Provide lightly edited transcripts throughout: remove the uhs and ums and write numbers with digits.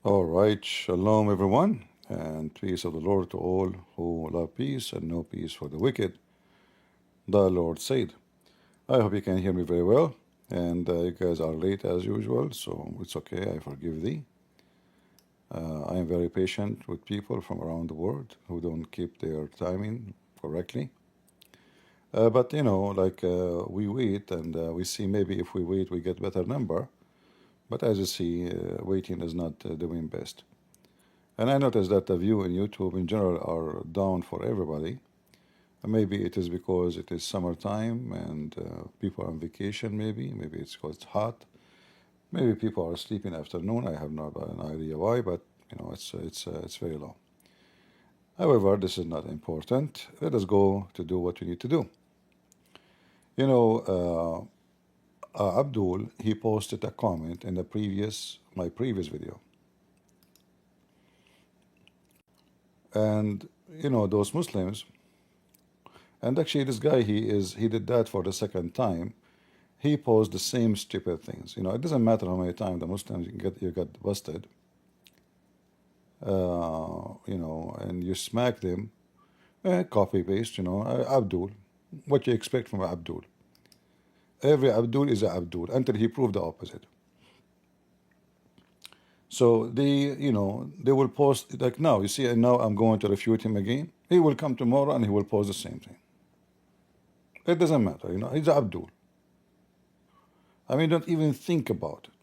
All right, shalom everyone, and peace of the Lord to all who love peace and no peace for the wicked. The Lord said. I hope you can hear me very well, and you guys are late as usual, so it's okay, I forgive thee. I am very patient with people from around the world who don't keep their timing correctly. But you know, we wait and we see maybe if we wait we get better number. But as you see, waiting is not doing best. And I noticed that the view in YouTube in general are down for everybody. And maybe it is because it is summertime and people are on vacation. Maybe it's because it's hot. Maybe people are asleep in the afternoon. I have no an idea why, but you know it's very low. However, this is not important. Let us go to do what we need to do. You know, Abdul, he posted a comment in the my previous video, and you know those Muslims. And actually, this guy he did that for the second time. He posed the same stupid things. You know, it doesn't matter how many times the Muslims you get busted. You know, and you smack them, copy paste. You know, Abdul. What you expect from Abdul? Every Abdul is a Abdul until he proved the opposite. So you know, they will post like now. You see, and now I'm going to refute him again. He will come tomorrow and he will post the same thing. It doesn't matter. You know, he's Abdul. I mean, don't even think about it.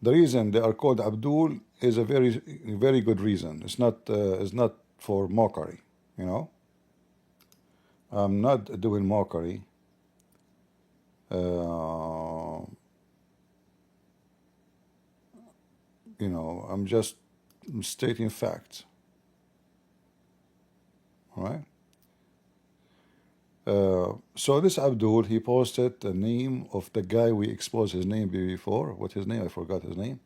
The reason they are called Abdul is a very good reason. It's not for mockery, you know. I'm not doing mockery. You know, I'm just stating facts. All right. So this Abdul, he posted the name of the guy we exposed his name before. What his name? I forgot his name.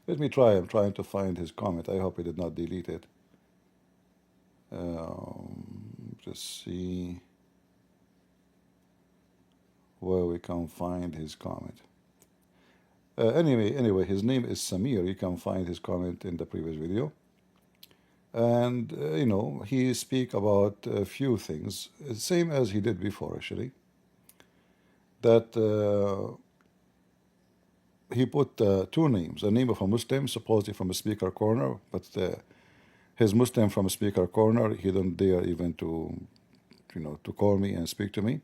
Let me try. I'm trying to find his comment. I hope he did not delete it. Just see where we can find his comment. Anyway, his name is Samir. You can find his comment in the previous video. And, you know, he speak about a few things, same as he did before, actually. That he put two names, a name of a Muslim, supposedly from a speaker corner, but his Muslim from a speaker corner, he don't dare even to, you know, to call me and speak to me.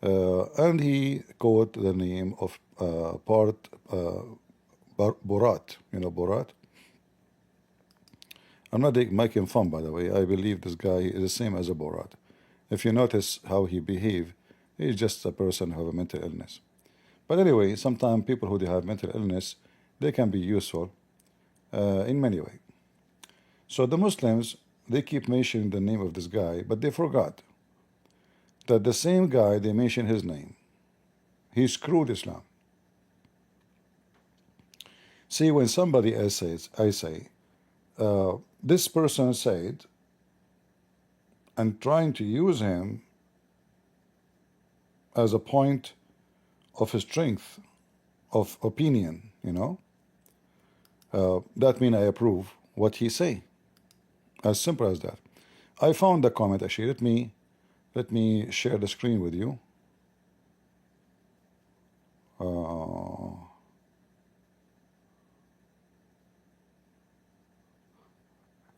And he quote the name of Bart, Borat, you know, Borat. I'm not making fun, by the way. I believe this guy is the same as a Borat. If you notice how he behave, he's just a person who have a mental illness. But anyway, sometimes people who have mental illness, they can be useful in many ways. So the Muslims, they keep mentioning the name of this guy, but they forgot that the same guy, they mention his name. He screwed Islam. See, when somebody else says, I say, this person said, and trying to use him as a point of strength, of opinion, you know, that means I approve what he say. As simple as that. I found the comment actually. Let me share the screen with you.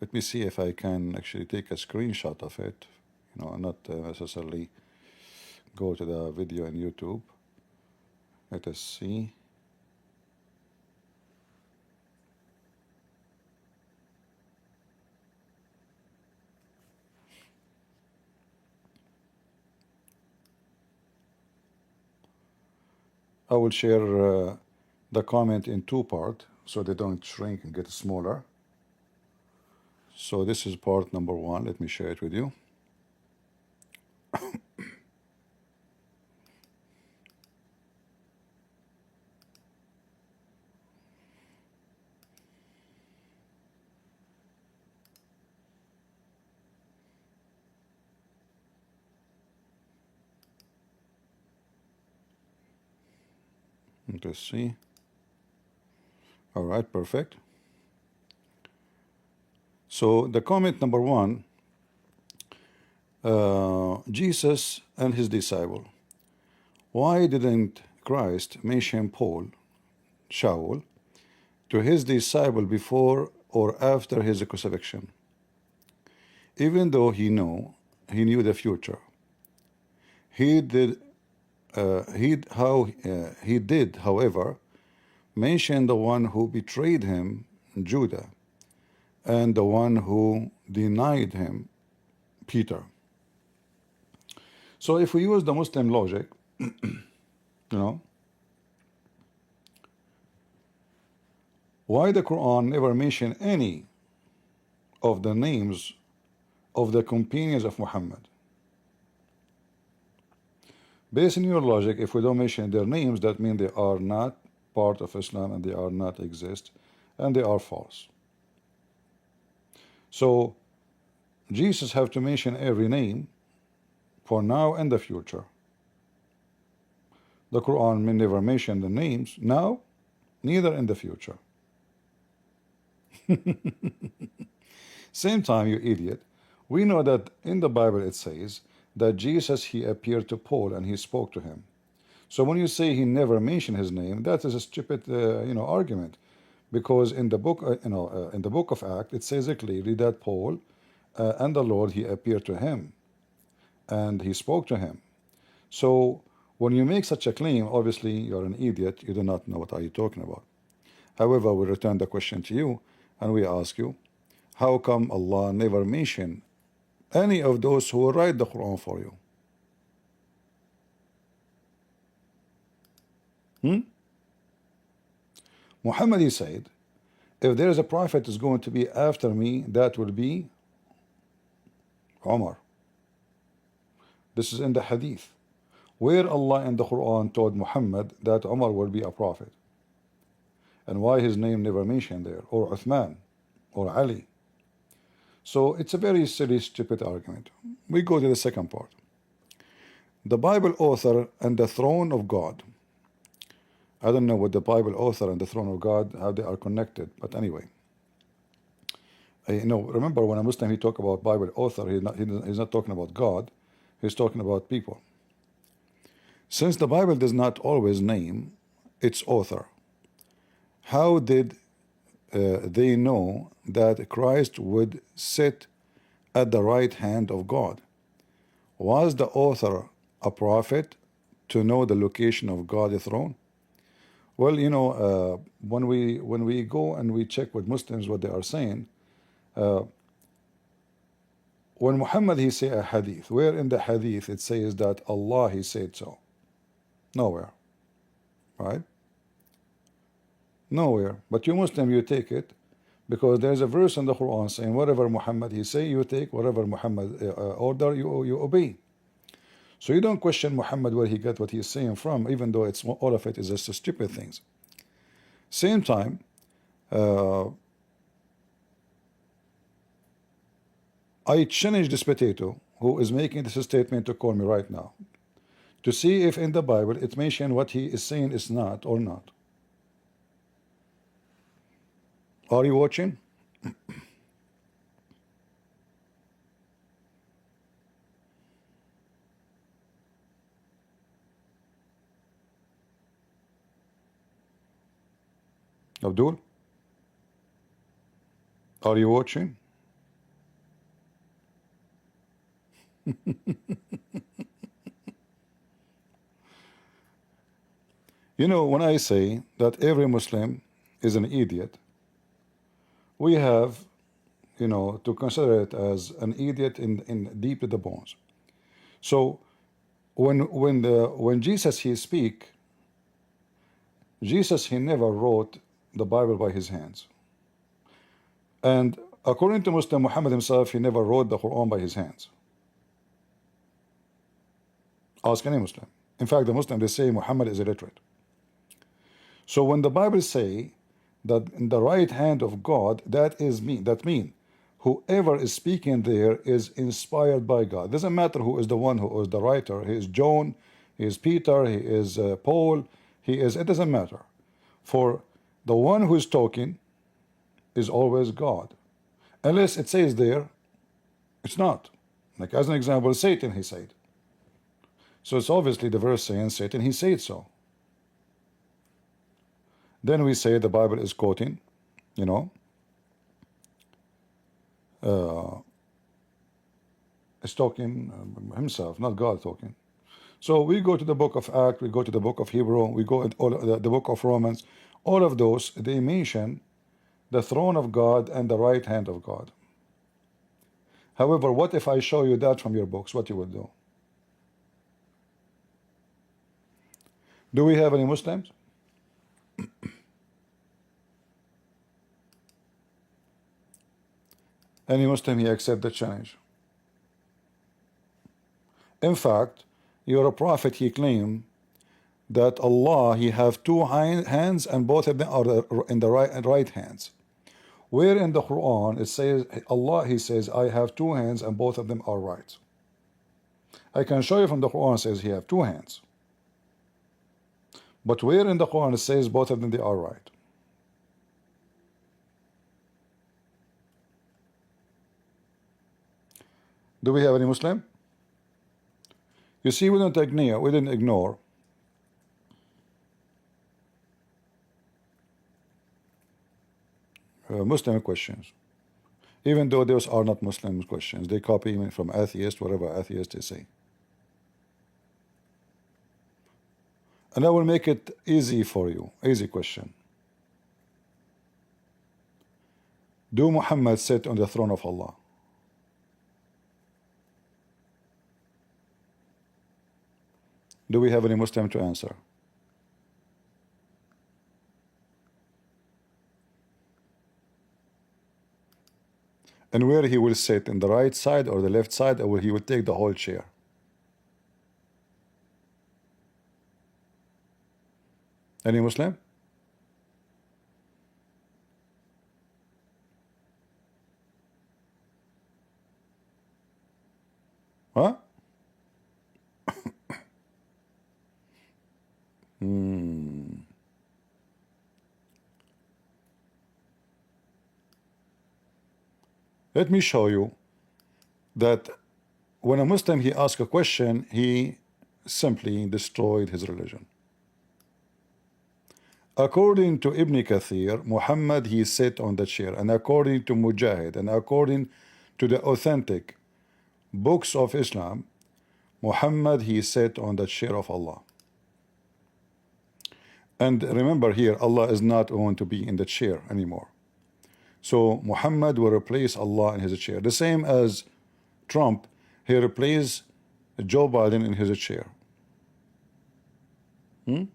Let me see if I can actually take a screenshot of it. You know, not necessarily go to the video on YouTube. Let us see. I will share the comment in two parts so they don't shrink and get smaller. So this is part number one. Let me share it with you. Let's see. All right, perfect. So the comment number one, Jesus and his disciple. Why didn't Christ mention Paul, Shaul, to his disciple before or after his crucifixion? Even though he knew the future, he did, however, mention the one who betrayed him, Judah, and the one who denied him, Peter. So if we use the Muslim logic, why the Quran never mention any of the names of the companions of Muhammad? Based on your logic, if we don't mention their names, that means they are not part of Islam and they are not exist and they are false. So Jesus have to mention every name for now and the future. The Quran may never mention the names now, neither in the future. Same time, you idiot, we know that in the Bible it says that Jesus, he appeared to Paul and he spoke to him. So when you say he never mentioned his name, that is a stupid argument, because in the book in the book of Acts it says clearly that Paul and the Lord, he appeared to him and he spoke to him. So when you make such a claim, obviously you're an idiot, you do not know what are you talking about. However, we return the question to you and we ask you, how come Allah never mentioned any of those who will write the Quran for you? Muhammad, he said, if there is a prophet is going to be after me, that will be Umar. This is in the hadith, where Allah in the Quran told Muhammad that Umar will be a prophet, and why his name never mentioned there, or Uthman, or Ali. So it's a very silly, stupid argument. We go to the second part. The Bible author and the throne of God. I don't know what the Bible author and the throne of God, how they are connected, but anyway. Remember when a Muslim, he talk about Bible author, he's not talking about God, he's talking about people. Since the Bible does not always name its author, how did they know that Christ would sit at the right hand of God? Was the author a prophet to know the location of God's throne? Well, when we go and we check with Muslims what they are saying, when Muhammad, he say a hadith, where in the hadith it says that Allah, he said so? Nowhere, right? Nowhere. But you Muslim, you take it because there's a verse in the Quran saying whatever Muhammad he say, you take, whatever Muhammad order, you obey. So you don't question Muhammad where he got what he's saying from, even though it's all of it is just stupid things. Same time, I challenge this potato who is making this statement to call me right now to see if in the Bible it mentions what he is saying is not or not. Are you watching? Abdul? Are you watching? When I say that every Muslim is an idiot, we have, to consider it as an idiot in deep to the bones. So when Jesus, he speak, Jesus, he never wrote the Bible by his hands. And according to Muslim, Muhammad himself, he never wrote the Quran by his hands. Ask any Muslim. In fact, the Muslim, they say Muhammad is illiterate. So when the Bible say that in the right hand of God, that mean whoever is speaking there is inspired by God. Doesn't matter who is the one who is the writer. He is John, he is Peter, he is Paul, it doesn't matter. For The one who is talking is always God, unless it says there it's not. Like as an example, Satan, he said. So it's obviously the verse saying Satan, he said so. Then we say the Bible is quoting, you know, is talking himself, not God talking. So we go to the book of Acts, we go to the book of Hebrew, we go to all the book of Romans. All of those, they mention the throne of God and the right hand of God. However, what if I show you that from your books? What you will do? Do we have any Muslims? Any Muslim, he accept the challenge. In fact, your prophet, he claimed that Allah, he have two hands and both of them are in the right hands. Where in the Quran it says Allah, he says, I have two hands and both of them are right. I can show you from the Quran says he have two hands. But where in the Quran it says both of them they are right? Do we have any Muslim? You see, we didn't ignore Muslim questions. Even though those are not Muslim questions, they copy even from atheists, whatever atheists they say. And I will make it easy for you. Easy question. Do Muhammad sit on the throne of Allah? Do we have any Muslim to answer? And where he will sit, in the right side or the left side, or he will take the whole chair? Any Muslim? Huh? Let me show you that when a Muslim he asks a question, he simply destroyed his religion. According to Ibn Kathir, Muhammad he sat on the chair, and according to Mujahid, and according to the authentic books of Islam, Muhammad he sat on the chair of Allah. And remember here, Allah is not going to be in the chair anymore. So Muhammad will replace Allah in his chair. The same as Trump, he replaced Joe Biden in his chair. Let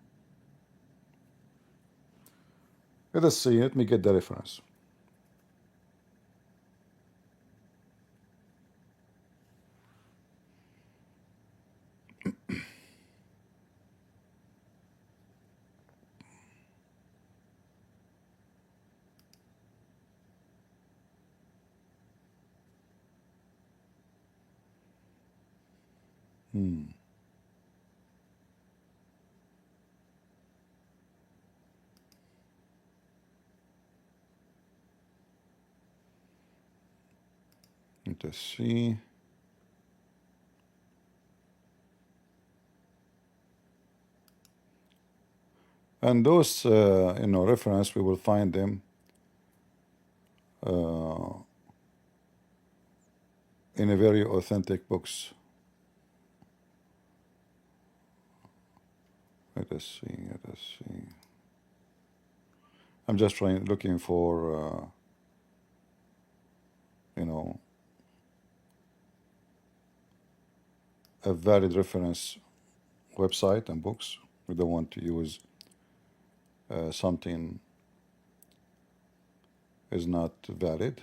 us see, let me get the reference. Let us see. And those, reference, we will find them in a very authentic books. Let us see. I'm just looking for, a valid reference website and books. We don't want to use something is not valid.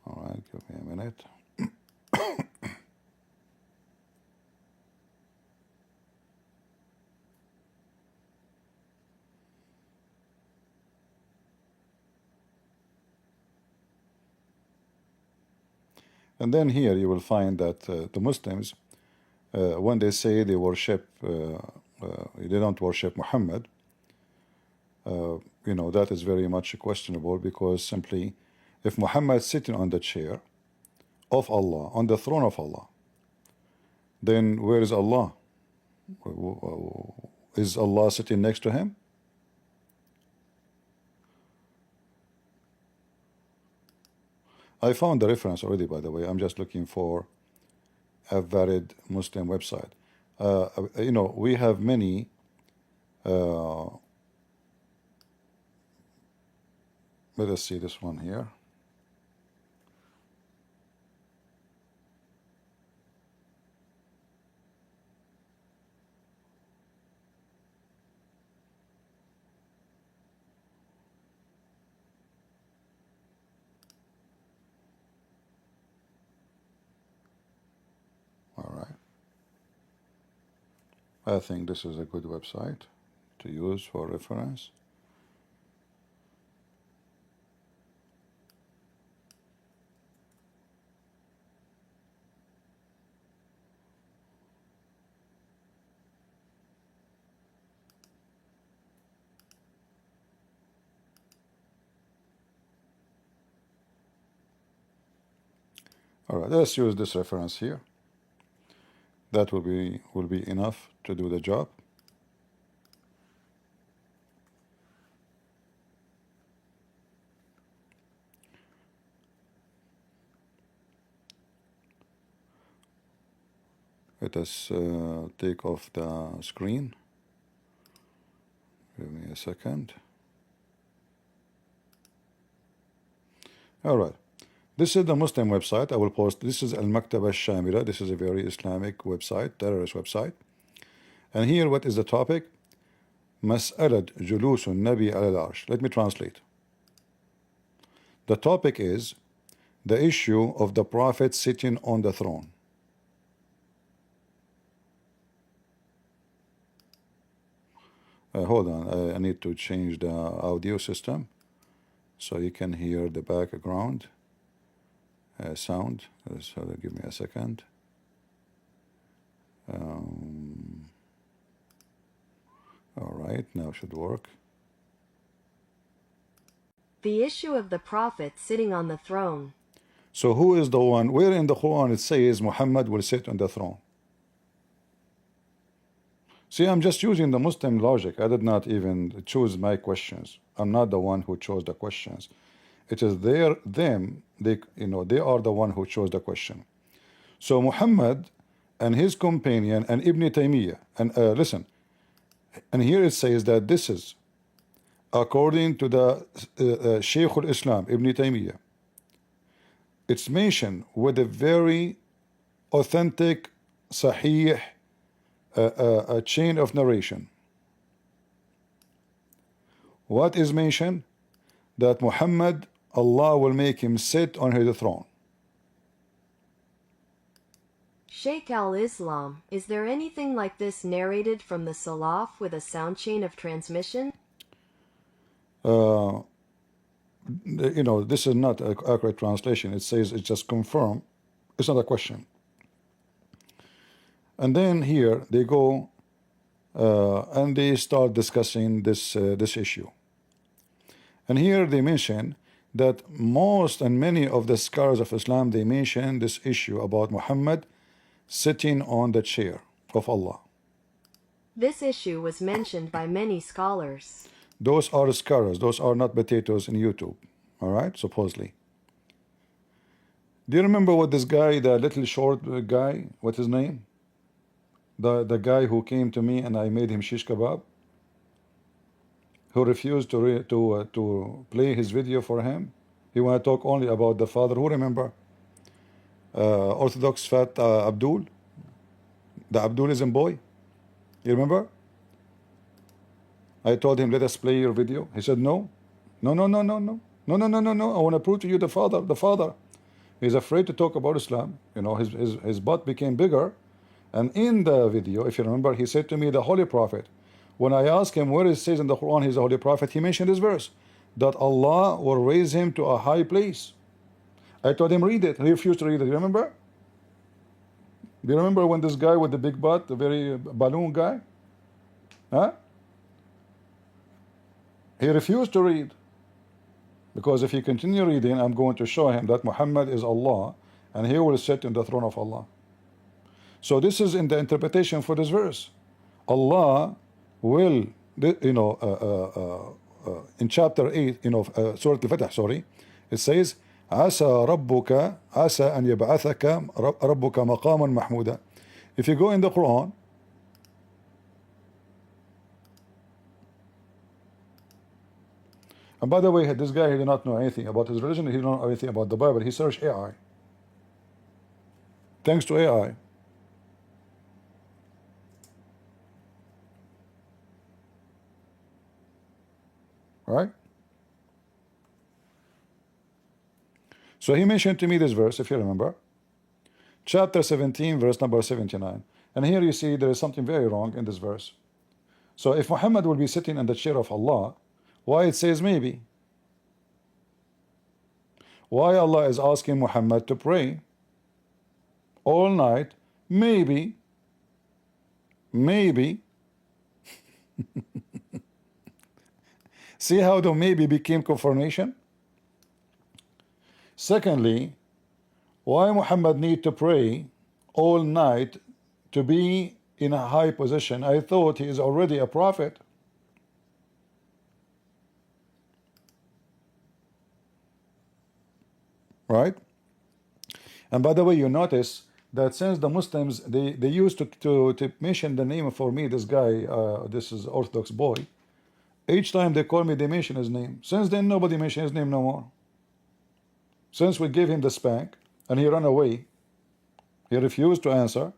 All right, give me a minute. And then here you will find that the Muslims, when they say they worship, they don't worship Muhammad, you know, that is very much questionable, because simply if Muhammad is sitting on the chair of Allah, on the throne of Allah, then where is Allah? Is Allah sitting next to him? I found the reference already, by the way. I'm just looking for a valid Muslim website. You know, we have many let us see this one here. All right. I think this is a good website to use for reference. All right, let's use this reference here. That will be enough to do the job. Let us take off the screen. Give me a second. All right. This is the Muslim website. I will post. This is Al-Maktaba Shamila. This is a very Islamic website, terrorist website. And here, what is the topic? Mas'alat julusun Nabi al-Arsh. Let me translate. The topic is the issue of the Prophet sitting on the throne. Hold on, I need to change the audio system so you can hear the background sound. So give me a second. All right, now should work. The issue of the Prophet sitting on the throne. So who is the one? Where in the Quran it says Muhammad will sit on the throne? See, I'm just using the Muslim logic. I did not even choose my questions. I'm not the one who chose the questions. It is them. They, you know, they are the one who chose the question. So Muhammad and his companion and Ibn Taymiyyah, and listen, and here it says that this is according to the Shaykh al-Islam Ibn Taymiyyah. It's mentioned with a very authentic, sahih a chain of narration. What is mentioned? That Muhammad, Allah will make him sit on his throne. Shaykh al-Islam, is there anything like this narrated from the Salaf with a sound chain of transmission? You know, this is not an accurate translation. It says it's just confirm. It's not a question. And then here they go and they start discussing this issue. And here they mention that most and many of the scholars of Islam, they mention this issue about Muhammad sitting on the chair of Allah. This issue was mentioned by many scholars. Those are scholars. Those are not potatoes in YouTube. All right, supposedly. Do you remember what this guy, the little short guy, what's his name? The guy who came to me and I made him shish kebab, who refused to play his video for him. He want to talk only about the father. Who remember? Orthodox fat Abdul, the Abdulism boy. You remember? I told him, let us play your video. He said, no. I want to prove to you the father. He's afraid to talk about Islam. You know, his butt became bigger. And in the video, if you remember, he said to me, the Holy Prophet. When I asked him where it says in the Quran he's the Holy Prophet, he mentioned this verse, that Allah will raise him to a high place. I told him read it. He refused to read it. You remember? Do you remember when this guy with the big butt, the very balloon guy? Huh? He refused to read. Because if he continue reading, I'm going to show him that Muhammad is Allah and he will sit in the throne of Allah. So this is in the interpretation for this verse. Allah will, in chapter 8, Surah Al-Fatih, sorry, it says, عسى ربك عسى أن يبعثك ربك مقاما محمودا. If you go in the Quran, and by the way, this guy, he did not know anything about his religion, he did not know anything about the Bible, he searched AI. Thanks to AI. Right? So he mentioned to me this verse, if you remember, chapter 17, verse number 79. And here you see there is something very wrong in this verse. So if Muhammad will be sitting in the chair of Allah, why it says maybe? Why Allah is asking Muhammad to pray all night? Maybe. See how the maybe became confirmation? Secondly, why Muhammad need to pray all night to be in a high position? I thought he is already a prophet. Right? And by the way, you notice that since the Muslims, they used to mention the name for me, this guy, this is Orthodox boy, each time they call me, they mention his name. Since then, nobody mentions his name no more. Since we gave him the spank and he ran away, he refused to answer.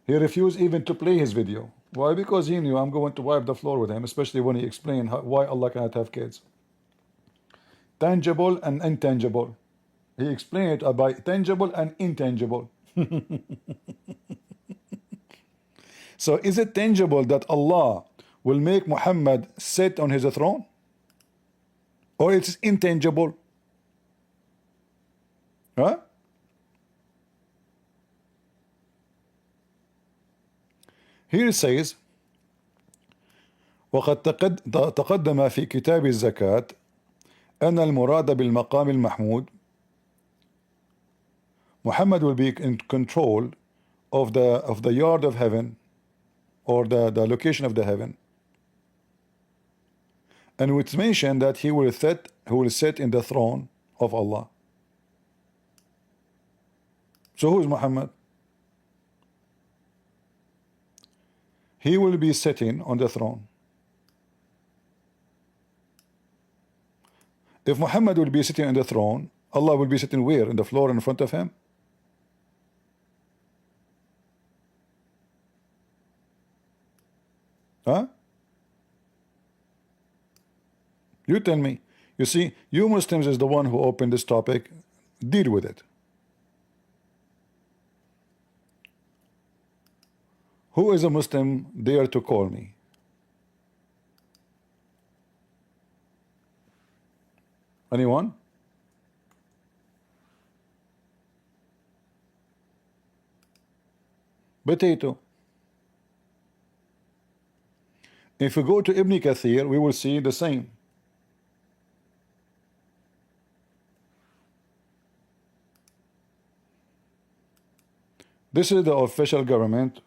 He refused even to play his video. Why? Because he knew I'm going to wipe the floor with him, especially when he explained why Allah cannot have kids. Tangible and intangible. He explained it by tangible and intangible. So is it tangible that Allah will make Muhammad sit on his throne? Or it's intangible? Huh? Here it says وقد تقدم في كتاب الزكاة أن المراد بالمقام المحمود Muhammad will be in control of the yard of heaven, or the location of the heaven. And it's mentioned that he will sit in the throne of Allah. So who is Muhammad? He will be sitting on the throne. If Muhammad will be sitting on the throne, Allah will be sitting where? On the floor in front of him? Huh? You tell me. You see, you Muslims is the one who opened this topic. Deal with it. Who is a Muslim dare to call me? Anyone? Potato. If we go to Ibn Kathir, we will see the same. This is the official government,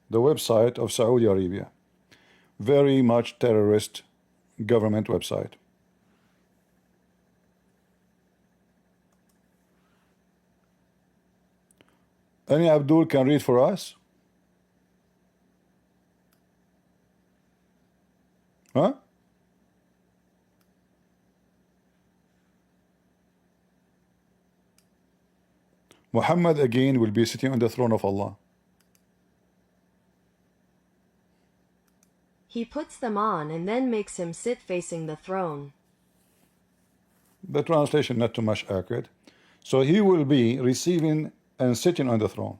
the website of Saudi Arabia. Very much terrorist government website. Any Abdul can read for us? Huh? Muhammad again will be sitting on the throne of Allah. He puts them on and then makes him sit facing the throne. The translation not too much accurate. So he will be receiving and sitting on the throne.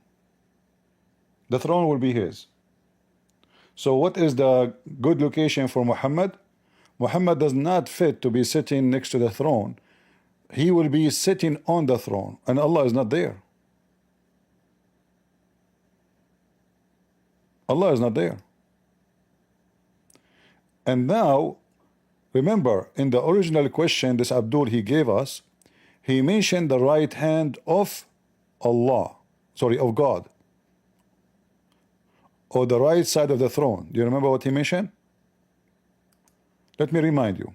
The throne will be his. So what is the good location for Muhammad? Muhammad does not fit to be sitting next to the throne. he will be sitting on the throne, and Allah is not there. Allah is not there. And now, remember, in the original question this Abdul he gave us, he mentioned the right hand of Allah, sorry, of God, or the right side of the throne. Do you remember what he mentioned? Let me remind you.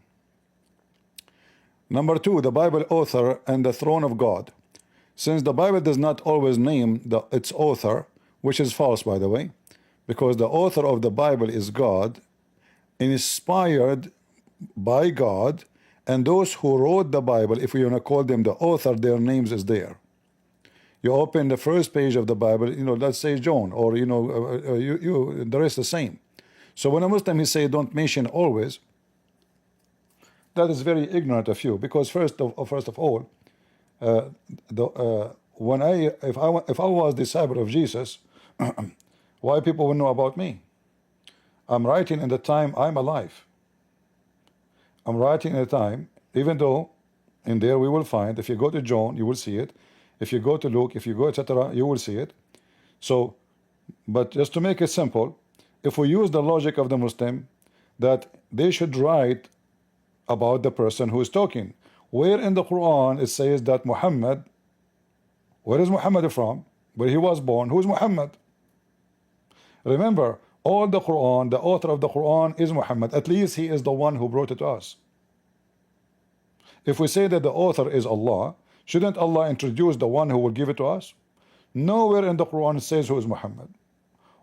Number two, the Bible author and the throne of God. Since the Bible does not always name its author, which is false, by the way, because the author of the Bible is God, inspired by God, and those who wrote the Bible, if we want to call them the author, their names is there. You open the first page of the Bible, you know, let's say John, or you know, the rest the same. So when a Muslim he say don't mention always, that is very ignorant of you, because first of all, when if I was disciple of Jesus, why people would know about me? I'm writing in the time I'm alive. I'm writing in the time, even though in there we will find, if you go to John, you will see it. If you go to Luke, if you go, etc., you will see it. So, but just to make it simple, if we use the logic of the Muslim, that they should write about the person who is talking. Where in the Quran it says that Muhammad, where is Muhammad from? Where he was born, who is Muhammad? Remember, all the Quran, the author of the Quran is Muhammad. At least he is the one who brought it to us. If we say that the author is Allah, shouldn't Allah introduce the one who will give it to us? Nowhere in the Quran it says who is Muhammad,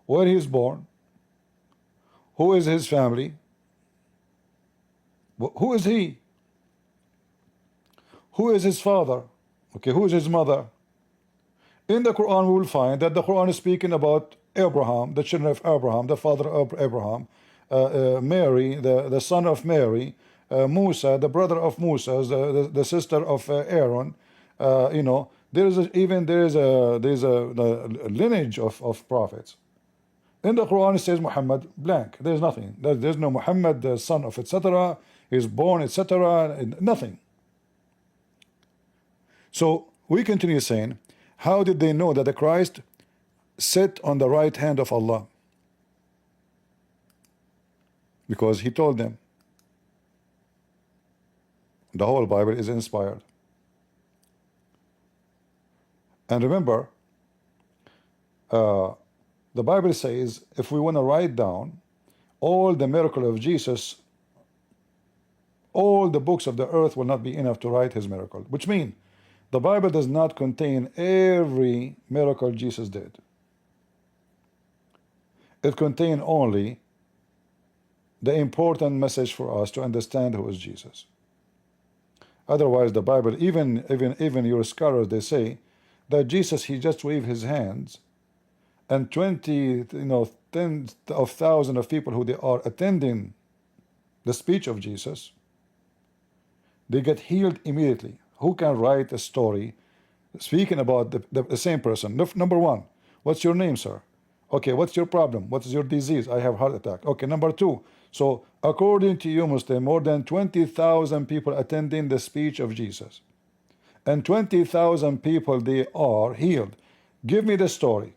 where he is born, who is his family, who is he, who is his father, okay, who is his mother. In the Quran we will find that the Quran is speaking about Abraham, the children of Abraham, the father of Abraham, Mary, the son of Mary, Musa, the brother of Musa, the sister of Aaron. You know, there is a lineage of prophets. In the Quran it says Muhammad blank. There's nothing. There's no Muhammad, the son of etc. is born etc. Nothing. So we continue saying, how did they know that the Christ sit on the right hand of Allah? Because he told them. The whole Bible is inspired. And remember, the Bible says if we want to write down all the miracle of Jesus, all the books of the earth will not be enough to write his miracle, which means the Bible does not contain every miracle Jesus did. It contains only the important message for us to understand who is Jesus. Otherwise, the Bible, even your scholars, they say that Jesus, he just waved his hands, and 20, tens of thousands of people who they are attending the speech of Jesus, they get healed immediately. Who can write a story speaking about the same person? Number one, what's your name, sir? Okay, what's your problem? What is your disease? I have heart attack. Okay, number two, so according to you, Muslim, more than 20,000 people attending the speech of Jesus, and 20,000 people, they are healed. Give me the story,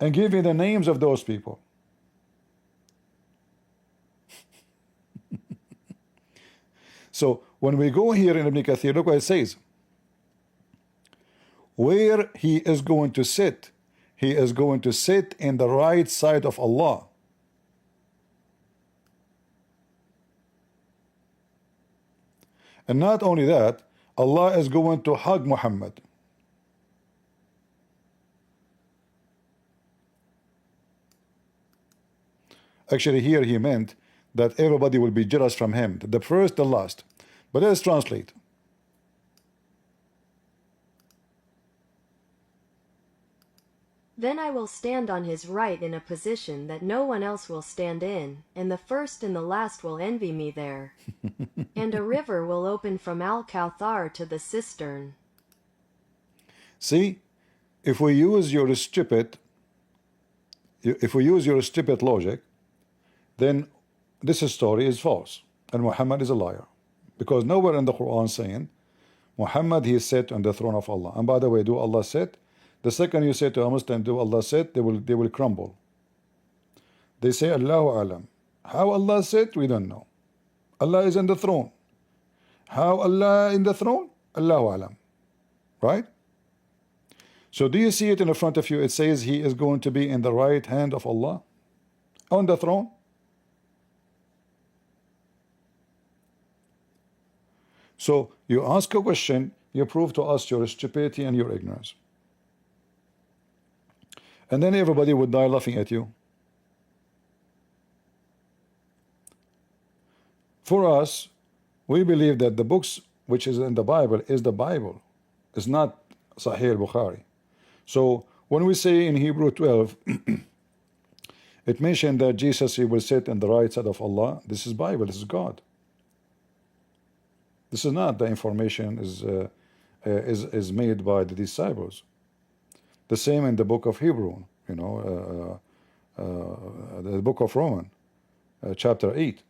and give me the names of those people. So when we go here in Ibn Kathir, look what it says. Where he is going to sit, he is going to sit in the right side of Allah. And not only that, Allah is going to hug Muhammad. Actually, here he meant that everybody will be jealous from him, the first, the last. But let's translate. Then I will stand on his right in a position that no one else will stand in, and the first and the last will envy me there. And a river will open from Al-Kawthar to the cistern. See, if we use your stupid logic, then this story is false, and Muhammad is a liar, Because nowhere in the Quran saying Muhammad he sat on the throne of Allah. And by the way, do Allah sit? The second you say to a Muslim, do Allah sit? They will crumble. They say Allahu Alam. How Allah sit? We don't know. Allah is in the throne. How Allah in the throne? Allahu Alam. Right? So do you see it in the front of you? It says he is going to be in the right hand of Allah on the throne. So you ask a question, you prove to us your stupidity and your ignorance. And then everybody would die laughing at you. For us, we believe that the books which is in the Bible is the Bible. It's not Sahih Bukhari. So when we say in Hebrew 12, it mentioned that Jesus he will sit on the right side of Allah. This is Bible. This is God. This is not the information is made by the disciples. The same in the book of Hebrew, you know, the book of Romans, chapter 8.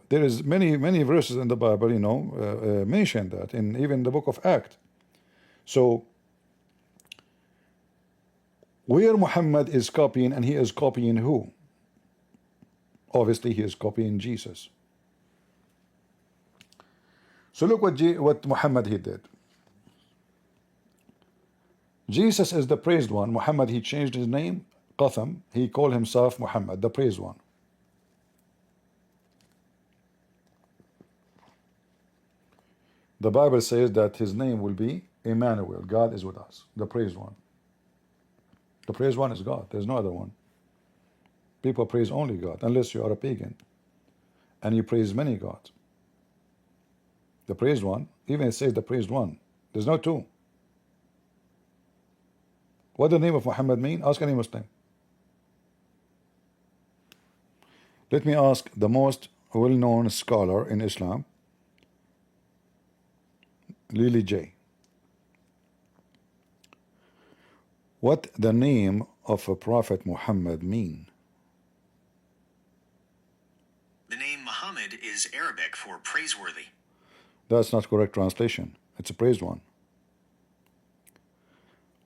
There is many verses in the Bible, you know, mention that, in even the book of Acts. So where Muhammad is copying, and he is copying who? Obviously he is copying Jesus. So look what Muhammad he did. Jesus is the praised one. Muhammad he changed his name, Qatham. He called himself Muhammad, the praised one. The Bible says that his name will be Emmanuel. God is with us, the praised one. The praised one is God. There's no other one. People praise only God, unless you are a pagan and you praise many gods. The praised one, even it says the praised one. There's no two. What does the name of Muhammad mean? Ask any Muslim. Let me ask the most well-known scholar in Islam, Lily J. What the name of a Prophet Muhammad mean? The name Muhammad is Arabic for praiseworthy. That's not correct translation. It's a praised one.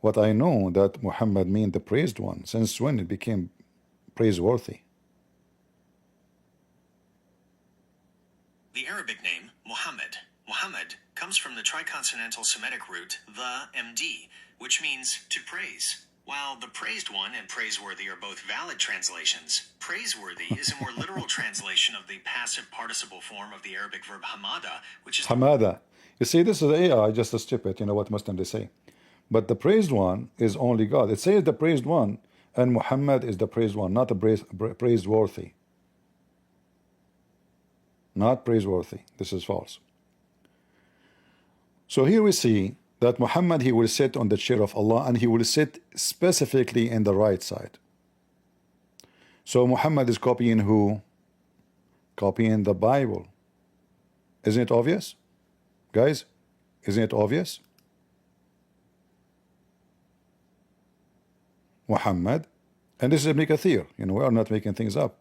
What I know that Muhammad mean the praised one. Since when it became praiseworthy? The Arabic name Muhammad comes from the triconsonantal Semitic root the MD, which means to praise. While the praised one and praiseworthy are both valid translations, praiseworthy is a more literal translation of the passive participle form of the Arabic verb hamada, which is Hamada. You see, this is AI, just a stupid, you know what Muslim they say. But the praised one is only God. It says the praised one, and Muhammad is the praised one, not the praiseworthy. Not praiseworthy. This is false. So here we see that Muhammad he will sit on the chair of Allah, and he will sit specifically in the right side. So Muhammad is copying who? Copying the Bible. Isn't it obvious? Guys, isn't it obvious? Muhammad, and this is Ibn Kathir, you know, we are not making things up.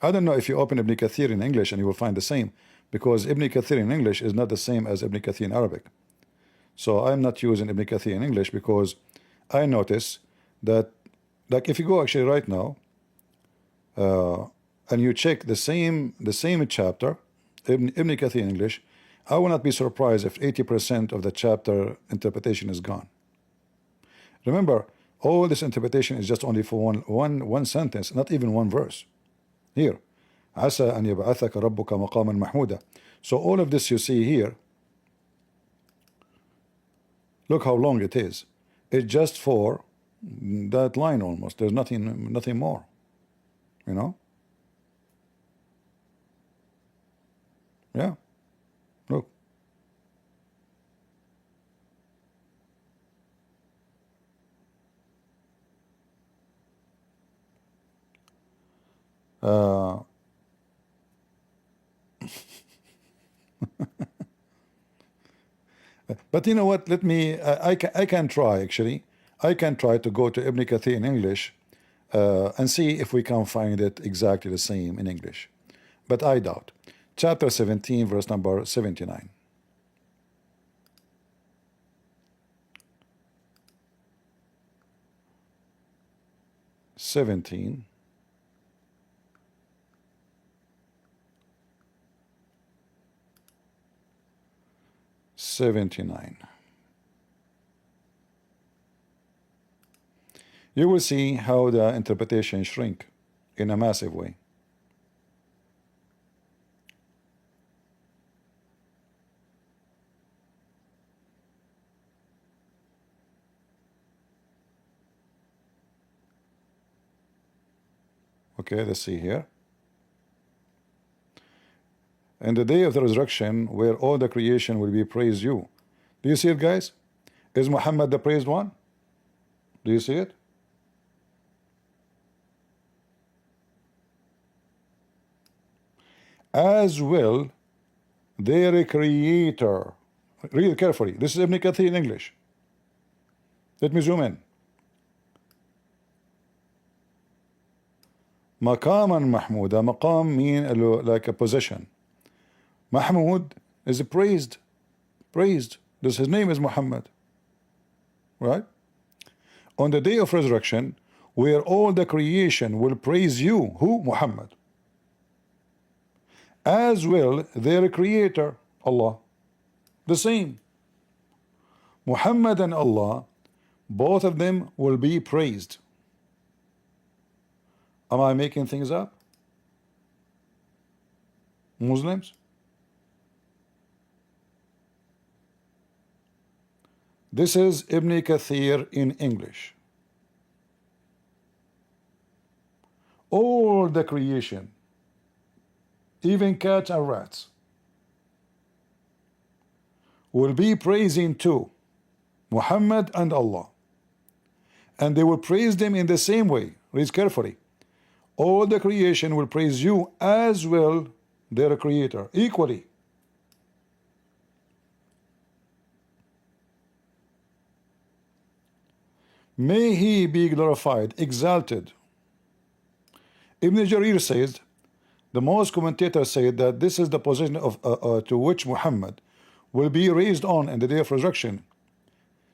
I don't know if you open Ibn Kathir in English and you will find the same, because Ibn Kathir in English is not the same as Ibn Kathir in Arabic. So I'm not using Ibn Kathir in English because I notice that, like, if you go actually right now and you check the same chapter, Ibn Kathir in English, I will not be surprised if 80% of the chapter interpretation is gone. Remember, all this interpretation is just only for one sentence, not even one verse. Here, عسى أن يبعثك ربك مقاما محمودا. So all of this you see here, look how long it is. It's just for that line almost. There's nothing more. You know? Yeah. Look. But you know what? Let me. I can try actually. I can try to go to Ibn Kathir in English and see if we can find it exactly the same in English. But I doubt. chapter 17, verse number 79. '17. '79. You will see how the interpretation shrink in a massive way. Okay, let's see here. And the day of the resurrection, where all the creation will be praise you. Do you see it, guys? Is Muhammad the praised one? Do you see it? As will their creator. Read it carefully. This is Ibn Kathir in English. Let me zoom in. Maqaman Mahmuda. Maqam mean like a position. Mahmud is praised. Praised. His name is Muhammad. Right? On the day of resurrection, where all the creation will praise you. Who? Muhammad. As will their creator, Allah. The same. Muhammad and Allah, both of them will be praised. Am I making things up? Muslims? This is Ibn Kathir in English. All the creation, even cats and rats, will be praising to Muhammad and Allah. And they will praise them in the same way. Read carefully. All the creation will praise you as well their creator, equally. May he be glorified, exalted. Ibn Jarir says, the most commentators say that this is the position of to which Muhammad will be raised on in the day of resurrection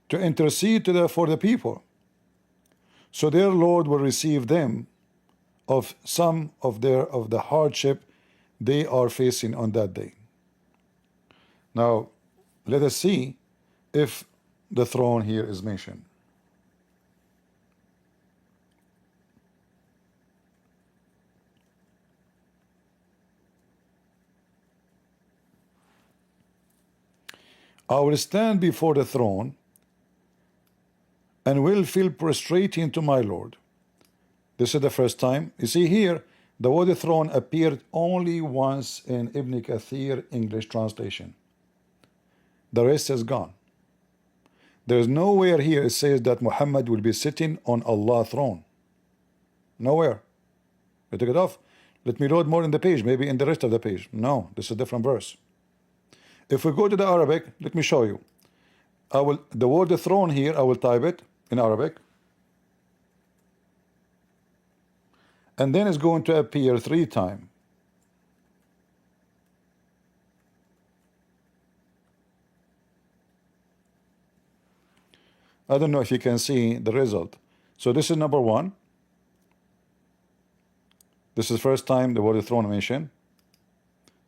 to intercede for the people. So their Lord will receive them of some of the hardship they are facing on that day. Now let us see if the throne here is mentioned. I will stand before the throne and will feel prostrating to my Lord. This is the first time. You see here, the word throne appeared only once in Ibn Kathir English translation. The rest is gone. There is nowhere here it says that Muhammad will be sitting on Allah's throne. Nowhere. You took it off. Let me load more in the page, maybe in the rest of the page. No, this is a different verse. If we go to the Arabic, let me show you. The word throne here, I will type it in Arabic. And then it's going to appear 3 times. I don't know if you can see the result. So this is number 1. This is first time the word throne mentioned.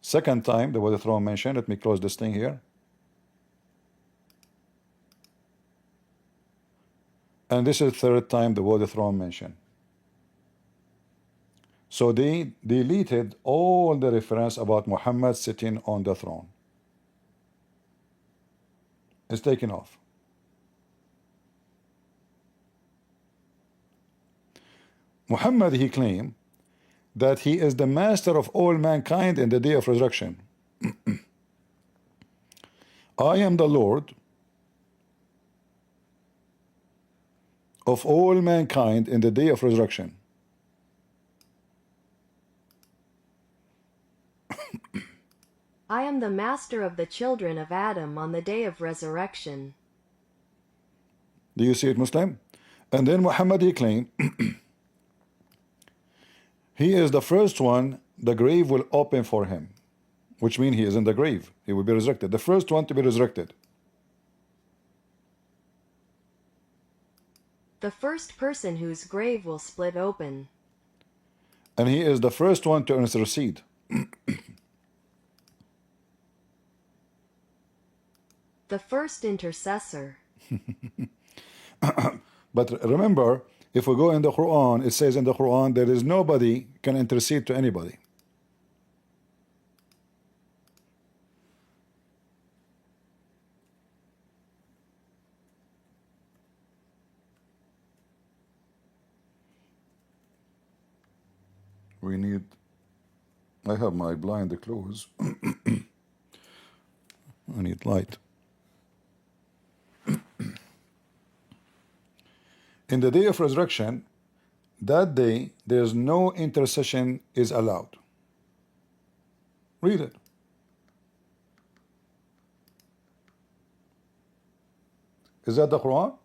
Second time the word throne mentioned. Let me close this thing here. And this is third time the word throne mentioned. So they deleted all the reference about Muhammad sitting on the throne. It's taken off. Muhammad, he claimed that he is the master of all mankind in the day of resurrection. I am the Lord of all mankind in the day of resurrection. I am the master of the children of Adam on the day of resurrection. Do you see it, Muslim? And then Muhammad, he claimed he is the first one the grave will open for him. which means he is in the grave. He will be resurrected. The first one to be resurrected. The first person whose grave will split open. And he is the first one to intercede. The first intercessor. But remember, if we go in the Quran, it says in the Quran there is nobody can intercede to anybody. We need, I have my blind closed. I need light. In the day of resurrection, that day there's no intercession is allowed. Read it. Is that the Quran?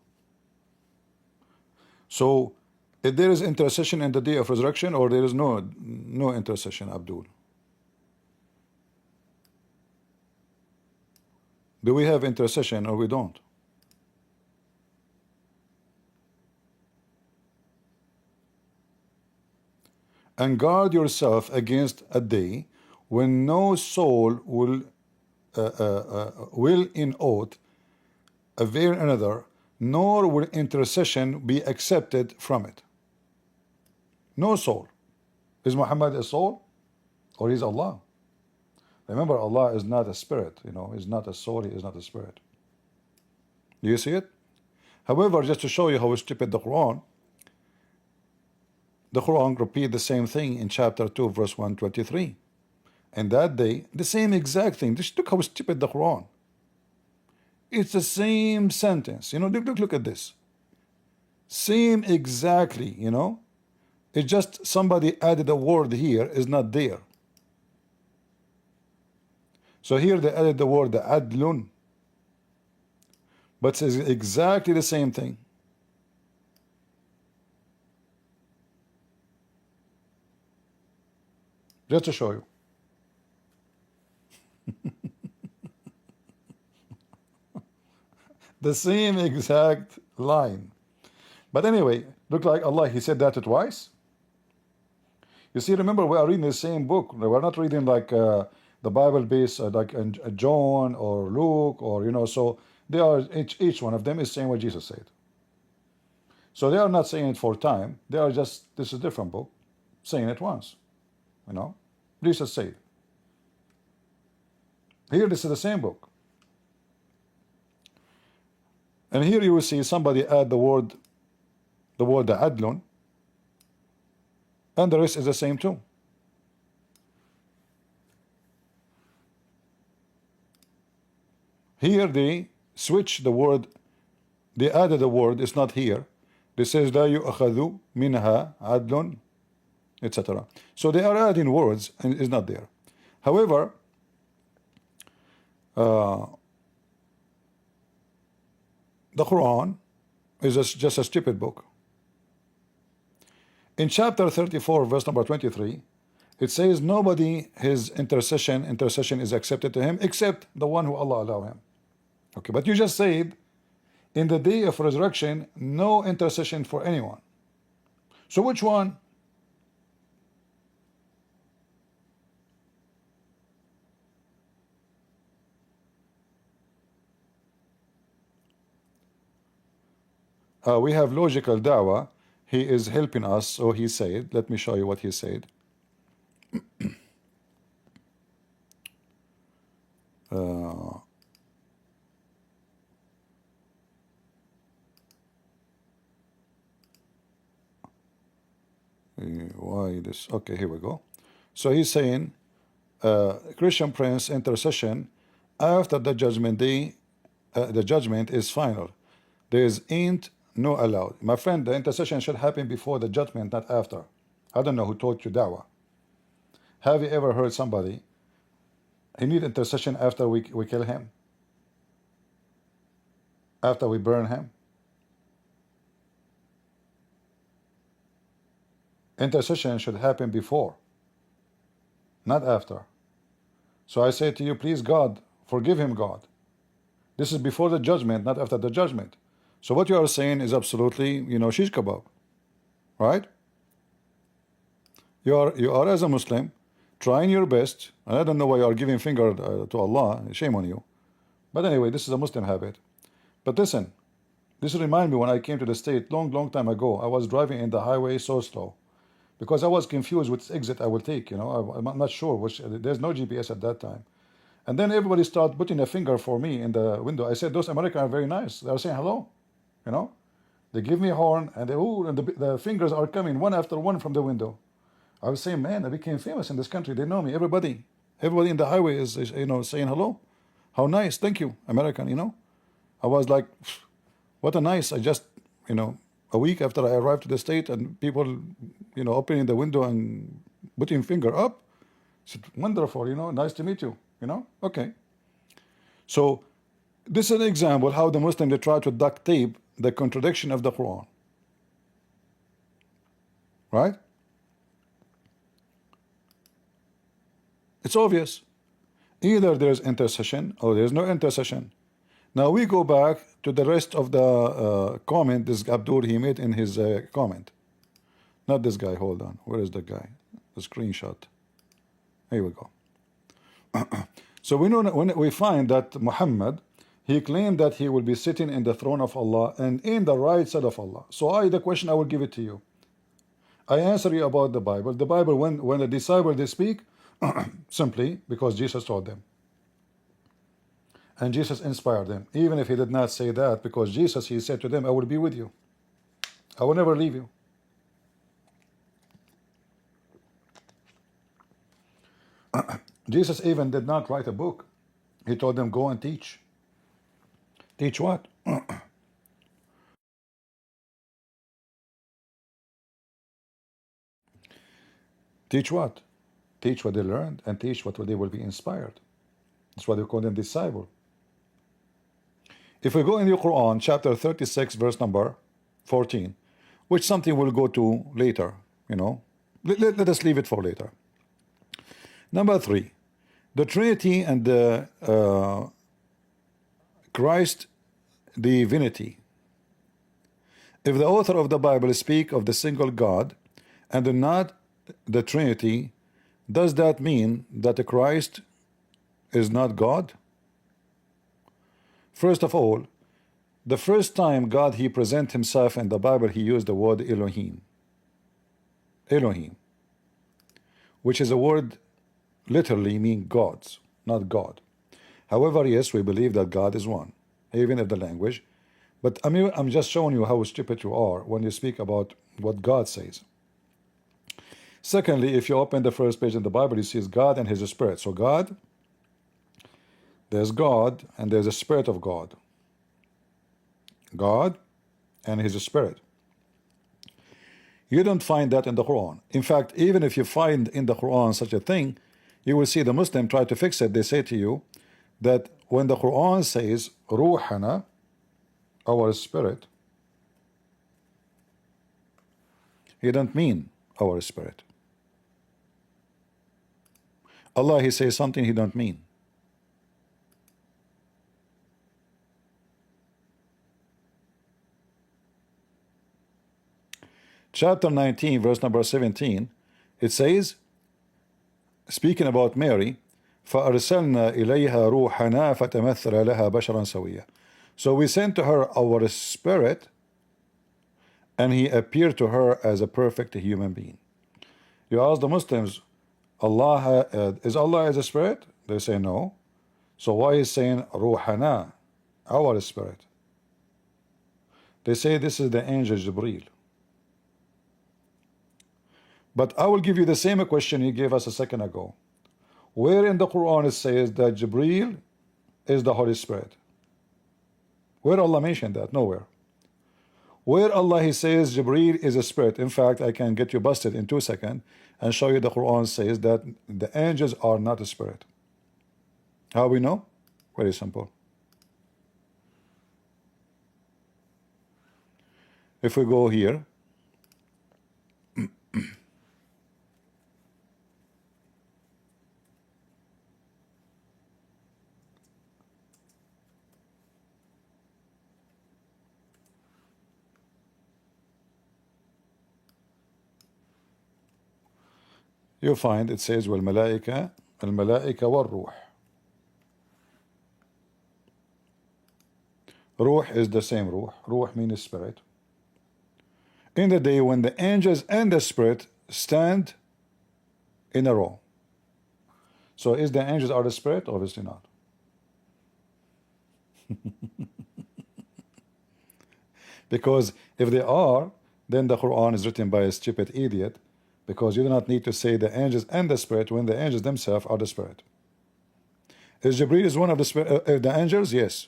So if there is intercession in the day of resurrection, or there is no intercession, Abdul? Do we have intercession or we don't? And guard yourself against a day when no soul will in oath avail another, nor will intercession be accepted from it. No soul. Is Muhammad a soul, or is Allah? Remember, Allah is not a spirit. You know, He's not a soul. He is not a spirit. Do you see it? However, just to show you how stupid the Quran repeat the same thing in chapter 2, verse 123. And that day, the same exact thing. Just look how stupid the Quran. It's the same sentence. You know, look at this. Same exactly, you know. It's just somebody added a word here is not there. So here they added the word adlun. But it's exactly the same thing. Just to show you. The same exact line. But anyway, look like Allah, He said that twice. You see, remember, we are reading the same book. We're not reading like the Bible based like John or Luke, or you know, so they are each one of them is saying what Jesus said. So they are not saying it for time. They are just, this is a different book, saying it once. You know, Jesus said. Here, this is the same book. And here you will see somebody add the word adlun, and the rest is the same too. Here they switch the word, they added the word, it's not here. They says la yu'akhadhu minha adlun, etc. So they are adding words and it's not there. However, the Quran is just a stupid book. In chapter 34, verse number 23, it says nobody, his intercession is accepted to him except the one who Allah allow him. Okay, but you just said in the day of resurrection, no intercession for anyone. So which one? We have logical Dawah. He is helping us. So he said, let me show you what he said. Why this? Okay, here we go. So he's saying Christian Prince intercession after the judgment day, the judgment is final. There ain't no allowed. My friend, the intercession should happen before the judgment, not after. I don't know who taught you Dawah. Have you ever heard somebody, he need intercession after we kill him? After we burn him? Intercession should happen before, not after. So I say to you, please God, forgive him, God. This is before the judgment, not after the judgment. So what you are saying is absolutely, shish kebab, right? You are as a Muslim trying your best, and I don't know why you are giving finger to Allah. Shame on you. But anyway, this is a Muslim habit. But listen, this reminds me when I came to the state long time ago. I was driving in the highway so slow because I was confused which exit I will take. I'm not sure which. There's no GPS at that time. And then everybody started putting a finger for me in the window. I said, those Americans are very nice. They are saying hello. They give me a horn, and the fingers are coming one after one from the window. I was saying, man, I became famous in this country. They know me. Everybody in the highway is saying hello. How nice. Thank you, American. I was like, what a nice. I just, a week after I arrived to the state, and people, opening the window and putting finger up. I said, wonderful, nice to meet you, Okay. So this is an example how the Muslim, they try to duct tape the contradiction of the Quran. Right? It's obvious. Either there's intercession or there's no intercession. Now we go back to the rest of the comment this Abdul he made in his comment. Not this guy, hold on. Where is the guy? The screenshot. Here we go. So we know when we find that Muhammad, he claimed that he will be sitting in the throne of Allah and in the right side of Allah. So the question I will give it to you. I answer you about the Bible. The Bible, when the disciples they speak, simply because Jesus taught them. And Jesus inspired them. Even if he did not say that, because Jesus, he said to them, I will be with you. I will never leave you. Jesus even did not write a book. He told them, go and teach. Teach what? Teach what? Teach what they learned and teach what they will be inspired. That's why they call them disciple. If we go in the Quran, chapter 36, verse number 14, which something we'll go to later, let us leave it for later. Number 3, the Trinity and the Christ divinity. If the author of the Bible speak of the single God and not the Trinity, does that mean that Christ is not God? First of all, the first time God he present himself in the Bible, he used the word Elohim. Elohim, which is a word literally mean gods, not God. However, yes, we believe that God is one, even if the language. But I'm just showing you how stupid you are when you speak about what God says. Secondly, if you open the first page in the Bible, you see God and his spirit. So God, there's God and there's a spirit of God. God and his spirit. You don't find that in the Quran. In fact, even if you find in the Quran such a thing, you will see the Muslim try to fix it. They say to you that when the Quran says Ruhana, our spirit, he don't mean our spirit. Allah, he says something he don't mean. Chapter 19, verse number 17, it says, speaking about Mary, فَأَرْسَلْنَا إِلَيْهَا رُوحَنَا فَتَمَثَّلَ لَهَا بَشَرًا سَوِيًّا. So we sent to her our spirit, and he appeared to her as a perfect human being. You ask the Muslims, is Allah as a spirit? They say no. So why is saying Ruhana, our spirit? They say this is the angel Jibreel. But I will give you the same question you gave us a second ago. Where in the Quran it says that Jibreel is the Holy Spirit? Where Allah mentioned that? Nowhere. Where Allah he says Jibreel is a spirit. In fact, I can get you busted in 2 seconds and show you the Quran says that the angels are not a spirit. How we know? Very simple. If we go here, you find it says والملائكة الملائكة والروح. Ruh is the same ruh. Ruh means spirit. In the day when the angels and the spirit stand in a row. So is the angels are the spirit? Obviously not. Because if they are, then the Quran is written by a stupid idiot, because you do not need to say the angels and the spirit when the angels themselves are the spirit. Is Jibreel is one of the spirit, the angels? Yes.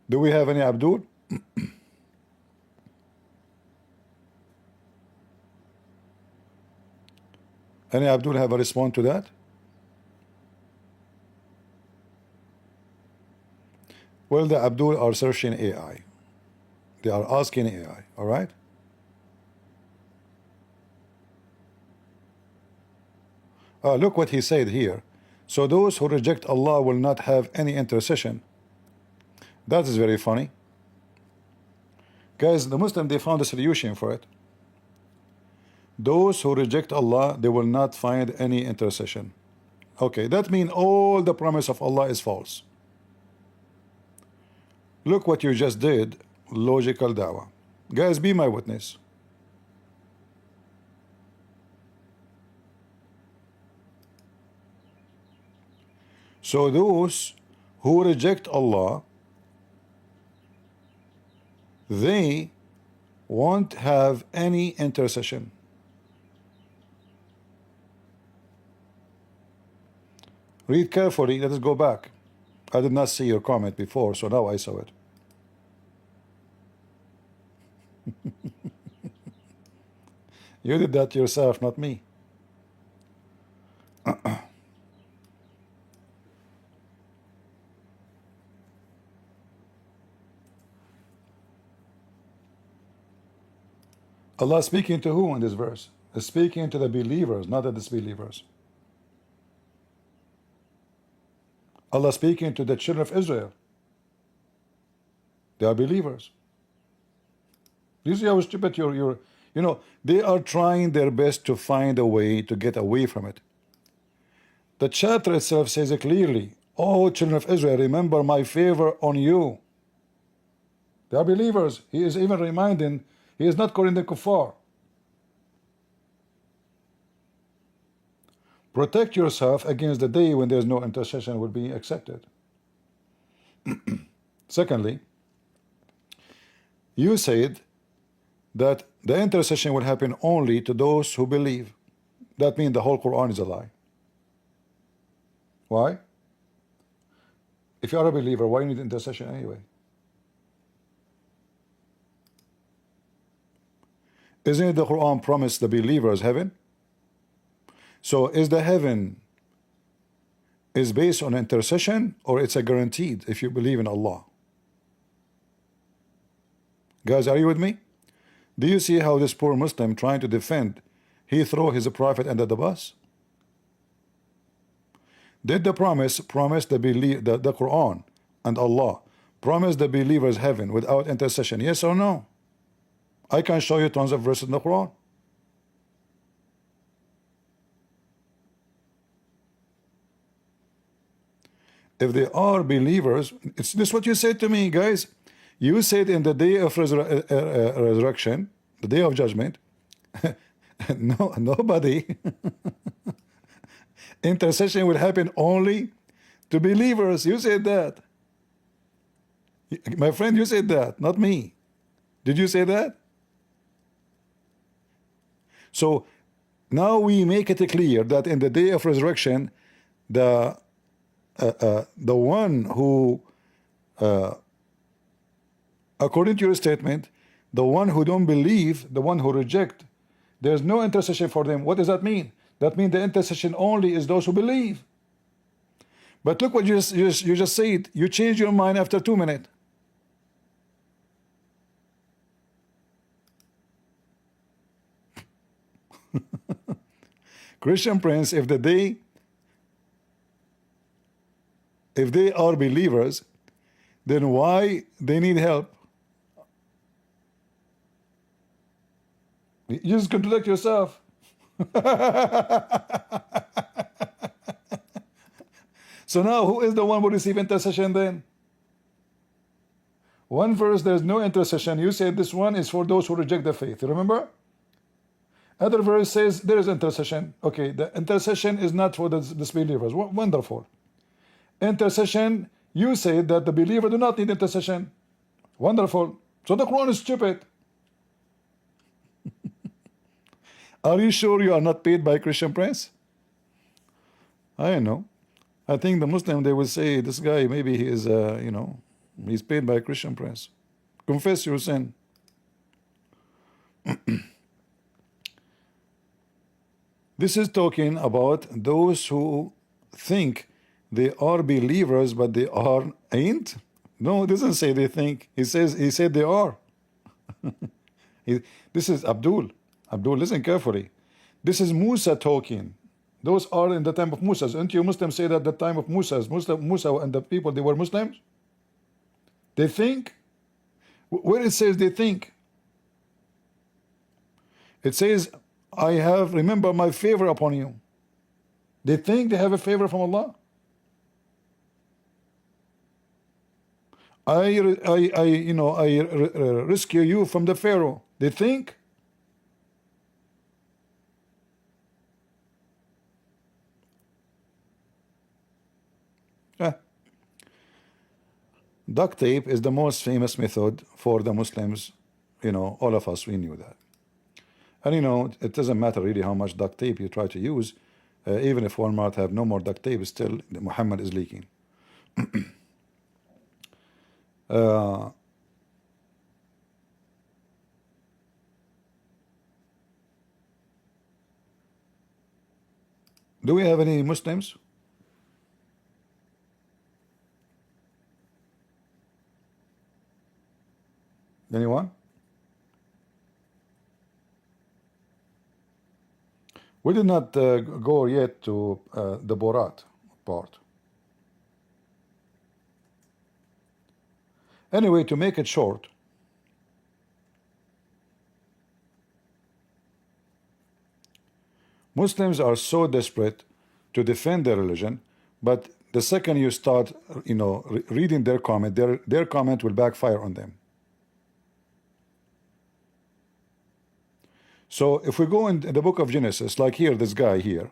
Do we have any Abdul? Any Abdul have a response to that? Well, the Abdul are searching AI. They are asking AI, all right? Look what he said here. So those who reject Allah will not have any intercession. That is very funny. Guys, the Muslim, they found a solution for it. Those who reject Allah, they will not find any intercession. Okay, that means all the promise of Allah is false. Look what you just did, logical dawah. Guys, be my witness. So those who reject Allah, they won't have any intercession. Read carefully. Let us go back. I did not see your comment before, so now I saw it. You did that yourself, not me. Allah speaking to who in this verse? He's speaking to the believers, not the disbelievers. Allah speaking to the children of Israel. They are believers. You see how stupid you know, they are trying their best to find a way to get away from it. The chapter itself says it clearly. Oh, children of Israel, remember my favor on you. They are believers. He is even reminding, he is not calling them kuffar. Protect yourself against the day when there's no intercession will be accepted. Secondly, you said that the intercession will happen only to those who believe. That means the whole Quran is a lie. Why? If you are a believer, why you need intercession anyway? Isn't it the Quran promised the believers heaven? So is the heaven is based on intercession, or it's a guaranteed if you believe in Allah? Guys, are you with me? Do you see how this poor Muslim trying to defend, he throw his prophet under the bus? Did the promise the Quran and Allah promise the believers heaven without intercession? Yes or no? I can show you tons of verses in the Quran. If they are believers, it's this what you said to me, guys. You said in the day of resurrection, the day of judgment, no, nobody. Intercession will happen only to believers. You said that. My friend, you said that, not me. Did you say that? So now we make it clear that in the day of resurrection, the one who, according to your statement, the one who don't believe, the one who reject, there's no intercession for them. What does that mean? That means the intercession only is those who believe. But look what you just said. You changed your mind after 2 minutes. Christian Prince, if they are believers, then why they need help? You just contradict yourself. So now, who is the one who receive intercession then? One verse, there's no intercession. You said this one is for those who reject the faith. You remember? Other verse says there is intercession. Okay, the intercession is not for the disbelievers. Wonderful. Intercession, you say that the believer do not need intercession. Wonderful. So the Quran is stupid. Are you sure you are not paid by Christian Prince? I don't know. I think the Muslim, they will say, this guy, maybe he is, he's paid by Christian Prince. Confess your sin. This is talking about those who think they are believers, but they ain't. No, it doesn't say they think. He said they are. This is Abdul. Abdul, listen carefully. This is Musa talking. Those are in the time of Musa. Don't you Muslims say that the time of Musa and the people, they were Muslims? They think? Where it says they think? It says, I have, remember my favor upon you. They think they have a favor from Allah. I rescue you from the Pharaoh. They think. Duct tape is the most famous method for the Muslims. All of us, we knew that. And it doesn't matter really how much duct tape you try to use. Even if Walmart have no more duct tape, still Muhammad is leaking. Do we have any Muslims? Anyone? We did not go yet to the Borat part. Anyway, to make it short, Muslims are so desperate to defend their religion, but the second you start, reading their comment, their comment will backfire on them. So if we go in the book of Genesis, like here, this guy here,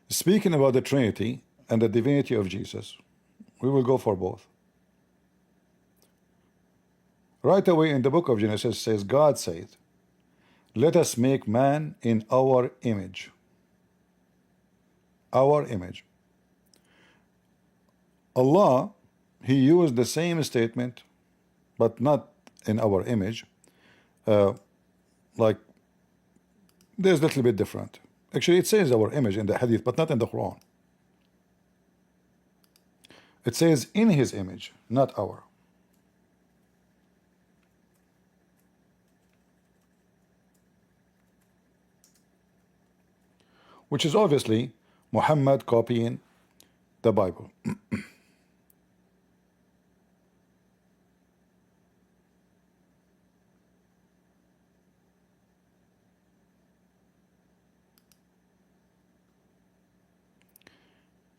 speaking about the Trinity and the divinity of Jesus, we will go for both. Right away in the book of Genesis says, God said, let us make man in our image. Our image. Allah, he used the same statement, but not in our image. Like, there's a little bit different. Actually, it says our image in the hadith, but not in the Quran. It says in his image, not our. Which is obviously Muhammad copying the Bible.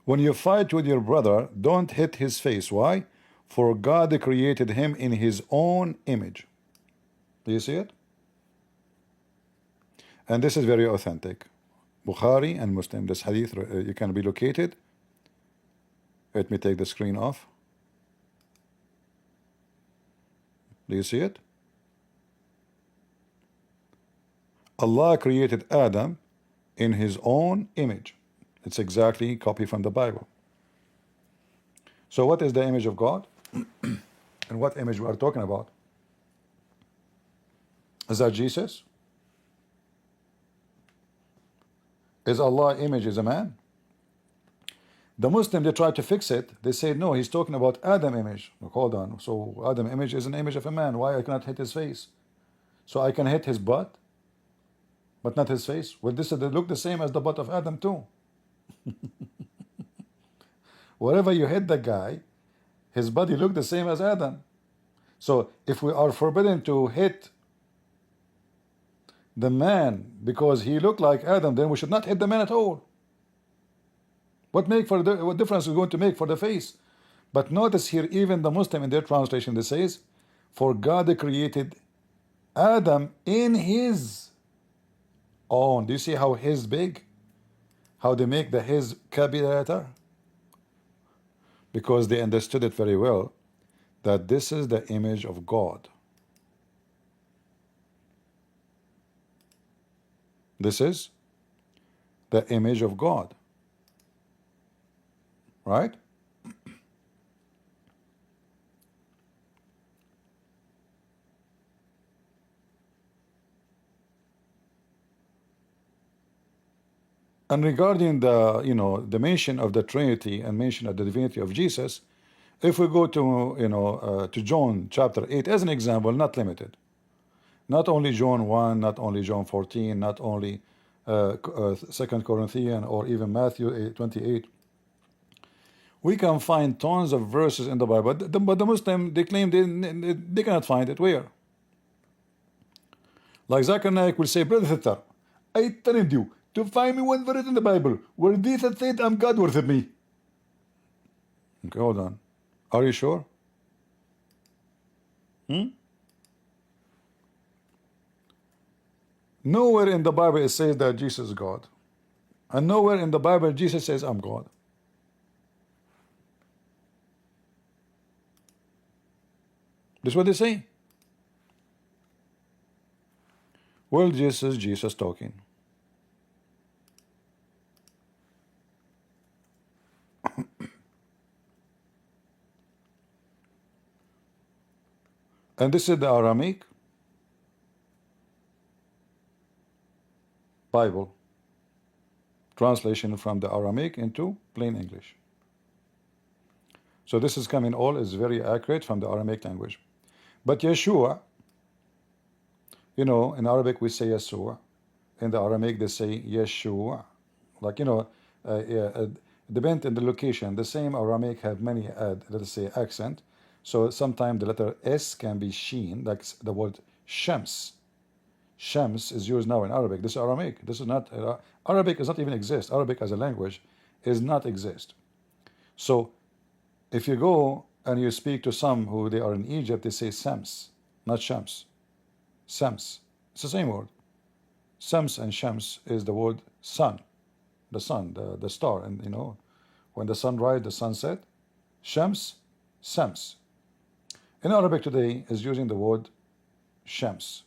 When you fight with your brother, don't hit his face. Why? For God created him in his own image. Do you see it? And this is very authentic. Bukhari and Muslim. This hadith, you can be located. Let me take the screen off. Do you see it? Allah created Adam in his own image. It's exactly copy from the Bible. So what is the image of God? And what image we are talking about? Is that Jesus? Is Allah image is a man? The Muslim, they try to fix it. They say, no, he's talking about Adam image. Look, hold on. So Adam image is an image of a man. Why I cannot hit his face? So I can hit his butt, but not his face? Well, they look the same as the butt of Adam too. Wherever you hit the guy, his body looked the same as Adam. So if we are forbidden to hit the man because he looked like Adam, then we should not hit the man at all. What difference is going to make for the face? But notice here, even the Muslim in their translation, they says, for God created Adam in his own. Do you see how his big? How they make the his capital letter? Because they understood it very well, that this is the image of God. This is the image of God. Right? And regarding the, the mention of the Trinity and mention of the divinity of Jesus, if we go to, to John chapter 8 as an example, not limited, not only John 1, not only John 14, not only 2 Corinthians or even Matthew 28, we can find tons of verses in the Bible, but the Muslim, they claim they cannot find it. Where? Like Zakir Naik will say, Brother Sister, I told you to find me one verse in the Bible where Jesus said, I'm God, worship me. Okay, hold on. Are you sure? Nowhere in the Bible it says that Jesus is God. And nowhere in the Bible Jesus says, I'm God. That's what they say. Well, Jesus talking. And this is the Aramaic Bible translation from the Aramaic into plain English. So this is coming all is very accurate from the Aramaic language. But Yeshua, in Arabic we say Yeshua. In the Aramaic they say Yeshua. Like, depend on the location. The same Aramaic have many, let us say, accent. So sometimes the letter S can be sheen, like the word Shams. Shams is used now in Arabic. This is Aramaic. This is not, Arabic does not even exist. Arabic as a language is not exist. So if you go and you speak to some who they are in Egypt, they say Sams, not Shams. Sams. It's the same word. Sams and Shams is the word sun. The sun, the star. And when the sun rises, the sunset. Shams, Sams. In Arabic today is using the word Shams,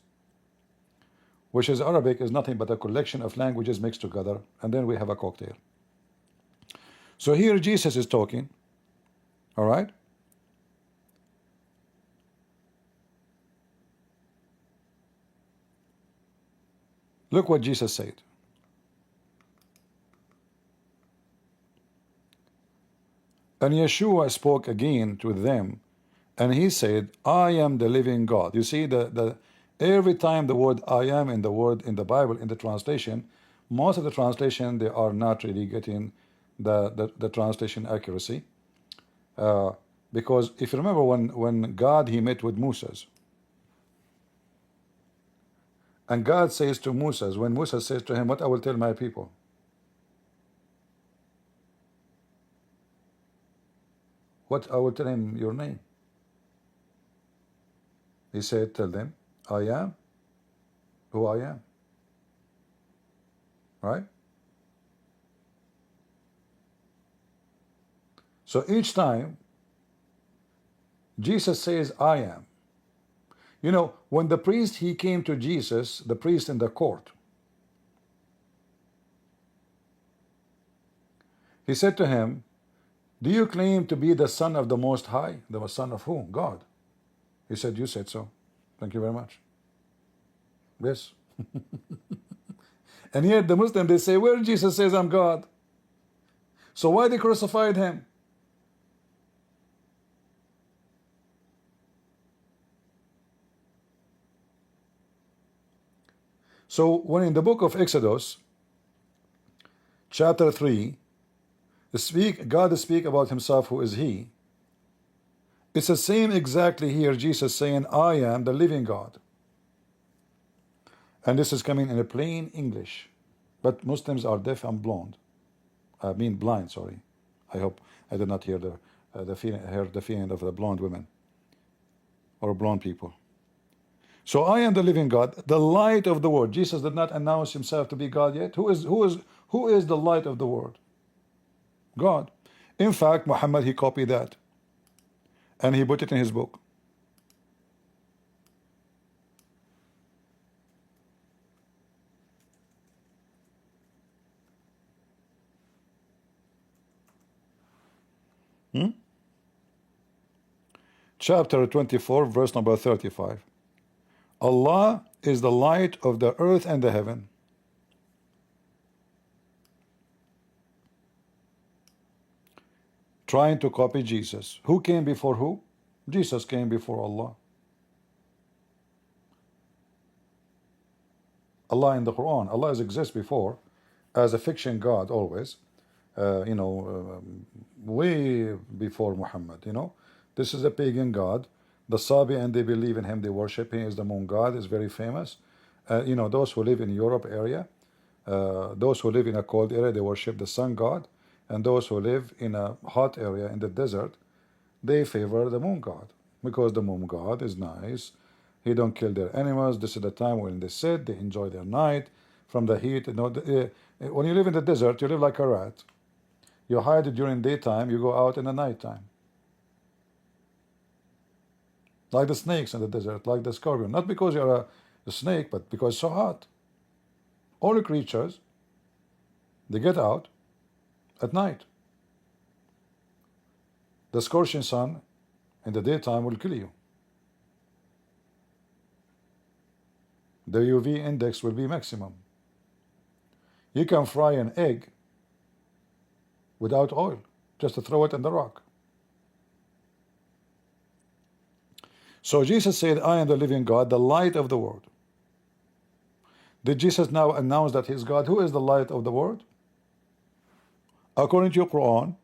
which is Arabic is nothing but a collection of languages mixed together, and then we have a cocktail. So here Jesus is talking, all right? Look what Jesus said. And Yeshua spoke again to them, and he said, I am the living God. You see, every time the word I am in the Bible, in the translation, most of the translation, they are not really getting the translation accuracy. Because if you remember when God, he met with Moses, and God says to Moses, when Moses says to him, what I will tell my people? What I will tell him your name? He said, tell them, I am who I am. Right? So each time Jesus says, I am. When the priest, he came to Jesus, the priest in the court, he said to him, do you claim to be the Son of the Most High? The Son of whom? God. He said, you said so. Thank you very much. Yes. And yet the Muslim, they say, well, Jesus says I'm God. So why they crucified him? So when in the book of Exodus, chapter 3, God speak about himself, who is he. It's the same exactly here, Jesus saying, I am the living God. And this is coming in a plain English. But Muslims are deaf and blind. I mean blind, sorry. I hope I did not hear the feeling of the blonde women or blonde people. So I am the living God, the light of the world. Jesus did not announce himself to be God yet. Who is the light of the world? God. In fact, Muhammad, he copied that and he put it in his book. Chapter 24, verse number 35. Allah is the light of the earth and the heaven. Trying to copy Jesus. Who came before who? Jesus came before Allah. Allah in the Quran. Allah exists before as a fiction God always. Way before Muhammad. This is a pagan God. The Sabi, and they believe in him, they worship him. Is the moon God, is very famous. Those who live in Europe area, those who live in a cold area, they worship the sun God. And those who live in a hot area in the desert, they favor the moon God, because the moon God is nice. He don't kill their animals. This is the time when they sit, they enjoy their night from the heat. When you live in the desert, you live like a rat. You hide during daytime, you go out in the nighttime. Like the snakes in the desert, like the scorpion. Not because you're a snake, but because it's so hot. All the creatures, they get out at night. The scorching sun in the daytime will kill you. The UV index will be maximum. You can fry an egg without oil, just to throw it in the rock. So Jesus said, I am the living God, the light of the world. Did Jesus now announce that he's God? Who is the light of the world? According to your Quran,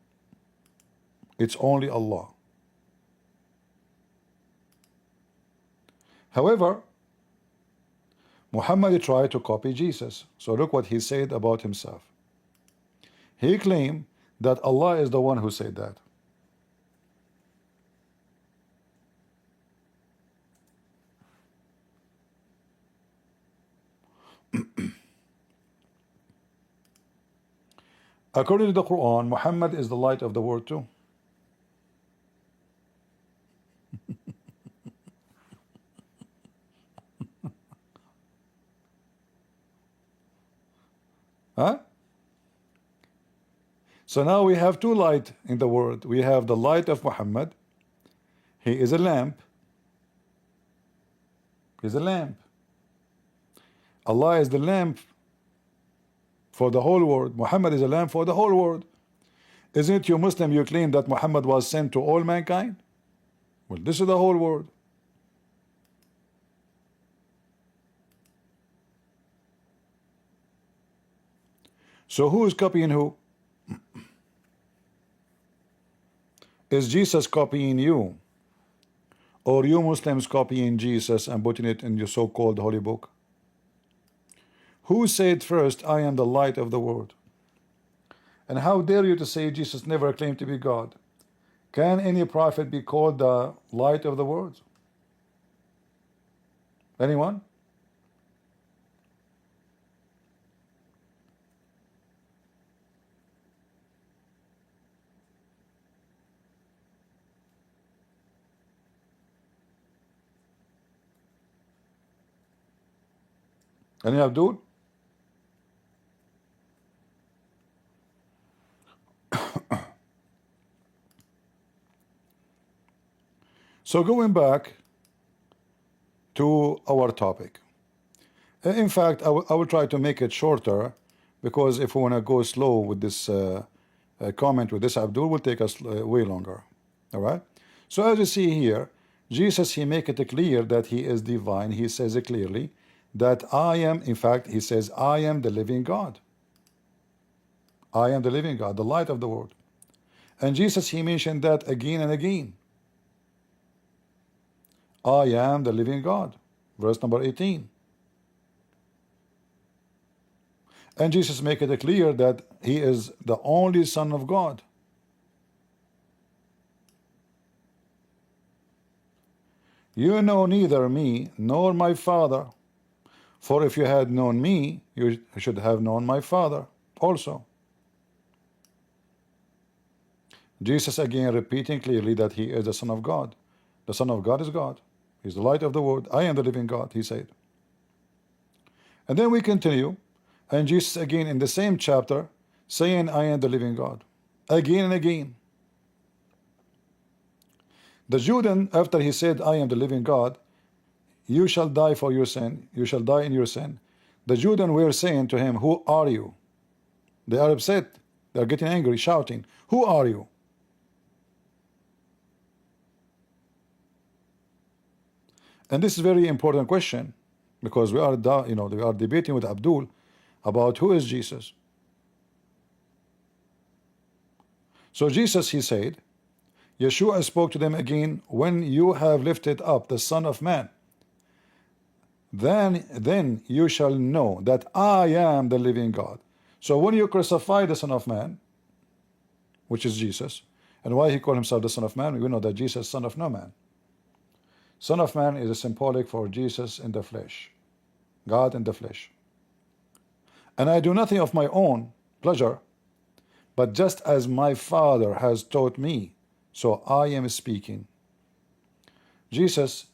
it's only Allah. However, Muhammad tried to copy Jesus. So look what he said about himself. He claimed that Allah is the one who said that. According to the Quran, Muhammad is the light of the world too. Huh? So now we have two lights in the world. We have the light of Muhammad. He is a lamp. He's a lamp. Allah is the lamp for the whole world. Muhammad is a lamp for the whole world. Isn't it you Muslim, you claim that Muhammad was sent to all mankind? Well, this is the whole world. So who is copying who? Is Jesus copying you? Or you Muslims copying Jesus and putting it in your so-called holy book? Who said first, I am the light of the world? And how dare you to say Jesus never claimed to be God? Can any prophet be called the light of the world? Anyone? Any Abdul? So going back to our topic. In fact, I will try to make it shorter, because if we want to go slow with this comment with this Abdul, will take us way longer. All right. So as you see here, Jesus, he make it clear that he is divine. He says it clearly that I am, in fact, he says, I am the living God. I am the living God, the light of the world. And Jesus, he mentioned that again and again. I am the living God. Verse number 18. And Jesus make it clear that he is the only Son of God. You know neither me nor my Father, for if you had known me, you should have known my Father also. Jesus again repeating clearly that he is the Son of God. The Son of God is God. He's the light of the world. I am the living God, he said. And then we continue, and Jesus again in the same chapter saying, I am the living God. Again and again. The Judean, after he said, I am the living God, you shall die for your sin, you shall die in your sin. The Judean were saying to him, who are you? They are upset, they are getting angry, shouting, who are you? And this is a very important question, because we are debating with Abdul about who is Jesus. So Jesus, he said, Yeshua spoke to them again, when you have lifted up the Son of Man, then you shall know that I am the living God. So when you crucify the Son of Man, which is Jesus, and why he called himself the Son of Man, we know that Jesus is Son of no man. Son of Man is a symbolic for Jesus in the flesh, God in the flesh. And I do nothing of my own pleasure, but just as my Father has taught me, so I am speaking. Jesus,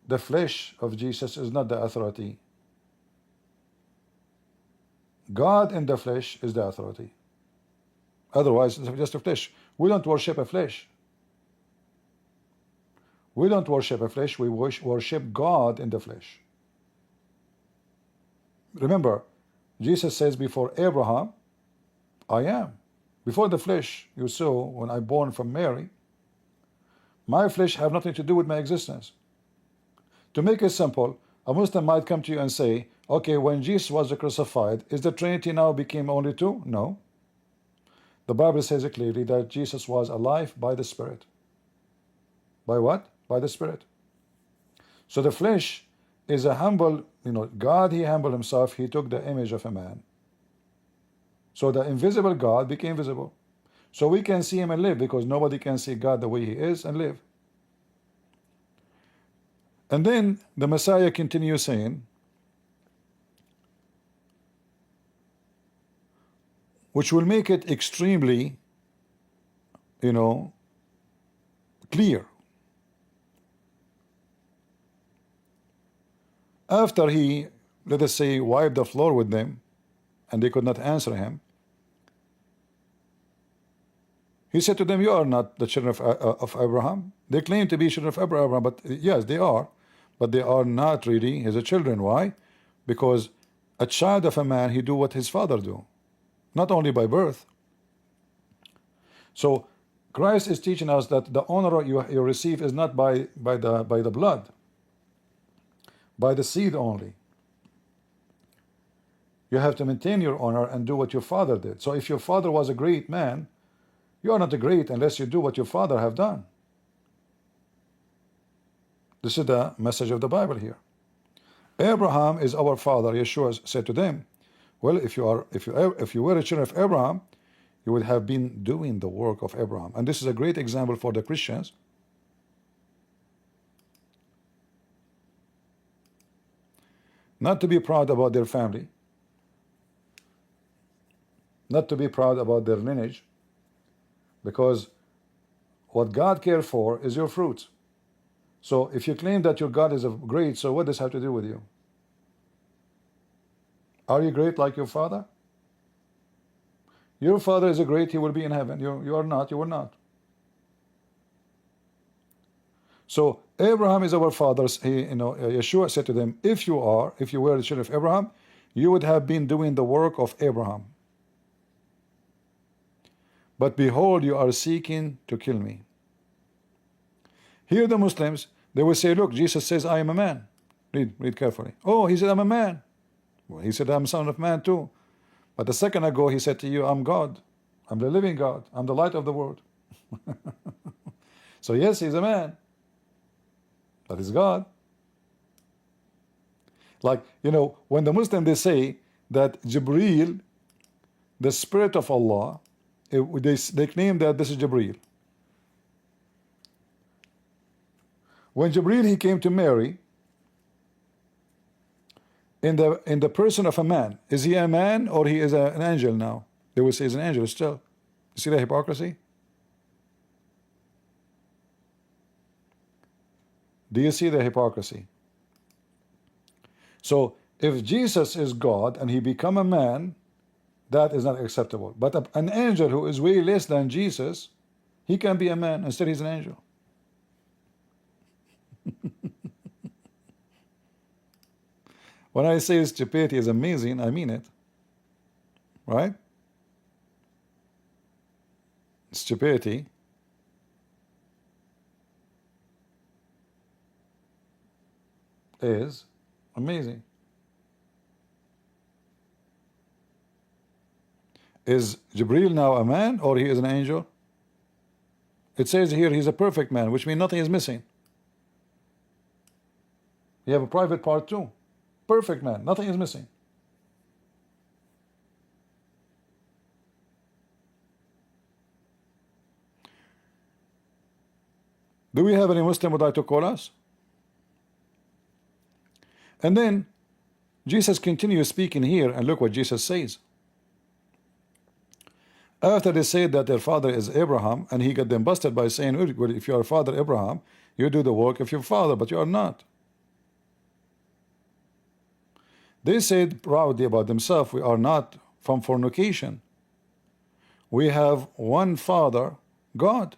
the flesh of Jesus is not the authority. God in the flesh is the authority. Otherwise, it's just a flesh. We don't worship a flesh. We don't worship a flesh, we worship God in the flesh. Remember, Jesus says before Abraham, I am. Before the flesh, you saw when I born from Mary, my flesh have nothing to do with my existence. To make it simple, a Muslim might come to you and say, okay, when Jesus was crucified, is the Trinity now became only two? No. The Bible says it clearly that Jesus was alive by the Spirit. By what? By the Spirit. So the flesh is a humble, God, he humbled himself, he took the image of a man. So the invisible God became visible. So we can see him and live, because nobody can see God the way he is and live. And then the Messiah continues saying, which will make it extremely, clear. After he, let us say, wiped the floor with them, and they could not answer him, he said to them, you are not the children of Abraham. They claim to be children of Abraham, but yes, they are. But they are not really his children. Why? Because a child of a man, he do what his father do. Not only by birth. So Christ is teaching us that the honor you receive is not by the blood, by the seed only. You have to maintain your honor and do what your father did. So if your father was a great man, you are not great unless you do what your father have done. This is the message of the Bible here. Abraham is our father. Yeshua said to them, well, if you were a children of Abraham, you would have been doing the work of Abraham. And this is a great example for the Christians. Not to be proud about their family, not to be proud about their lineage, because what God cares for is your fruits. So if you claim that your God is great, so what does this have to do with you? Are you great like your father? Your father is a great, he will be in heaven. You are not, you will not. So Abraham is our father. Yeshua said to them, if you were the children of Abraham, you would have been doing the work of Abraham. But behold, you are seeking to kill me. Here the Muslims, they will say, look, Jesus says, I am a man. Read carefully. Oh, he said, I'm a man. Well, he said, I'm son of man too. But a second ago, he said to you, I'm God. I'm the living God. I'm the light of the world. So yes, he's a man. That is God. Like, you know, when the Muslim they say that Jibreel, the spirit of Allah, they claim that this is Jibreel. When Jibreel he came to Mary in the person of a man, is he a man or he is an angel now? They will say he's an angel still. You see the hypocrisy? Do you see the hypocrisy? So if Jesus is God and he become a man, that is not acceptable. But an angel who is way less than Jesus, he can be a man, instead he's an angel. When I say stupidity is amazing, I mean it. Right? Stupidity is amazing. Is Jibreel now a man or he is an angel? It says here he's a perfect man, which means nothing is missing. You have a private part too. Perfect man, nothing is missing. Do we have any Muslim would like to call us? And then Jesus continues speaking here, and look what Jesus says. After they said that their father is Abraham, and he got them busted by saying, well, if you are father Abraham, you do the work of your father, but you are not. They said proudly about themselves, we are not from fornication. We have one Father, God.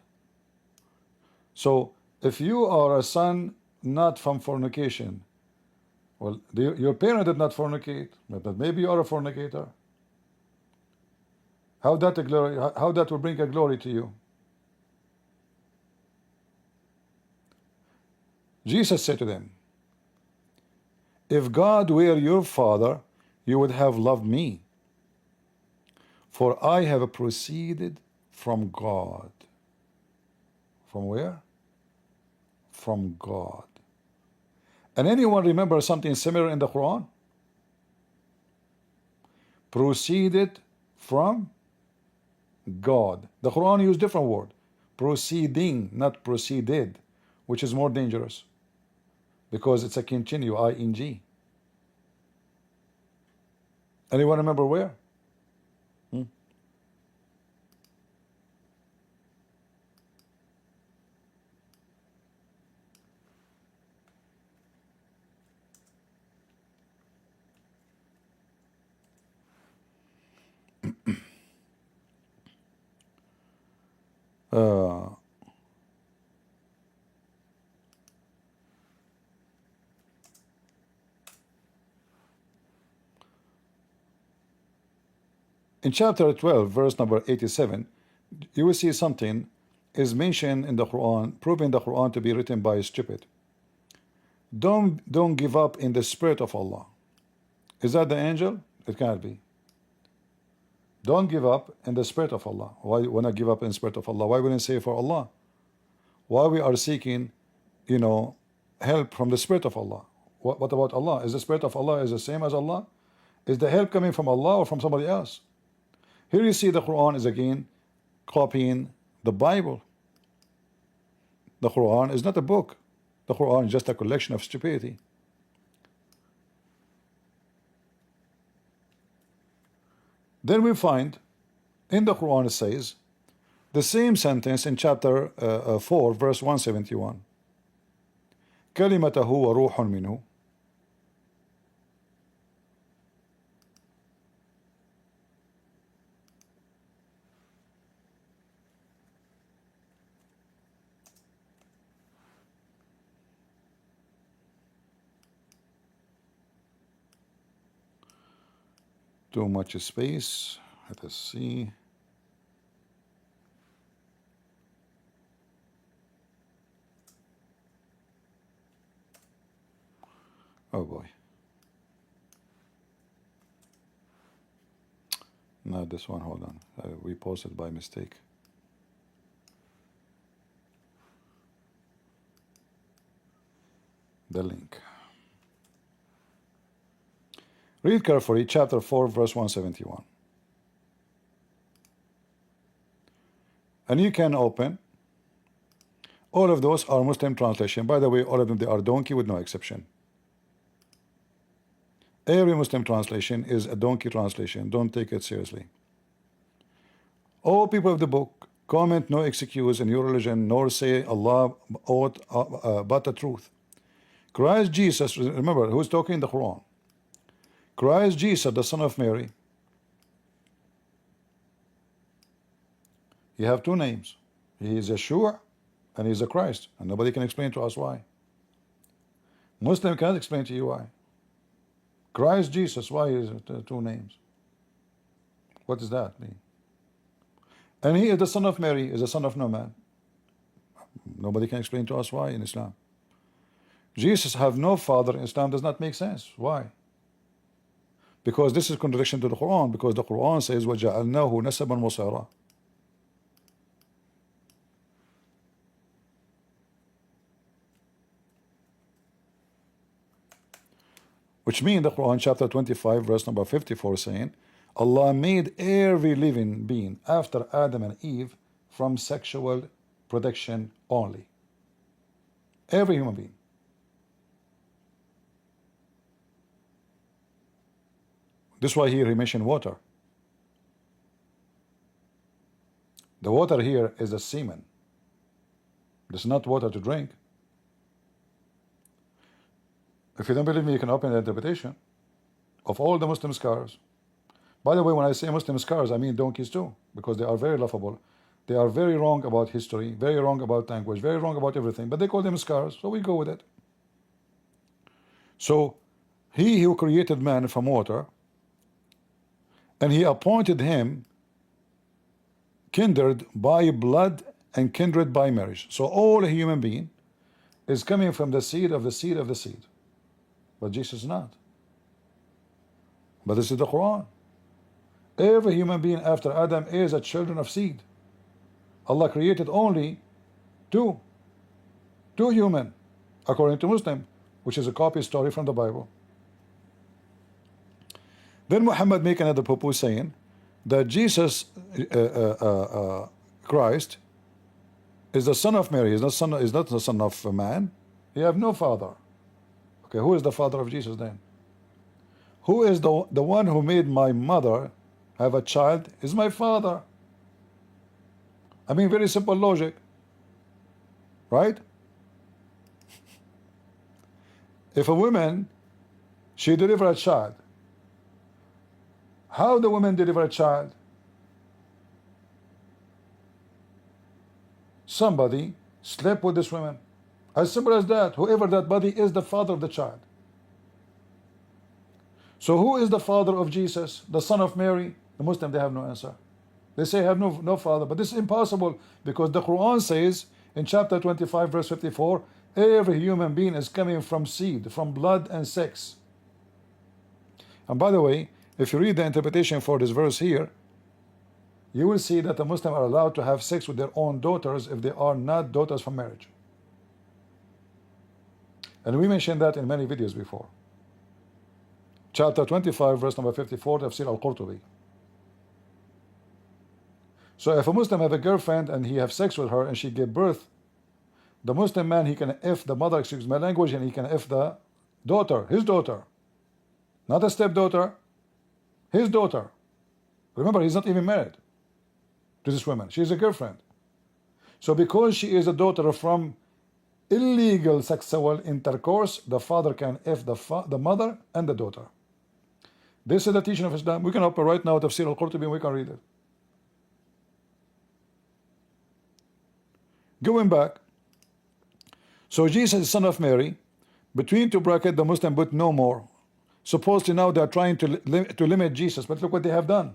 So if you are a son not from fornication, well, your parent did not fornicate, but maybe you are a fornicator. How that will bring a glory to you? Jesus said to them, if God were your father, you would have loved me, for I have proceeded from God. From where? From God. And anyone remember something similar in the Quran? Proceeded from God. The Quran used different word. Proceeding, not proceeded, which is more dangerous because it's a continue, ing. Anyone remember where? Uh, in chapter 12, verse number 87, you will see something is mentioned in the Quran, proving the Quran to be written by a stupid. Don't give up in the spirit of Allah. Is that the angel? It can't be. Don't give up in the spirit of Allah. Why when I give up in the spirit of Allah? Why wouldn't say for Allah? Why we are seeking, you know, help from the spirit of Allah? What about Allah? Is the spirit of Allah is the same as Allah? Is the help coming from Allah or from somebody else? Here you see the Quran is again copying the Bible. The Quran is not a book. The Quran is just a collection of stupidity. Then we find in the Quran it says the same sentence in chapter 4 verse 171. كلمته وروح منه. Too much space. Let us see. Oh boy. Not this one. Hold on. We posted by mistake. the link. Read carefully, chapter 4, verse 171. And you can open. All of those are Muslim translation. By the way, all of them, they are donkey with no exception. Every Muslim translation is a donkey translation. Don't take it seriously. All people of the book, comment no excuse in your religion, nor say Allah ought but the truth. Christ Jesus, remember, who's talking in the Quran? Christ Jesus, the son of Mary. You have two names. He is Yeshua and he is a Christ. And nobody can explain to us why. Muslim can't explain to you why. Christ Jesus, why is it two names? What does that mean? And he is the son of Mary, is the son of no man. Nobody can explain to us why in Islam. Jesus have no father in Islam does not make sense. Why? Because this is contradiction to the Quran, because the Quran says وَجَعَلْنَاهُ نَسَبًا وَصَيْرًا. Which means the Quran chapter 25 verse number 54 saying Allah made every living being after Adam and Eve from sexual protection only. Every human being. This is why here he mentioned water. The water here is the semen. This is not water to drink. If you don't believe me, you can open the interpretation of all the Muslim scholars. By the way, when I say Muslim scholars, I mean donkeys too, because they are very laughable. They are very wrong about history, very wrong about language, very wrong about everything, but they call them scholars, so we go with it. So, he who created man from water, and he appointed him kindred by blood and kindred by marriage. So all a human being is coming from the seed of the seed of the seed. But Jesus is not. But this is the Quran. Every human being after Adam is a children of seed. Allah created only two human, according to Muslim, which is a copy story from the Bible. Then Muhammad make another purpose saying that Jesus Christ is the son of Mary. Is not the son of a man. He have no father. Okay, who is the father of Jesus then? Who is the one who made my mother have a child is my father. I mean, very simple logic, right? If a woman, she deliver a child, how the woman deliver a child? Somebody slept with this woman. As simple as that. Whoever that body is the father of the child. So who is the father of Jesus? The son of Mary? The Muslim, they have no answer. They say have no father, but this is impossible because the Quran says in chapter 25 verse 54, every human being is coming from seed, from blood and sex. And by the way, if you read the interpretation for this verse here, you will see that the Muslims are allowed to have sex with their own daughters if they are not daughters from marriage. And we mentioned that in many videos before. Chapter 25 verse number 54, Tafsir al-Qurtubi. So if a Muslim have a girlfriend and he have sex with her and she give birth, the Muslim man, he can F the mother, excuse my language, and he can F the daughter, his daughter. Not a stepdaughter, his daughter. Remember, he's not even married to this woman. She is a girlfriend. So because she is a daughter from illegal sexual intercourse, the father can F the mother and the daughter. This is the teaching of Islam. We can open right now Tafsir al-Qurtubi and we can read it. Going back, so Jesus is son of Mary. Between two brackets, the Muslim put no more. Supposedly now they are trying to limit Jesus, but look what they have done.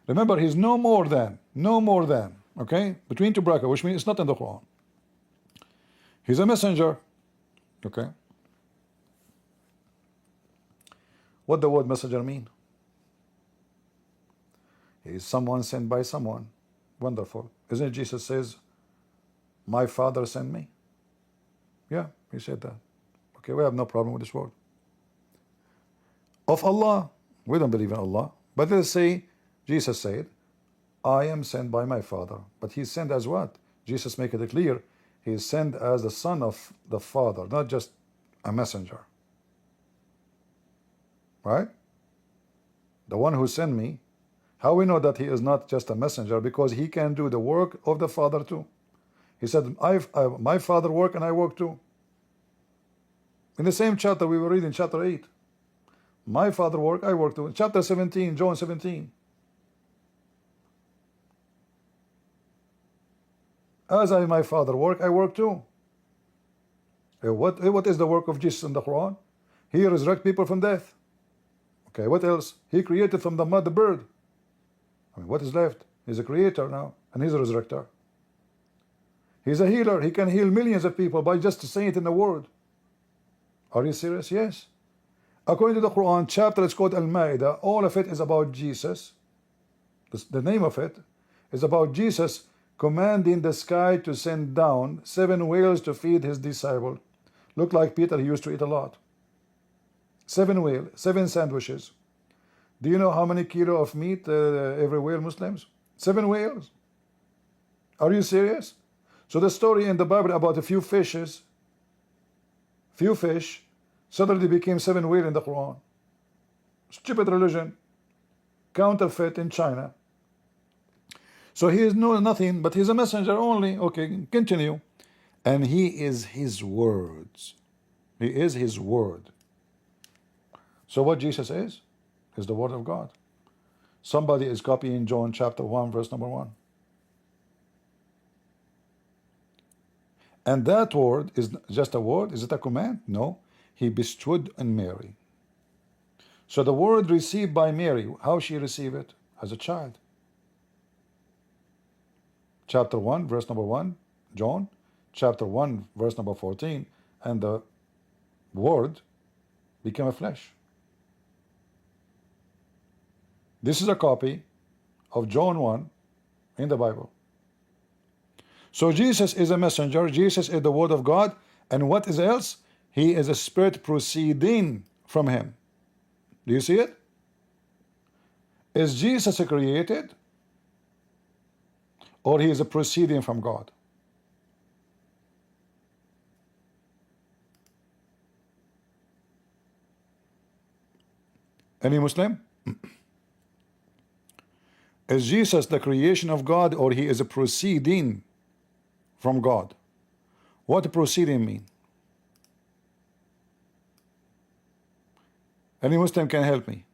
Remember, he's no more than, okay? Between two brackets, which means it's not in the Quran. He's a messenger, okay? What the word messenger mean? He is someone sent by someone. Wonderful. Isn't it Jesus says, my father sent me? Yeah, he said that. Okay, we have no problem with this word. Of Allah, we don't believe in Allah. But let's say Jesus said, I am sent by my Father. But he's sent as what? Jesus make it clear. He is sent as the Son of the Father, not just a messenger. Right? The one who sent me. How we know that he is not just a messenger? Because he can do the work of the Father too. He said, my Father work and I work too. In the same chapter we were reading, chapter 8. My Father work, I work too. Chapter 17, John 17. As my Father work, I work too. What is the work of Jesus in the Quran? He resurrect people from death. Okay, what else? He created from the mud the bird. I mean, what is left? He's a creator now, and he's a resurrector. He's a healer. He can heal millions of people by just saying it in the word. Are you serious? Yes. According to the Quran, chapter is called Al-Ma'idah. All of it is about Jesus. The name of it is about Jesus commanding the sky to send down 7 whales to feed his disciple. Look like Peter, he used to eat a lot. 7 whales, 7 sandwiches. Do you know how many kilo of meat every whale Muslims? 7 whales. Are you serious? So the story in the Bible about a few fish, suddenly became 7 whales in the Quran. Stupid religion. Counterfeit in China. So he is nothing, but he's a messenger only. Okay, continue. And he is his words. He is his word. So what Jesus is the word of God. Somebody is copying John chapter 1, verse number 1. And that word is just a word. Is it a command? No. He bestowed on Mary. So the word received by Mary, how she received it? As a child. Chapter 1, verse number 1, John. Chapter 1, verse number 14. And the word became a flesh. This is a copy of John 1 in the Bible. So Jesus is a messenger. Jesus is the word of God. And what is else? He is a spirit proceeding from him. Do you see it? Is Jesus created? Or he is a proceeding from God? Any Muslim? Is Jesus the creation of God, or he is a proceeding from God? What proceeding mean? Any Muslim can help me.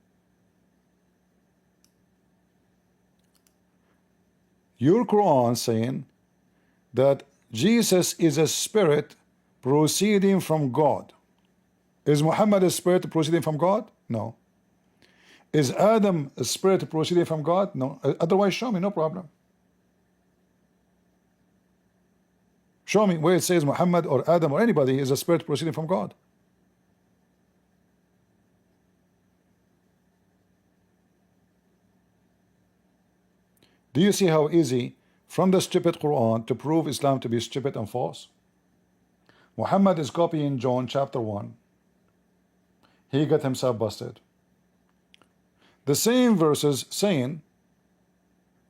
Your Quran saying that Jesus is a spirit proceeding from God. Is Muhammad a spirit proceeding from God? No. Is Adam a spirit proceeding from God? No. Otherwise, show me, no problem. Show me where it says Muhammad or Adam or anybody is a spirit proceeding from God. Do you see how easy from the stupid Quran to prove Islam to be stupid and false? Muhammad is copying John chapter 1. He got himself busted. The same verses saying,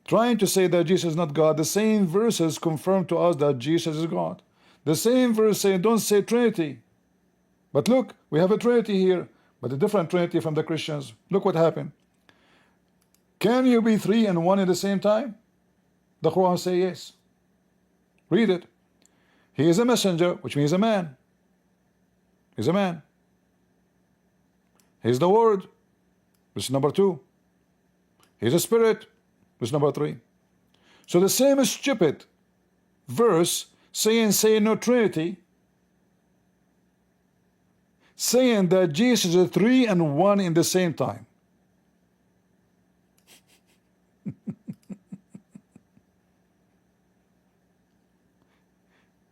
trying to say that Jesus is not God, the same verses confirm to us that Jesus is God. The same verse saying, don't say Trinity. But look, we have a Trinity here, but a different Trinity from the Christians. Look what happened. Can you be 3 and 1 at the same time? The Quran says yes. Read it. He is a messenger, which means a man. He's a man. He's the word. This is number 2. He's a spirit. This is number 3. So the same stupid verse saying no Trinity, saying that Jesus is 3 and 1 in the same time.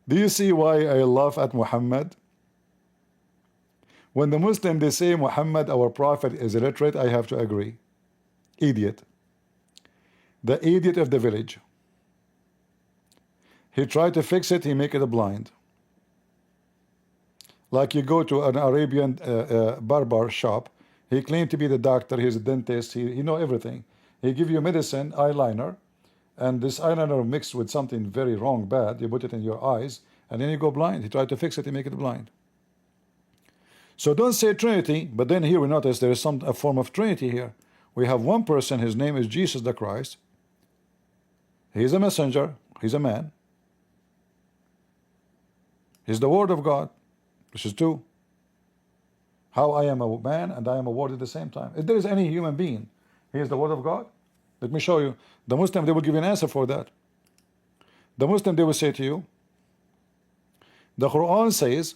Do you see why I laugh at Muhammad? When the Muslim they say Muhammad our prophet is illiterate, I have to agree. Idiot. The idiot of the village. He tried to fix it, he make it a blind. Like you go to an Arabian barber shop, he claimed to be the doctor, he's a dentist, he know everything. He give you medicine, eyeliner, and this eyeliner mixed with something very wrong, bad, you put it in your eyes, and then you go blind. He tried to fix it, he make it blind. So don't say Trinity, but then here we notice there is a form of Trinity here. We have one person, his name is Jesus the Christ. He's a messenger, he's a man. He's the Word of God. This is two. How I am a man and I am a word at the same time. If there is any human being, he is the Word of God. Let me show you. The Muslim, they will give you an answer for that. The Muslim, they will say to you, the Quran says,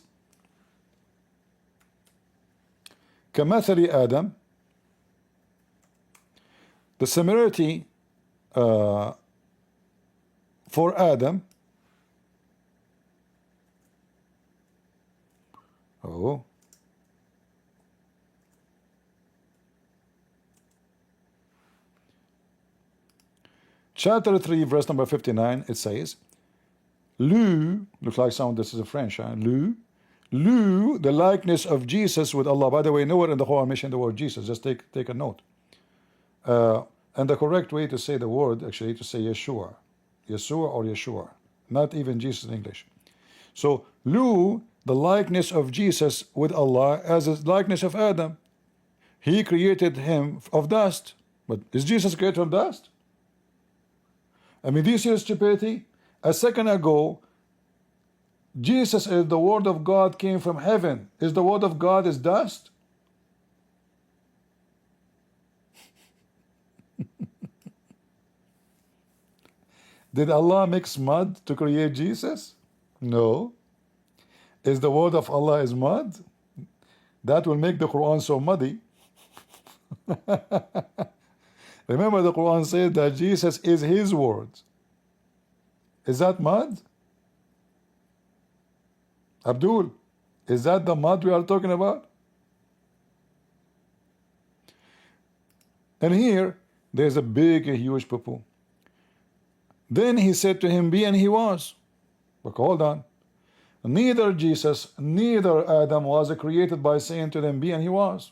كمثل Adam, the similarity for Adam. Oh. Chapter 3, verse number 59, it says, Lu, looks like sound, this is a French, huh? Lu, the likeness of Jesus with Allah. By the way, nowhere in the Quran mention the word Jesus, just take a note. And the correct way to say the word, actually, to say Yeshua. Yeshua or Yeshua. Not even Jesus in English. So, Lu, the likeness of Jesus with Allah as the likeness of Adam. He created him of dust. But is Jesus created from dust? I mean, this is stupidity. A second ago, Jesus is the Word of God came from heaven. Is the Word of God is dust? Did Allah mix mud to create Jesus? No. Is the word of Allah is mud? That will make the Quran so muddy. Remember the Quran said that Jesus is his word. Is that mud? Abdul, is that the mud we are talking about? And here, there's a big, huge poo-poo. Then he said to him, be, and he was. But hold on. Neither Jesus, neither Adam was created by saying to them, be, and he was.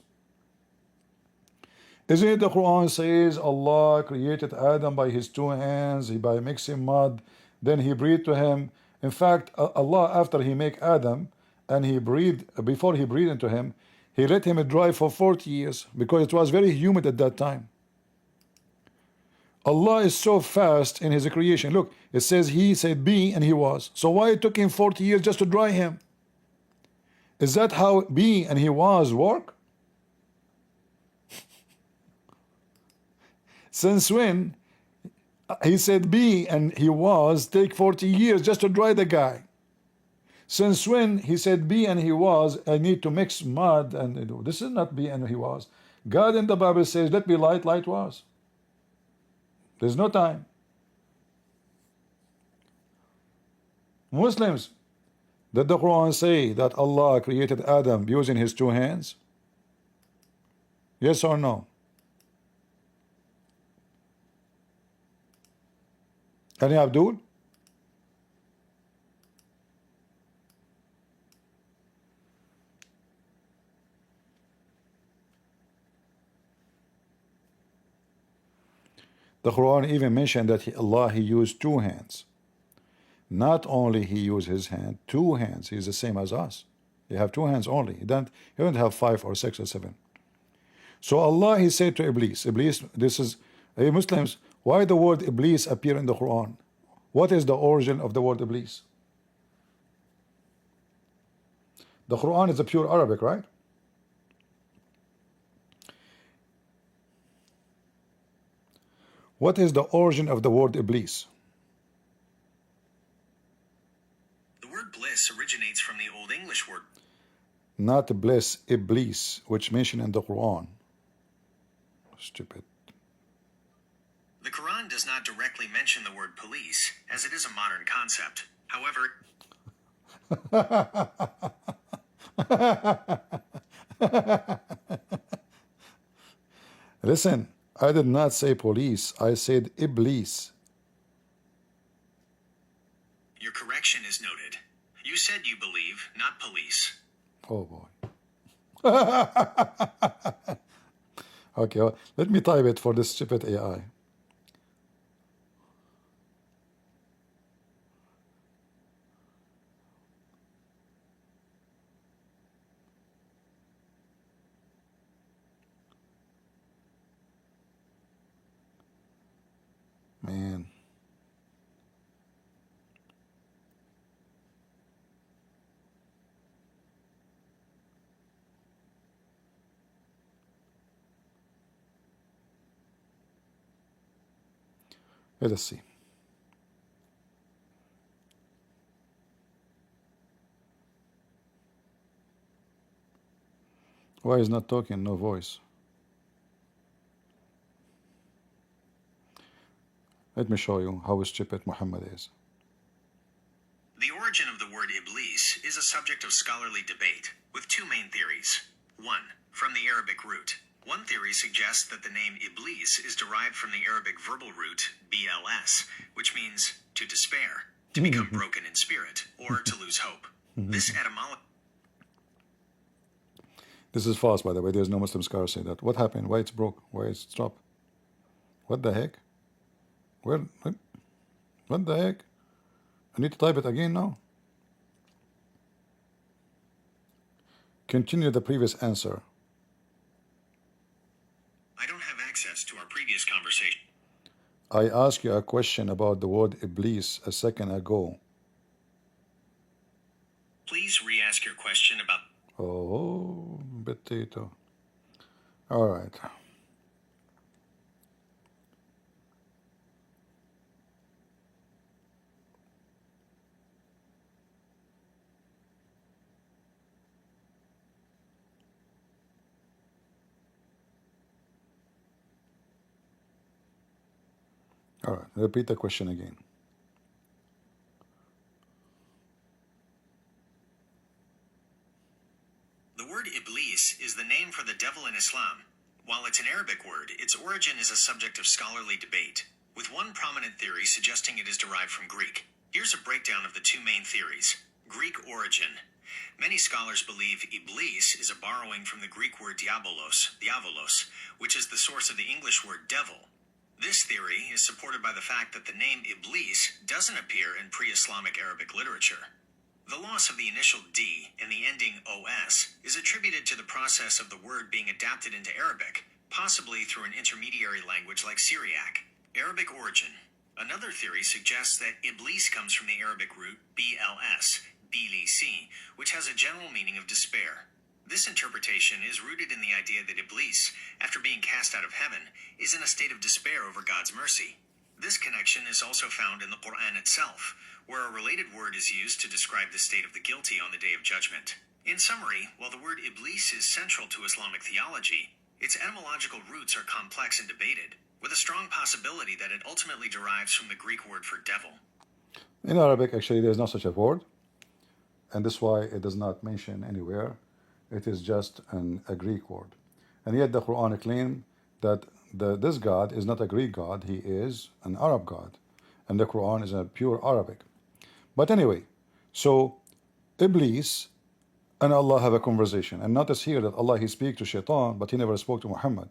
Isn't it the Quran says Allah created Adam by his two hands, by mixing mud, then he breathed to him. In fact, Allah, after he make Adam, and he breathed, before he breathed into him, he let him dry for 40 years, because it was very humid at that time. Allah is so fast in his creation. Look, it says he said be, and he was. So why it took him 40 years just to dry him? Is that how be and he was work? Since when he said be and he was take 40 years just to dry the guy? Since when he said be and he was, I need to mix mud, and this is not be and he was. God in the Bible says let be light, light was. There's no time. Muslims, did the Quran say that Allah created Adam using his two hands? Yes or no? Any Abdul? The Quran even mentioned that Allah he used two hands. Not only he used his hand, two hands. He's the same as us. He have two hands only. He don't have 5 or 6 or 7. So Allah he said to Iblis, this is, hey Muslims, why the word Iblis appear in the Quran? What is the origin of the word Iblis? The Quran is a pure Arabic, right? What is the origin of the word Iblis? The word bliss originates from the Old English word. Not bliss, Iblis, which mentioned in the Quran. Stupid. The Quran does not directly mention the word police, as it is a modern concept. However, listen, I did not say police, I said Iblis. your correction is noted. You said you believe, not police. Oh boy. Okay, well, let me type it for this stupid AI. Man. Let us see. Why is not talking? No voice. Let me show you how stupid Muhammad is. The origin of the word Iblis is a subject of scholarly debate, with two main theories. One, from the Arabic root. One theory suggests that the name Iblis is derived from the Arabic verbal root BLS, which means to despair, to become broken in spirit, or to lose hope. This etymology. This is false, by the way. There's no Muslim scholar saying that. What happened? Why it's broke? Why it's stopped? What the heck? Where? What the heck? I need to type it again now. Continue the previous answer. I don't have access to our previous conversation. I asked you a question about the word Iblis a second ago. Please re-ask your question about... Oh, potato. All right. All right, repeat the question again. The word Iblis is the name for the devil in Islam. While it's an Arabic word, its origin is a subject of scholarly debate, with one prominent theory suggesting it is derived from Greek. Here's a breakdown of the two main theories. Greek origin. Many scholars believe Iblis is a borrowing from the Greek word diabolos, which is the source of the English word devil. This theory is supported by the fact that the name Iblis doesn't appear in pre-Islamic Arabic literature. The loss of the initial D and the ending OS is attributed to the process of the word being adapted into Arabic, possibly through an intermediary language like Syriac. Arabic origin. Another theory suggests that Iblis comes from the Arabic root BLS, bilisi, which has a general meaning of despair. This interpretation is rooted in the idea that Iblis, after being cast out of heaven, is in a state of despair over God's mercy. This connection is also found in the Quran itself, where a related word is used to describe the state of the guilty on the Day of Judgment. In summary, while the word Iblis is central to Islamic theology, its etymological roots are complex and debated, with a strong possibility that it ultimately derives from the Greek word for devil. In Arabic, actually, there's no such a word, and that's why it does not mention anywhere. It is just a Greek word. And yet the Quran claims that this God is not a Greek God, he is an Arab God. And the Quran is a pure Arabic. But anyway, so Iblis and Allah have a conversation. And notice here that Allah, he speaks to Shaitan, but he never spoke to Muhammad.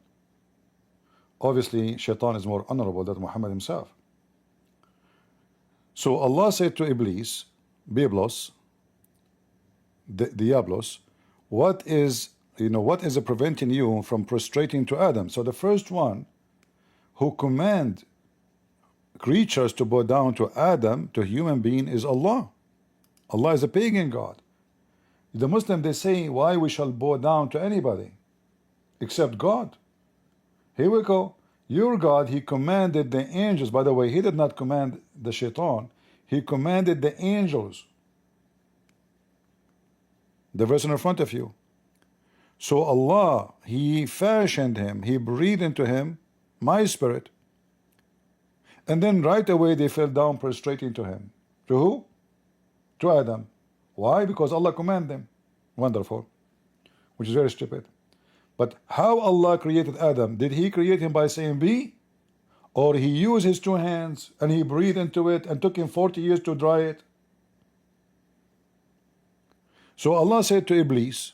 Obviously, Shaitan is more honorable than Muhammad himself. So Allah said to Iblis, Biblos, Diablos, what is preventing you from prostrating to Adam? So the first one who command creatures to bow down to Adam, to human being, is Allah. Allah is a pagan God. The Muslim, they say, why we shall bow down to anybody except God? Here we go. Your God, he commanded the angels. By the way, he did not command the shaitan. He commanded the angels. The verse in front of you. So Allah, he fashioned him, he breathed into him my spirit, and then right away they fell down prostrating to him. To who? To Adam. Why? Because Allah commanded them. Wonderful. Which is very stupid. But how Allah created Adam? Did he create him by saying be? Or he used his two hands and he breathed into it and took him 40 years to dry it? So Allah said to Iblis,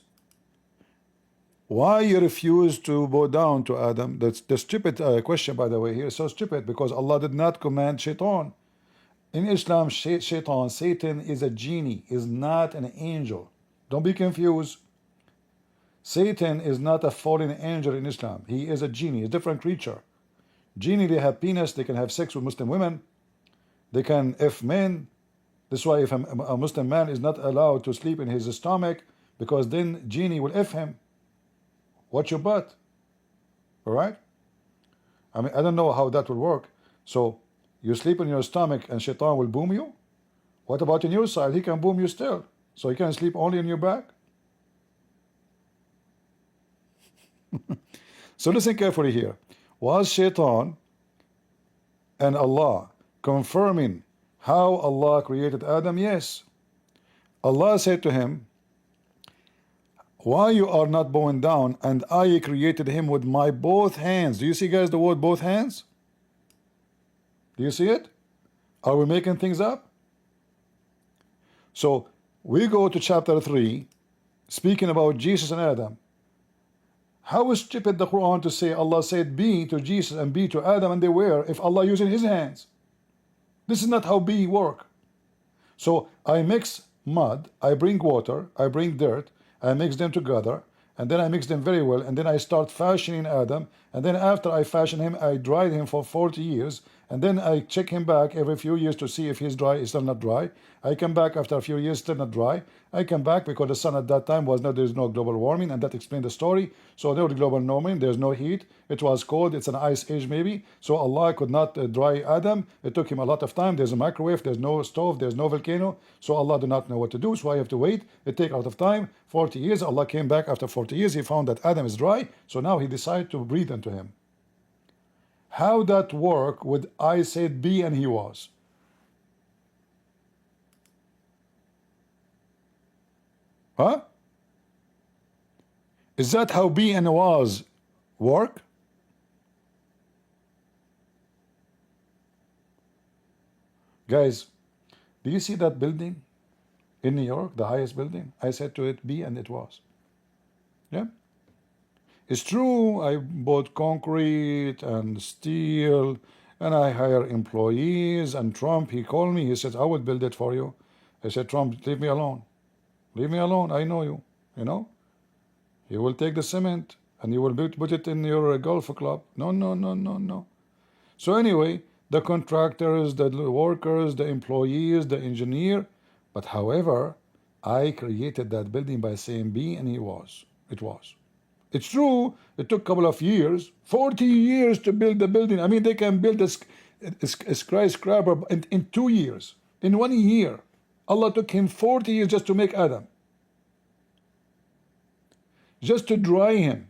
why you refuse to bow down to Adam? That's the stupid question, by the way. Here is so stupid because Allah did not command shaitan. In Islam, shaitan, Satan is a genie, is not an angel. Don't be confused. Satan is not a fallen angel in Islam. He is a genie, a different creature. Genie, they have penis, they can have sex with Muslim women, they can F men. That's why if a Muslim man is not allowed to sleep in his stomach, because then genie will F him. Watch your butt. All right? I mean, I don't know how that will work. So you sleep in your stomach and shaitan will boom you? What about on your side? He can boom you still. So he can sleep only on your back? So listen carefully here. Was shaitan and Allah confirming how Allah created Adam? Yes. Allah said to him, why you are not bowing down, and I created him with my both hands. Do you see, guys, the word both hands? Do you see it? Are we making things up? So we go to chapter 3, speaking about Jesus and Adam. How is stupid the Quran to say Allah said be to Jesus and be to Adam, and they were, if Allah using his hands? This is not how be work. So I mix mud, I bring water, I bring dirt, I mix them together, and then I mix them very well, and then I start fashioning Adam, and then after I fashion him, I dried him for 40 years, and then I check him back every few years to see if he's dry, he's still not dry. I come back after a few years, still not dry. I come back because the sun at that time was not, there's no global warming, and that explained the story. So there was global warming, there's no heat, it was cold, it's an ice age maybe. So Allah could not dry Adam. It took him a lot of time. There's a microwave, there's no stove, there's no volcano. So Allah did not know what to do, so I have to wait. It take a lot of time, 40 years. Allah came back after 40 years, he found that Adam is dry, so now he decided to breathe into him. How that work with I said be and he was? Huh? Is that how be and was work? Guys, do you see that building in New York, the highest building? I said to it be and it was. Yeah. It's true, I bought concrete and steel, and I hire employees, and Trump, he called me, he said, I will build it for you. I said, Trump, leave me alone. Leave me alone, I know you, you know? You will take the cement, and you will put it in your golf club. No, no, no, no, no. So anyway, the contractors, the workers, the employees, the engineer, but however, I created that building by saying be, and he was. It was. It's true, it took a couple of years, 40 years to build the building. I mean, they can build a skyscraper in 2 years, in 1 year. Allah took him 40 years just to make Adam, just to dry him.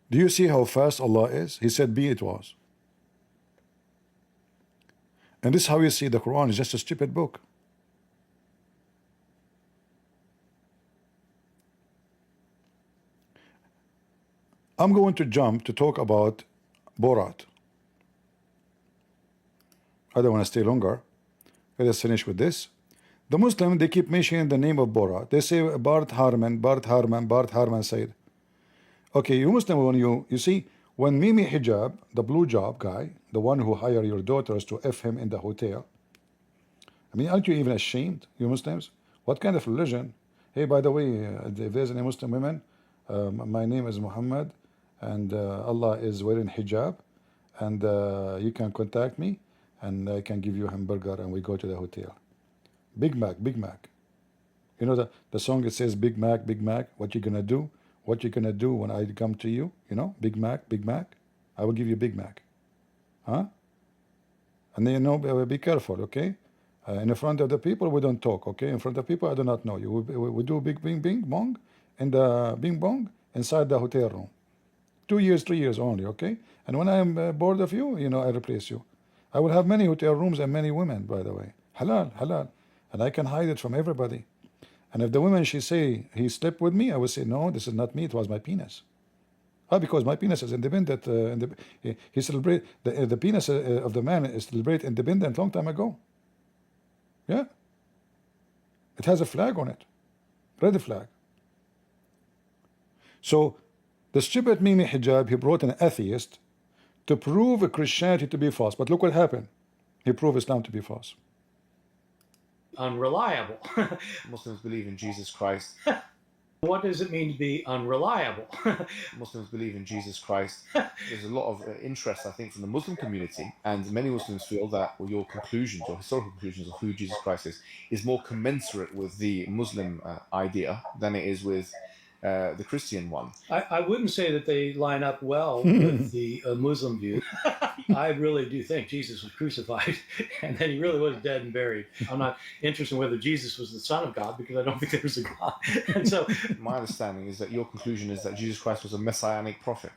Do you see how fast Allah is? He said, be, it was. And this is how you see the Quran is just a stupid book. I'm going to jump to talk about Borat. I don't want to stay longer. Let us finish with this. The Muslim, they keep mentioning the name of Borat. They say Bart Harman, Bart Harman, Bart Harman said. Okay, you Muslim, when you see, when Mimi Hijab, the blue job guy, the one who hired your daughters to F him in the hotel, I mean, aren't you even ashamed, you Muslims? What kind of religion? Hey, by the way, if there's any Muslim women, my name is Mohammed, and Allah is wearing hijab, and you can contact me, and I can give you a hamburger, and we go to the hotel. Big Mac, Big Mac. You know the song, it says Big Mac, Big Mac, what you gonna do? What you gonna do when I come to you? You know, Big Mac, Big Mac. I will give you Big Mac. Huh? And then, you know, be careful, okay? In front of the people, we don't talk, okay? In front of people, I do not know you. We do big bing bing bong in the bing bong inside the hotel room. 2 years, 3 years only, okay? And when I am bored of you, you know, I replace you. I will have many hotel rooms and many women, by the way. Halal, halal. And I can hide it from everybody. And if the woman, she say, he slept with me, I will say, no, this is not me, it was my penis. Because my penis is independent. He celebrate the penis of the man is celebrate independent long time ago. Yeah, it has a flag on it, red flag. So the stupid Mimi Hijab, he brought an atheist to prove Christianity to be false. But look what happened. He proved Islam to be false. Unreliable. Muslims believe in Jesus Christ. What does it mean to be unreliable? Muslims believe in Jesus Christ. There's a lot of interest, I think, from the Muslim community, and many Muslims feel that your conclusions or historical conclusions of who Jesus Christ is more commensurate with the Muslim idea than it is with the Christian one. I wouldn't say that they line up well with the Muslim view. I really do think Jesus was crucified and then he really was dead and buried. I'm not interested in whether Jesus was the Son of God because I don't think there was a God. And so my understanding is that your conclusion is that Jesus Christ was a messianic prophet.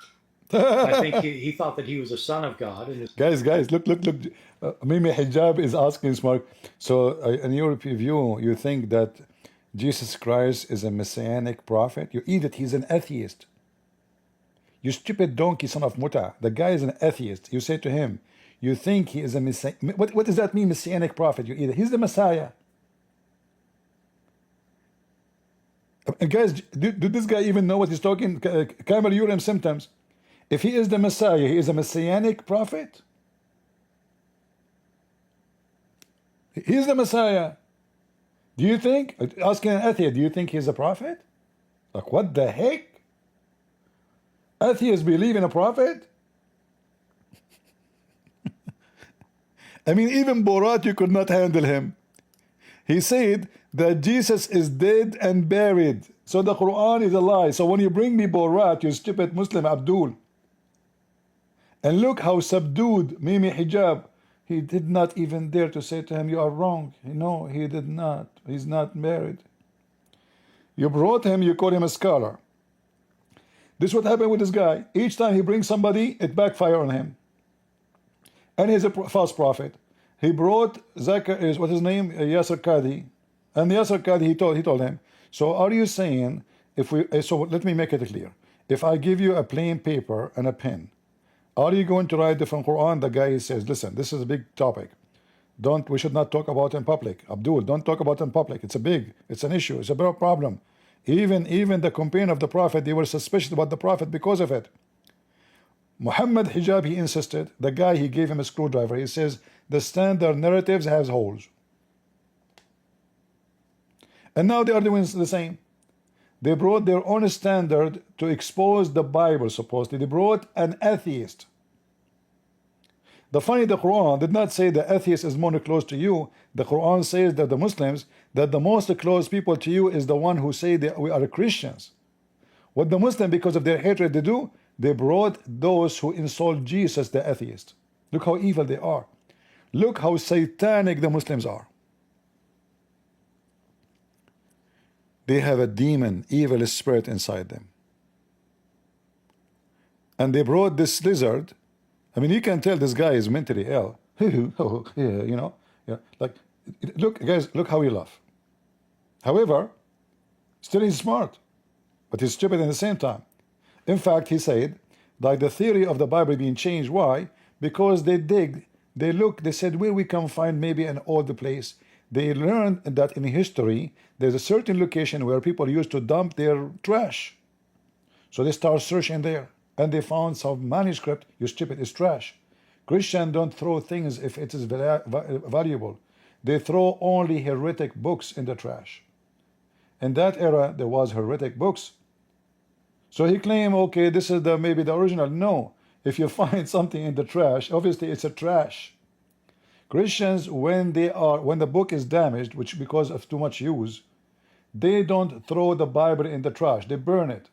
I think he thought that he was a son of God. And guys, look. Mimi Hijab is asking smart. So in your view, you think that Jesus Christ is a messianic prophet? You eat it, he's an atheist. You stupid donkey, son of Muta. The guy is an atheist. You say to him, you think he is a messiah. What does that mean, messianic prophet? You eat it. He's the Messiah. And guys, do this guy even know what he's talking? Camel urine symptoms. If he is the Messiah, he is a messianic prophet. He is the Messiah. Do you think, asking an atheist, do you think he's a prophet? Like, what the heck? Atheists believe in a prophet? I mean, even Borat, you could not handle him. He said that Jesus is dead and buried. So the Quran is a lie. So when you bring me Borat, you stupid Muslim Abdul. And look how subdued Mimi Hijab. He did not even dare to say to him, you are wrong. No, he did not. He's not married. You brought him, you call him a scholar. This is what happened with this guy. Each time he brings somebody, it backfires on him. And he's a false prophet. He brought Zakir, what's his name? Yasser Qadhi. And Yasser Qadhi, he told him, so are you saying, so let me make it clear. If I give you a plain paper and a pen, are you going to write different Quran? The guy says, listen, this is a big topic. We should not talk about it in public. Abdul, don't talk about it in public. It's an issue. It's a big problem. Even the companion of the Prophet, they were suspicious about the Prophet because of it. Mohammed Hijab, he insisted. The guy, he gave him a screwdriver. He says, the standard narratives has holes. And now they are doing the same. They brought their own standard to expose the Bible, supposedly. They brought an atheist. The Quran did not say the atheist is more close to you. The Quran says that the Muslims, that the most close people to you is the one who say that we are Christians. What the Muslim, because of their hatred, they do, they brought those who insult Jesus, the atheist. Look how evil they are. Look how satanic the Muslims are. They have a demon, evil spirit inside them. And they brought this lizard. I mean, you can tell this guy is mentally ill. Oh, yeah, you know. Yeah. Like, look, guys, look how he laughs. However, still he's smart, but he's stupid at the same time. In fact, he said, like the theory of the Bible being changed. Why? Because they dig, they look, they said, where we can find maybe an old place. They learned that in history, there's a certain location where people used to dump their trash. So they start searching there. And they found some manuscript. You stupid, it's trash. Christians don't throw things if it is valuable. They throw only heretic books in the trash. In that era, there was heretic books. So he claimed, okay, this is maybe the original. No. If you find something in the trash, obviously it's a trash. Christians, when the book is damaged, which because of too much use, they don't throw the Bible in the trash. They burn it.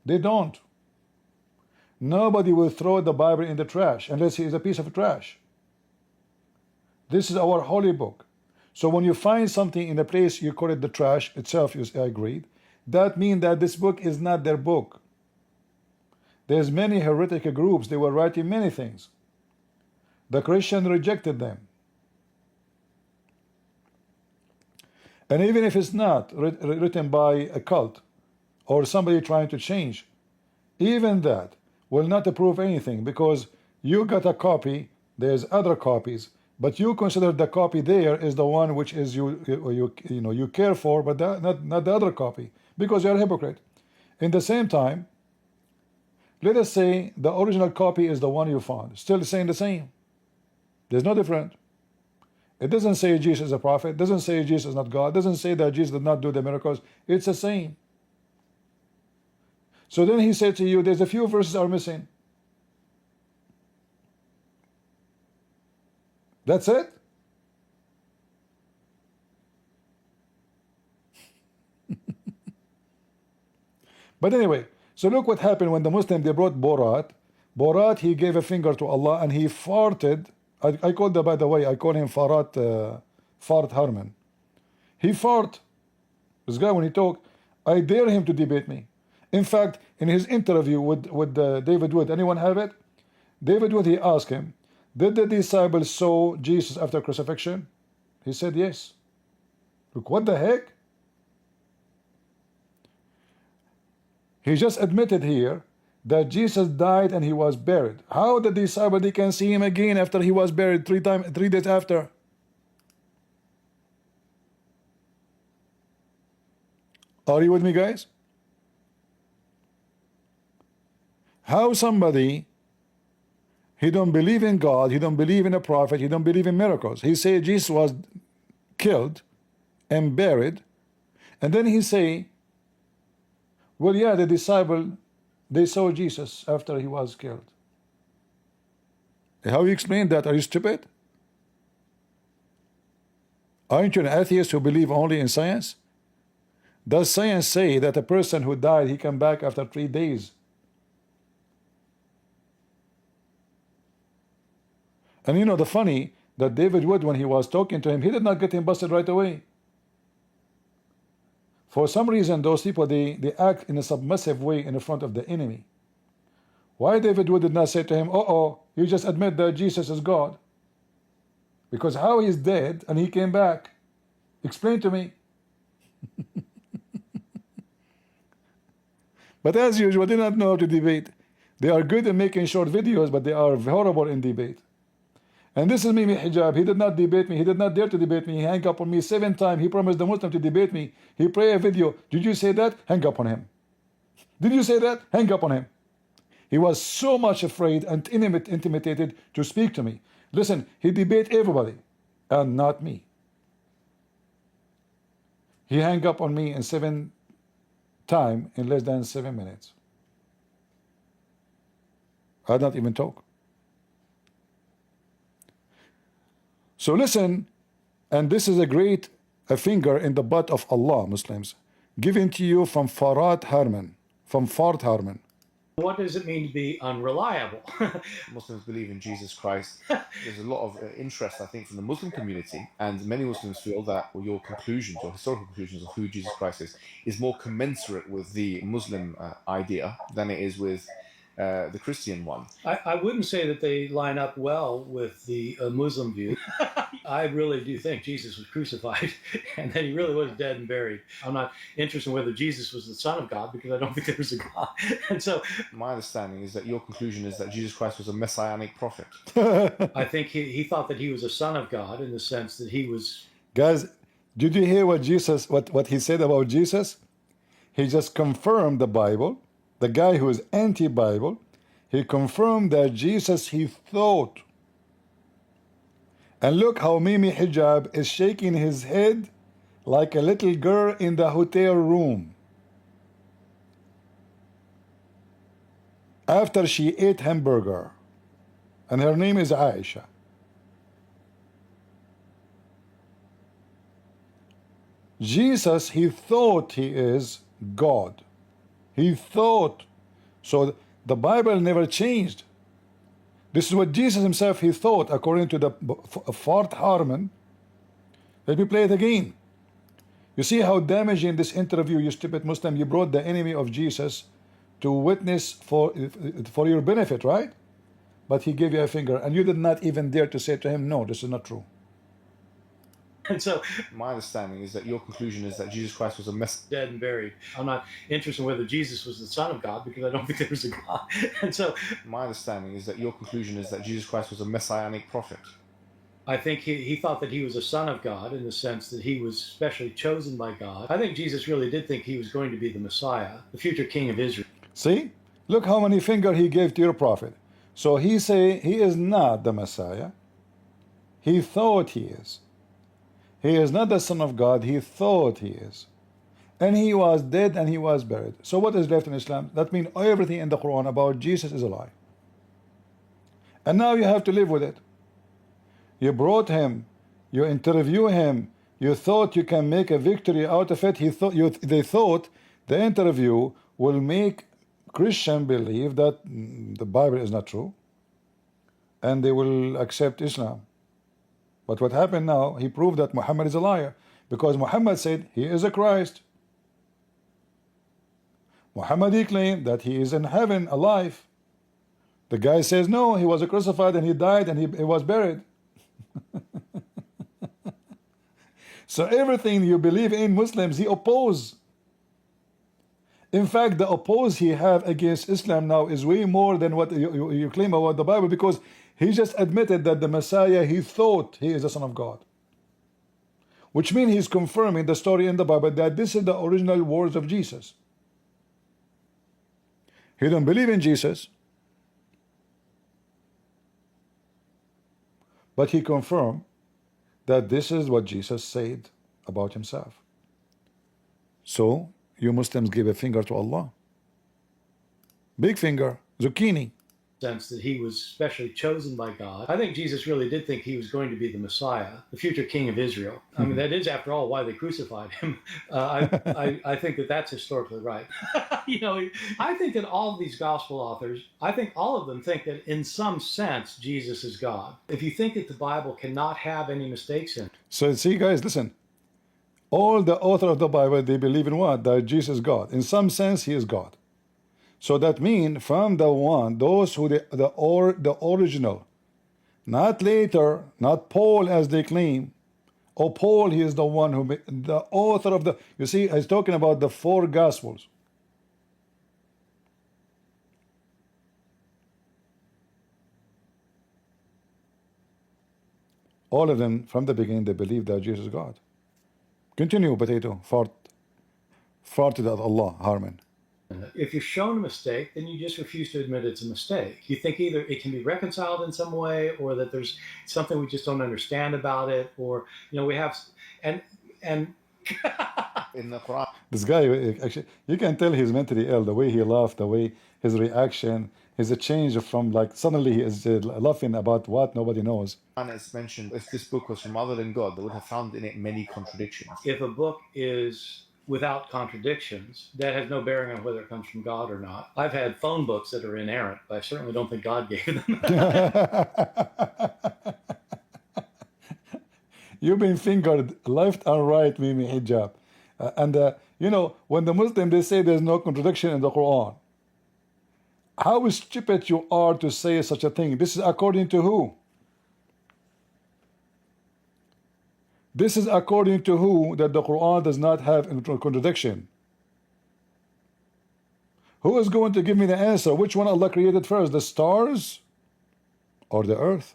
They don't. Nobody will throw the Bible in the trash unless it is a piece of trash. This is our holy book. So when you find something in a place, you call it the trash itself, I agreed. That means that this book is not their book. There's many heretic groups. They were writing many things. The Christian rejected them. And even if it's not written by a cult or somebody trying to change, Even that will not prove anything, because you got a copy, there's other copies, but you consider the copy there is the one which is you care for, but not the other copy, because you're a hypocrite. In the same time, let us say the original copy is the one you found, still saying the same. There's no difference. It doesn't say Jesus is a prophet, doesn't say Jesus is not God, doesn't say that Jesus did not do the miracles. It's the same. So then he said to you, there's a few verses are missing. That's it. But anyway, so look what happened when the Muslim, they brought Borat, he gave a finger to Allah and he farted. I call that, by the way, I call him Fart Harman. He fart. This guy, when he talk, I dare him to debate me. In fact, in his interview with David Wood, anyone have it? David Wood, he asked him, did the disciples saw Jesus after crucifixion? He said yes. Look, what the heck? He just admitted here that Jesus died and he was buried. How the disciples, they can see him again after he was buried 3 days after? Are you with me, guys? How somebody, he don't believe in God, he don't believe in a prophet, he don't believe in miracles. He say Jesus was killed and buried, and then he say, well, yeah, the disciple, they saw Jesus after he was killed. How you explain that? Are you stupid? Aren't you an atheist who believe only in science? Does science say that a person who died, he come back after 3 days? And you know the funny, that David Wood, when he was talking to him, he did not get him busted right away. For some reason, those people, they act in a submissive way in front of the enemy. Why David Wood did not say to him, you just admit that Jesus is God? Because how he's dead and he came back? Explain to me. But as usual, they don't know how to debate. They are good in making short videos, but they are horrible in debate. And this is Mimi Hijab. He did not debate me. He did not dare to debate me. He hung up on me 7 times. He promised the Muslim to debate me. He played a video. Did you say that? Hang up on him. Did you say that? Hang up on him. He was so much afraid and intimidated to speak to me. Listen, he debate everybody and not me. He hung up on me in 7 times in less than 7 minutes. I did not even talk. So listen, and this is a great finger in the butt of Allah, Muslims, given to you from Fart Harman. What does it mean to be unreliable? Muslims believe in Jesus Christ. There's a lot of interest, I think, from the Muslim community, and many Muslims feel that your conclusions, or historical conclusions of who Jesus Christ is more commensurate with the Muslim idea than it is with the Christian one. I wouldn't say that they line up well with the Muslim view. I really do think Jesus was crucified and then he really was dead and buried. I'm not interested in whether Jesus was the Son of God, because I don't think there was a God. And so my understanding is that your conclusion is that Jesus Christ was a messianic prophet. I think he thought that he was a son of God, in the sense that he was... Guys, did you hear what he said about Jesus? He just confirmed the Bible. The guy who is anti-Bible, he confirmed that Jesus, he thought. And look how Mimi Hijab is shaking his head like a little girl in the hotel room after she ate hamburger, and her name is Aisha. Jesus, he thought he is God. He thought. So the Bible never changed. This is what Jesus himself, he thought, according to the Fart Harman. Let me play it again. You see how damaging this interview, you stupid Muslim, you brought the enemy of Jesus to witness for your benefit, right? But he gave you a finger, and you did not even dare to say to him, no, this is not true. And so My understanding is that your conclusion is that Jesus Christ was a mess. dead and buried. I'm not interested in whether Jesus was the Son of God because I don't think there was a God. And so My understanding is that your conclusion is that Jesus Christ was a messianic prophet. I think he thought that he was a son of God in the sense that he was specially chosen by God. I think Jesus really did think he was going to be the Messiah, the future king of Israel. See? Look how many fingers he gave to your prophet. So he say he is not the Messiah. He thought he is. He is not the Son of God. He thought he is. And he was dead and he was buried. So what is left in Islam? That means everything in the Quran about Jesus is a lie. And now you have to live with it. You brought him, you interview him, you thought you can make a victory out of it. They thought the interview will make Christian believe that the Bible is not true, and they will accept Islam. But what happened now, he proved that Muhammad is a liar, because Muhammad said he is a Christ. Muhammad, he claimed that he is in heaven alive. The guy says no, he was crucified and he died and he was buried. So everything you believe in Muslims, he oppose. In fact, the oppose he have against Islam now is way more than what you claim about the Bible, because he just admitted that the Messiah, he thought he is the Son of God. Which means he's confirming the story in the Bible that this is the original words of Jesus. He don't believe in Jesus, but he confirmed that this is what Jesus said about himself. So you Muslims give a finger to Allah. Big finger, zucchini. Sense that he was specially chosen by God. I think Jesus really did think he was going to be the Messiah, the future king of Israel. I mean, that is, after all, why they crucified him. I think that that's historically right. I think that all of these gospel authors, I think all of them think that in some sense, Jesus is God. If you think that the Bible cannot have any mistakes in it. So see, guys, listen. All the author of the Bible, they believe in what? That Jesus is God. In some sense, he is God. So that means from the one, those who the original, not later, not Paul as they claim. Oh, Paul, he is the one who, the author of the, you see, he's talking about the 4 Gospels. All of them, from the beginning, they believe that Jesus is God. Continue, potato, farted at Allah, Harman. If you're shown a mistake, then you just refuse to admit it's a mistake. You think either it can be reconciled in some way, or that there's something we just don't understand about it, or we have and In the Quran, This guy, actually, you can tell he's mentally ill. The way he laughed, the way his reaction, his change from like suddenly he is laughing about what nobody knows. it's mentioned if this book was from other than God, they would have found in it many contradictions. if a book is without contradictions, that has no bearing on whether it comes from God or not. I've had phone books that are inerrant, but I certainly don't think God gave them. You've been fingered left and right, Mimi Hijab. When the Muslim, they say there's no contradiction in the Quran. How stupid you are to say such a thing. This is according to who? This is according to who that the Quran does not have a contradiction. Who is going to give me the answer? Which one Allah created first, the stars or the earth?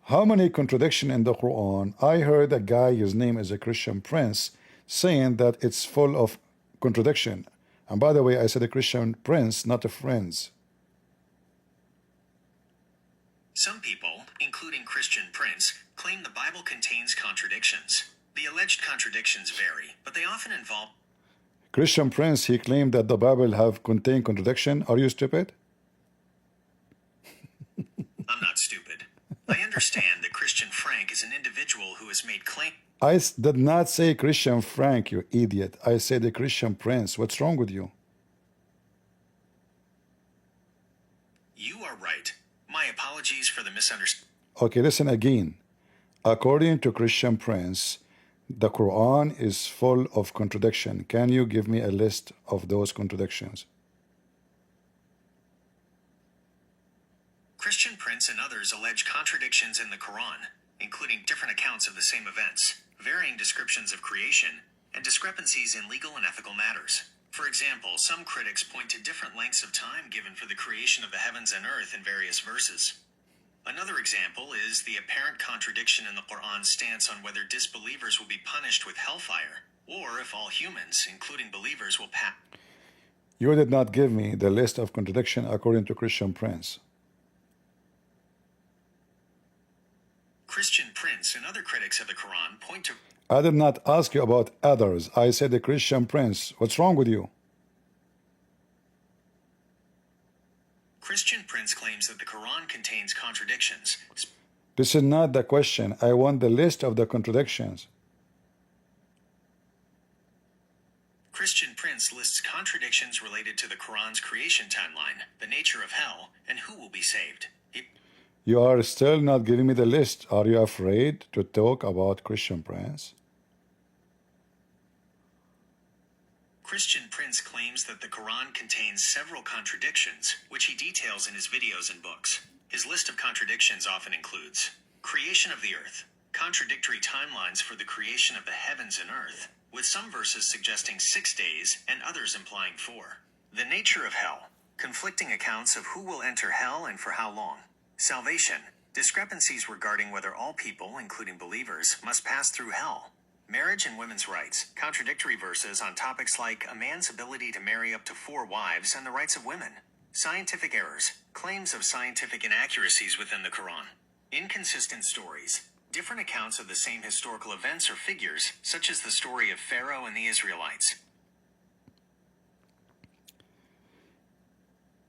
How many contradictions in the Quran? I heard a guy, his name is a Christian prince, saying that it's full of contradiction. And by the way, I said a Christian prince, not a friends. Some people, including Christian Prince, claim the Bible contains contradictions. The alleged contradictions vary, but they often involve... Christian prince, he claimed that the Bible have contained contradiction. Are you stupid? I'm not stupid. I understand that Christian Frank is an individual who has made claims... I did not say Christian Frank, you idiot. I said a Christian prince. What's wrong with you? You are right. My apologies for the misunderstanding. Okay, listen again. According to Christian prince, the Quran is full of contradiction. Can you give me a list of those contradictions? Christian Prince Prince and others allege contradictions in the Quran, including different accounts of the same events, varying descriptions of creation, and discrepancies in legal and ethical matters. For example, some critics point to different lengths of time given for the creation of the heavens and earth in various verses. Another example is the apparent contradiction in the Quran's stance on whether disbelievers will be punished with hellfire, or if all humans, including believers, will pass. You did not give me the list of contradiction according to Christian Prince. Christian Prince and other critics of the Quran point to... I did not ask you about others. I said the Christian Prince. What's wrong with you? Christian Prince claims that the Quran contains contradictions. This is not the question. I want the list of the contradictions. Christian Prince lists contradictions related to the Quran's creation timeline, the nature of hell, and who will be saved. You are still not giving me the list. Are you afraid to talk about Christian Prince? Christian Prince claims that the Quran contains several contradictions, which he details in his videos and books. His list of contradictions often includes creation of the earth, contradictory timelines for the creation of the heavens and earth, with some verses suggesting 6 days and others implying 4. The nature of hell, conflicting accounts of who will enter hell and for how long. Salvation, discrepancies regarding whether all people, including believers, must pass through hell. Marriage and women's rights, contradictory verses on topics like a man's ability to marry up to 4 wives and the rights of women. Scientific errors, claims of scientific inaccuracies within the Quran. Inconsistent stories, different accounts of the same historical events or figures, such as the story of Pharaoh and the Israelites.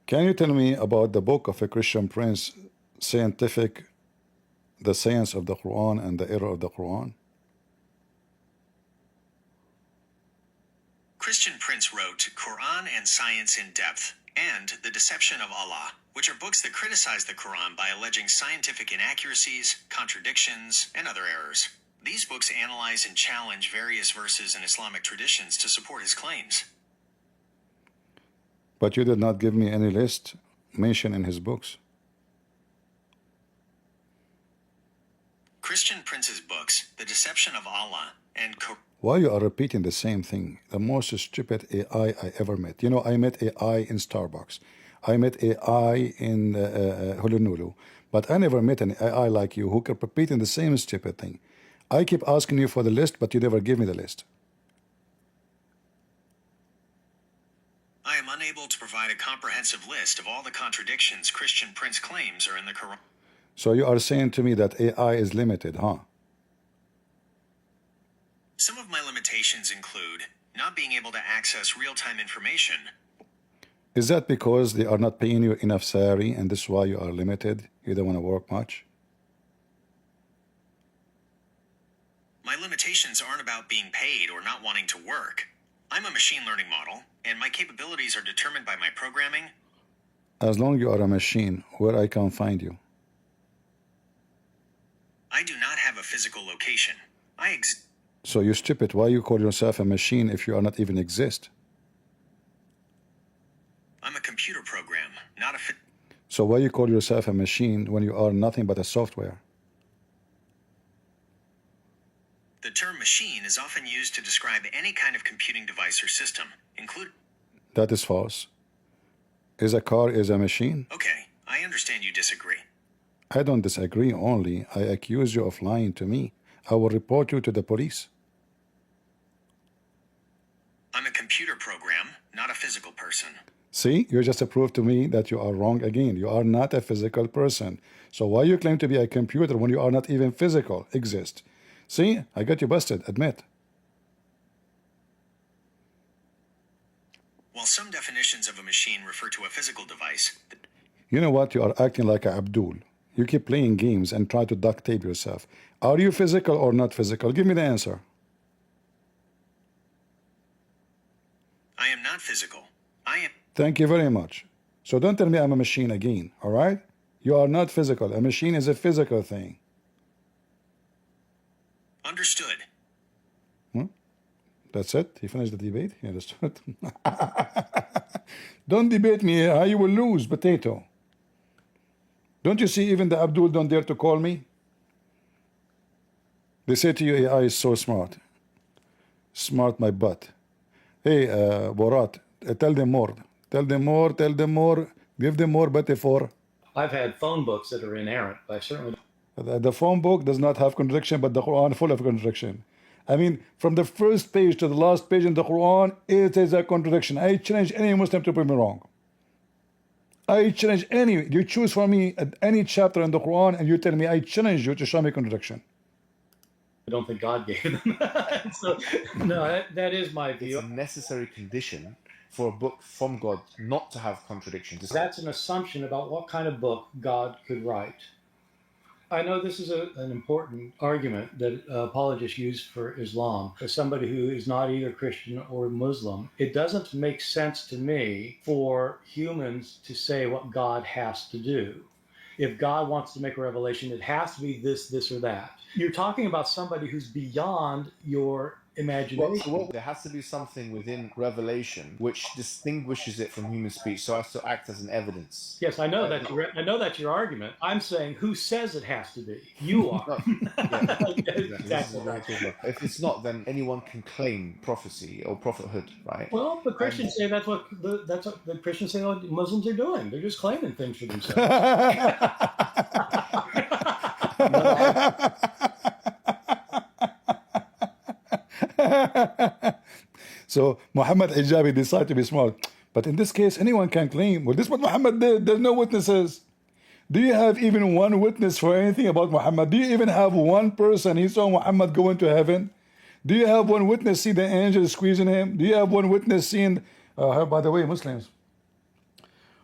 Can you tell me about the book of a Christian Prince, Scientific, the Science of the Quran and the Error of the Quran? Christian Prince wrote Quran and Science in Depth and The Deception of Allah, which are books that criticize the Quran by alleging scientific inaccuracies, contradictions, and other errors. These books analyze and challenge various verses in Islamic traditions to support his claims. But you did not give me any list mentioned in his books. Christian Prince's books, The Deception of Allah and Why you are repeating the same thing? The most stupid AI I ever met. You know, I met AI in Starbucks. I met AI in Honolulu. But I never met an AI like you who kept repeating the same stupid thing. I keep asking you for the list, but you never give me the list. I am unable to provide a comprehensive list of all the contradictions Christian Prince claims are in the Quran. So you are saying to me that AI is limited, huh? Some of my limitations include not being able to access real-time information. Is that because they are not paying you enough salary and this is why you are limited? You don't want to work much? My limitations aren't about being paid or not wanting to work. I'm a machine learning model, and my capabilities are determined by my programming. As long as you are a machine, where I can find you? I do not have a physical location. So you stupid, why you call yourself a machine if you are not even exist? I'm a computer program, not a So why you call yourself a machine when you are nothing but a software? The term machine is often used to describe any kind of computing device or system, including... That is false. Is a car is a machine? Okay, I understand you disagree. I don't disagree, only I accuse you of lying to me. I will report you to the police. I'm a computer program, not a physical person. See, you just proved to me that you are wrong again. You are not a physical person. So why you claim to be a computer when you are not even physical, exist? See, I got you busted, admit. While some definitions of a machine refer to a physical device... You know what? You are acting like a Abdul. You keep playing games and try to duct tape yourself. Are you physical or not physical? Give me the answer. I am not physical. I am... Thank you very much. So don't tell me I'm a machine again, all right? You are not physical. A machine is a physical thing. Understood. That's it? He finished the debate? He understood. Don't debate me. You will lose, potato. Don't you see even the Abdul don't dare to call me? They say to you, AI is so smart. Smart my butt. Hey, Borat, tell them more. Tell them more, tell them more. Give them more metaphor. I've had phone books that are inerrant, but I certainly The phone book does not have contradiction, but the Quran full of contradiction. I mean, from the first page to the last page in the Quran, it is a contradiction. I challenge any Muslim to prove me wrong. I challenge any, you choose for me at any chapter in the Quran and you tell me, I challenge you to show me contradiction. don't think God gave them. So, no, that is my It's view. a necessary condition for a book from God not to have contradictions. That's an assumption about what kind of book God could write. I know this is an important argument that apologists use for Islam. As somebody who is not either Christian or Muslim, it doesn't make sense to me for humans to say what God has to do. If God wants to make a revelation, it has to be this, this, or that. You're talking about somebody who's beyond your imagination. There has to be something within Revelation which distinguishes it from human speech, so as to act as an evidence. Yes, I know that's your argument. I'm saying, who says it has to be? You are. Exactly. If it's not, then anyone can claim prophecy or prophethood, right? Well, the Christians say that's what the Christians say what Muslims are doing. They're just claiming things for themselves. So Muhammad Hijabi decided to be smart. But in this case, anyone can claim, well, this is what Muhammad did. There's no witnesses. Do you have even one witness for anything about Muhammad? Do you even have one person he saw Muhammad go into heaven? Do you have one witness see the angel squeezing him? Do you have one witness seeing, by the way, Muslims,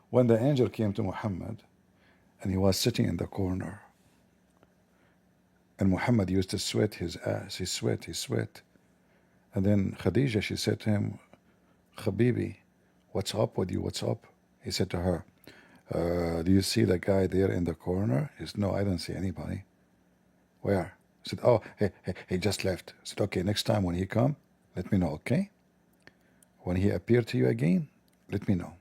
when the angel came to Muhammad and he was sitting in the corner, and Muhammad used to sweat his ass, he sweat. And then Khadija, she said to him, Habibi, what's up with you? What's up? He said to her, do you see the guy there in the corner? He said, no, I don't see anybody. Where? He said, oh, he just left. I said, okay, next time when he come, let me know, okay? When he appear to you again, let me know.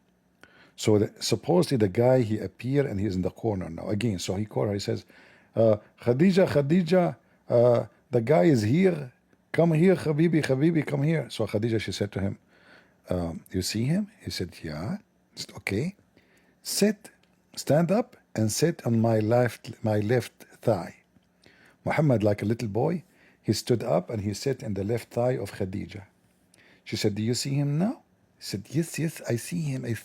So supposedly the guy, he appeared and he's in the corner now. Again, so he called her, he says, Khadija, the guy is here. Come here, Habibi, come here. So Khadija, she said to him, you see him? He said, yeah. He said, okay. Stand up and sit on my left thigh. Muhammad, like a little boy, he stood up and he sat in the left thigh of Khadija. She said, do you see him now? He said, yes, I see him. He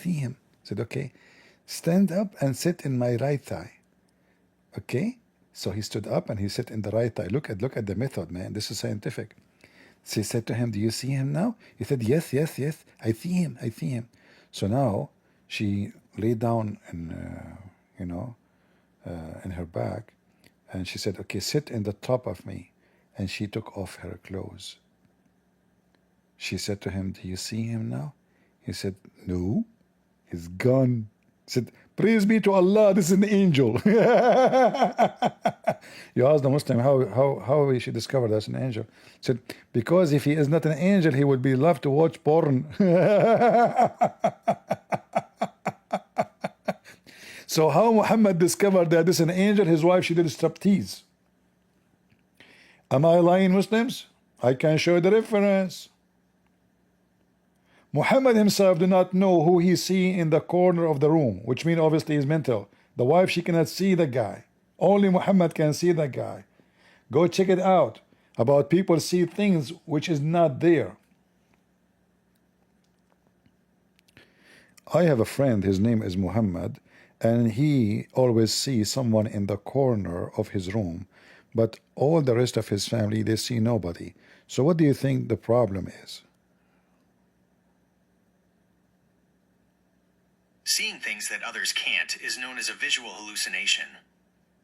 said, okay. Stand up and sit in my right thigh. Okay? So he stood up and he sat in the right thigh. Look at the method, man. This is scientific. She said to him, do you see him now? He said, yes, I see him. So now she lay down in her back, and she said, okay, sit in the top of me. And she took off her clothes. She said to him, do you see him now? He said, no, he's gone. He said, praise be to Allah, this is an angel. You ask the Muslim how he should discover that's an angel. He said, because if he is not an angel, he would be love to watch porn. So how Muhammad discovered that this is an angel? His wife, she did striptease. Am I lying, Muslims? I can show the reference. Muhammad himself did not know who he see in the corner of the room, which means obviously he's mental. The wife, she cannot see the guy. Only Muhammad can see the guy. Go check it out. About people see things which is not there. I have a friend, his name is Muhammad, and he always sees someone in the corner of his room, but all the rest of his family, they see nobody. So what do you think the problem is? Seeing things that others can't is known as a visual hallucination.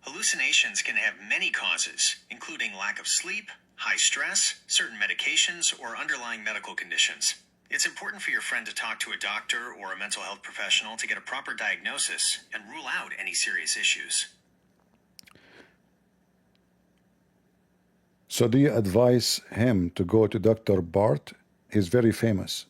Hallucinations can have many causes, including lack of sleep, high stress, certain medications, or underlying medical conditions. It's important for your friend to talk to a doctor or a mental health professional to get a proper diagnosis and rule out any serious issues. So do you advise him to go to Dr. Bart? He's very famous.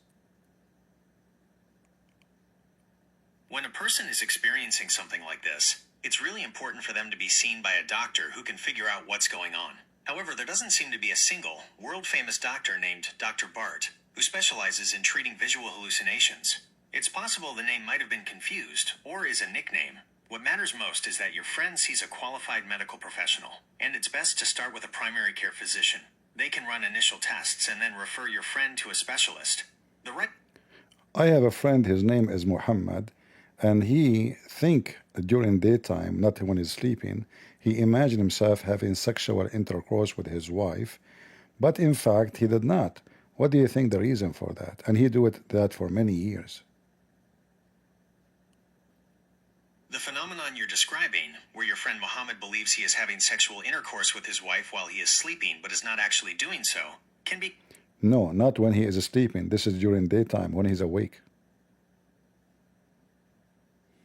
When a person is experiencing something like this, It's really important for them to be seen by a doctor who can figure out what's going on. However, there doesn't seem to be a single, world-famous doctor named Dr. Bart, who specializes in treating visual hallucinations. It's possible the name might have been confused, or is a nickname. What matters most is that your friend sees a qualified medical professional, and it's best to start with a primary care physician. They can run initial tests and then refer your friend to a specialist. I have a friend, his name is Mohammed, and he think during daytime, not when he's sleeping, he imagined himself having sexual intercourse with his wife, but in fact he did not. What do you think the reason for that? And he do that for many years. The phenomenon you're describing, where your friend Mohammed believes he is having sexual intercourse with his wife while he is sleeping but is not actually doing so, can be... No, not when he is sleeping. This is during daytime, when he's awake.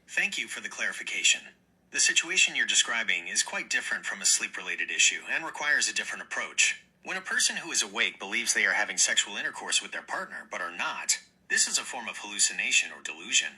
Thank you for the clarification. The situation you're describing is quite different from a sleep-related issue and requires a different approach. When a person who is awake believes they are having sexual intercourse with their partner but are not, this is a form of hallucination or delusion.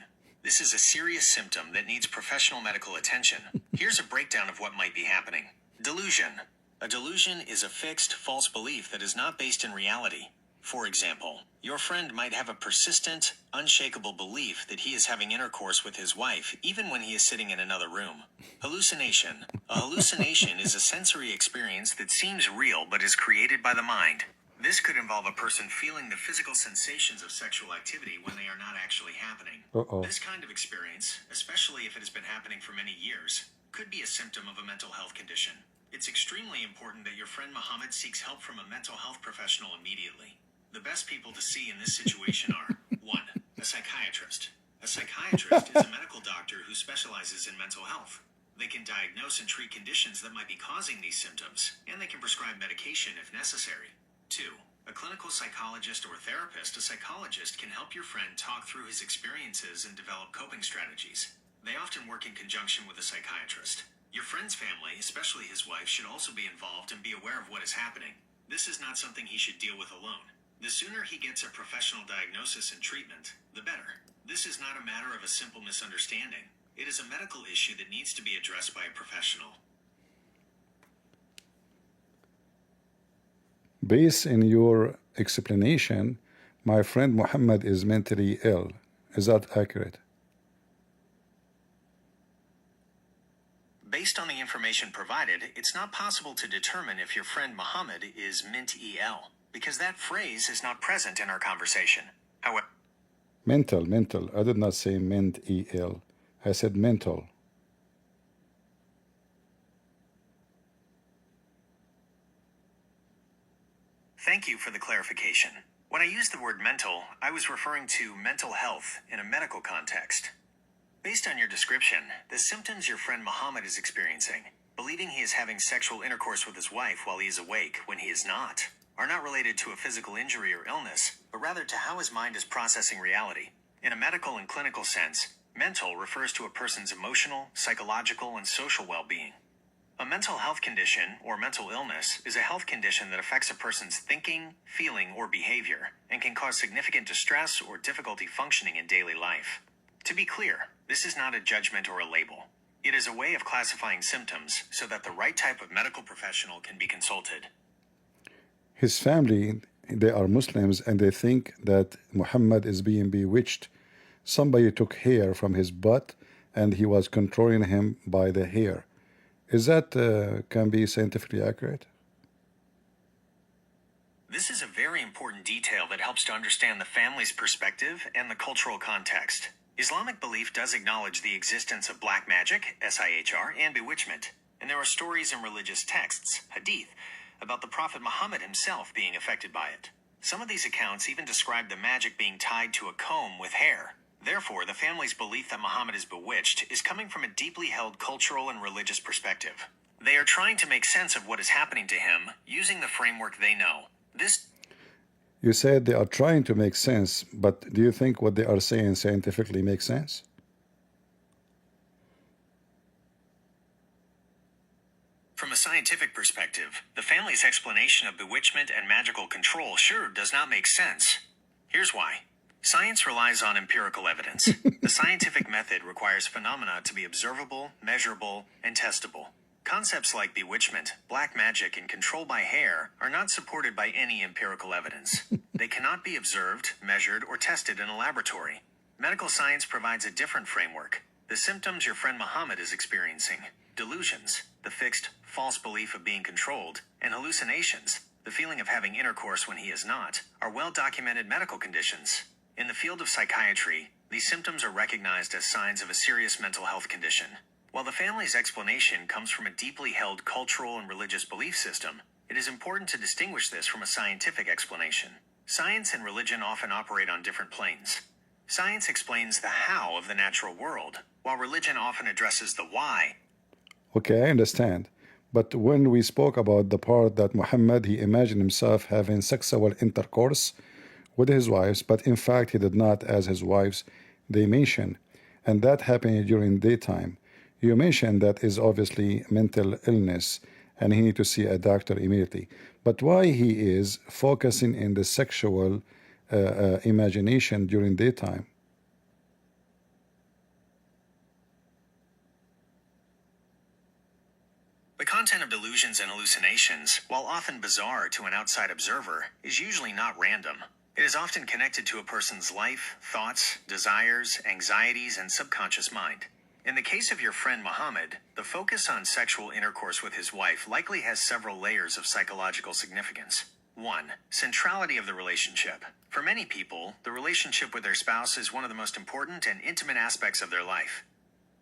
This is a serious symptom that needs professional medical attention. Here's a breakdown of what might be happening. Delusion. A delusion is a fixed, false belief that is not based in reality. For example, your friend might have a persistent, unshakable belief that he is having intercourse with his wife even when he is sitting in another room. Hallucination. A hallucination is a sensory experience that seems real but is created by the mind. This could involve a person feeling the physical sensations of sexual activity when they are not actually happening. This kind of experience, especially if it has been happening for many years, could be a symptom of a mental health condition. It's extremely important that your friend Mohammed seeks help from a mental health professional immediately. The best people to see in this situation are 1. A psychiatrist. A psychiatrist is a medical doctor who specializes in mental health. They can diagnose and treat conditions that might be causing these symptoms, and they can prescribe medication if necessary. 2. A clinical psychologist or therapist. A psychologist can help your friend talk through his experiences and develop coping strategies. They often work in conjunction with a psychiatrist. Your friend's family, especially his wife, should also be involved and be aware of what is happening. This is not something he should deal with alone. The sooner he gets a professional diagnosis and treatment, the better. This is not a matter of a simple misunderstanding. It is a medical issue that needs to be addressed by a professional. Based on your explanation, my friend Mohammed is mentally ill. Is that accurate? Based on the information provided, it's not possible to determine if your friend Mohammed is ment-el, because that phrase is not present in our conversation. However, Mental. I did not say ment-el. I said mental. Thank you for the clarification. When I used the word mental, I was referring to mental health in a medical context. Based on your description, the symptoms your friend Mohammed is experiencing, believing he is having sexual intercourse with his wife while he is awake when he is not, are not related to a physical injury or illness, but rather to how his mind is processing reality. In a medical and clinical sense, mental refers to a person's emotional, psychological, and social well-being. A mental health condition, or mental illness, is a health condition that affects a person's thinking, feeling, or behavior, and can cause significant distress or difficulty functioning in daily life. To be clear, this is not a judgment or a label. It is a way of classifying symptoms so that the right type of medical professional can be consulted. His family, they are Muslims, and they think that Muhammad is being bewitched. Somebody took hair from his butt and he was controlling him by the hair. Is that can be scientifically accurate? This is a very important detail that helps to understand the family's perspective and the cultural context. Islamic belief does acknowledge the existence of black magic, SIHR, and bewitchment, and there are stories in religious texts, hadith, about the Prophet Muhammad himself being affected by it. Some of these accounts even describe the magic being tied to a comb with hair. Therefore, the family's belief that Muhammad is bewitched is coming from a deeply held cultural and religious perspective. They are trying to make sense of what is happening to him using the framework they know. You said they are trying to make sense, but do you think what they are saying scientifically makes sense? From a scientific perspective, the family's explanation of bewitchment and magical control sure does not make sense. Here's why. Science relies on empirical evidence. The scientific method requires phenomena to be observable, measurable, and testable. Concepts like bewitchment, black magic, and control by hair are not supported by any empirical evidence. They cannot be observed, measured, or tested in a laboratory. Medical science provides a different framework. The symptoms your friend Mohammed is experiencing, delusions, the fixed, false belief of being controlled, and hallucinations, the feeling of having intercourse when he is not, are well-documented medical conditions. In the field of psychiatry, these symptoms are recognized as signs of a serious mental health condition. While the family's explanation comes from a deeply held cultural and religious belief system, it is important to distinguish this from a scientific explanation. Science and religion often operate on different planes. Science explains the how of the natural world, while religion often addresses the why. Okay, I understand. But when we spoke about the part that Muhammad, he imagined himself having sexual intercourse with his wives, but in fact he did not, as his wives they mention, and that happened during daytime. You mentioned that is obviously mental illness and he need to see a doctor immediately. But why he is focusing in the sexual imagination during daytime? The content of delusions and hallucinations, while often bizarre to an outside observer, is usually not random. It is often connected to a person's life, thoughts, desires, anxieties, and subconscious mind. In the case of your friend Mohammed, the focus on sexual intercourse with his wife likely has several layers of psychological significance. 1. Centrality of the relationship. For many people, the relationship with their spouse is one of the most important and intimate aspects of their life.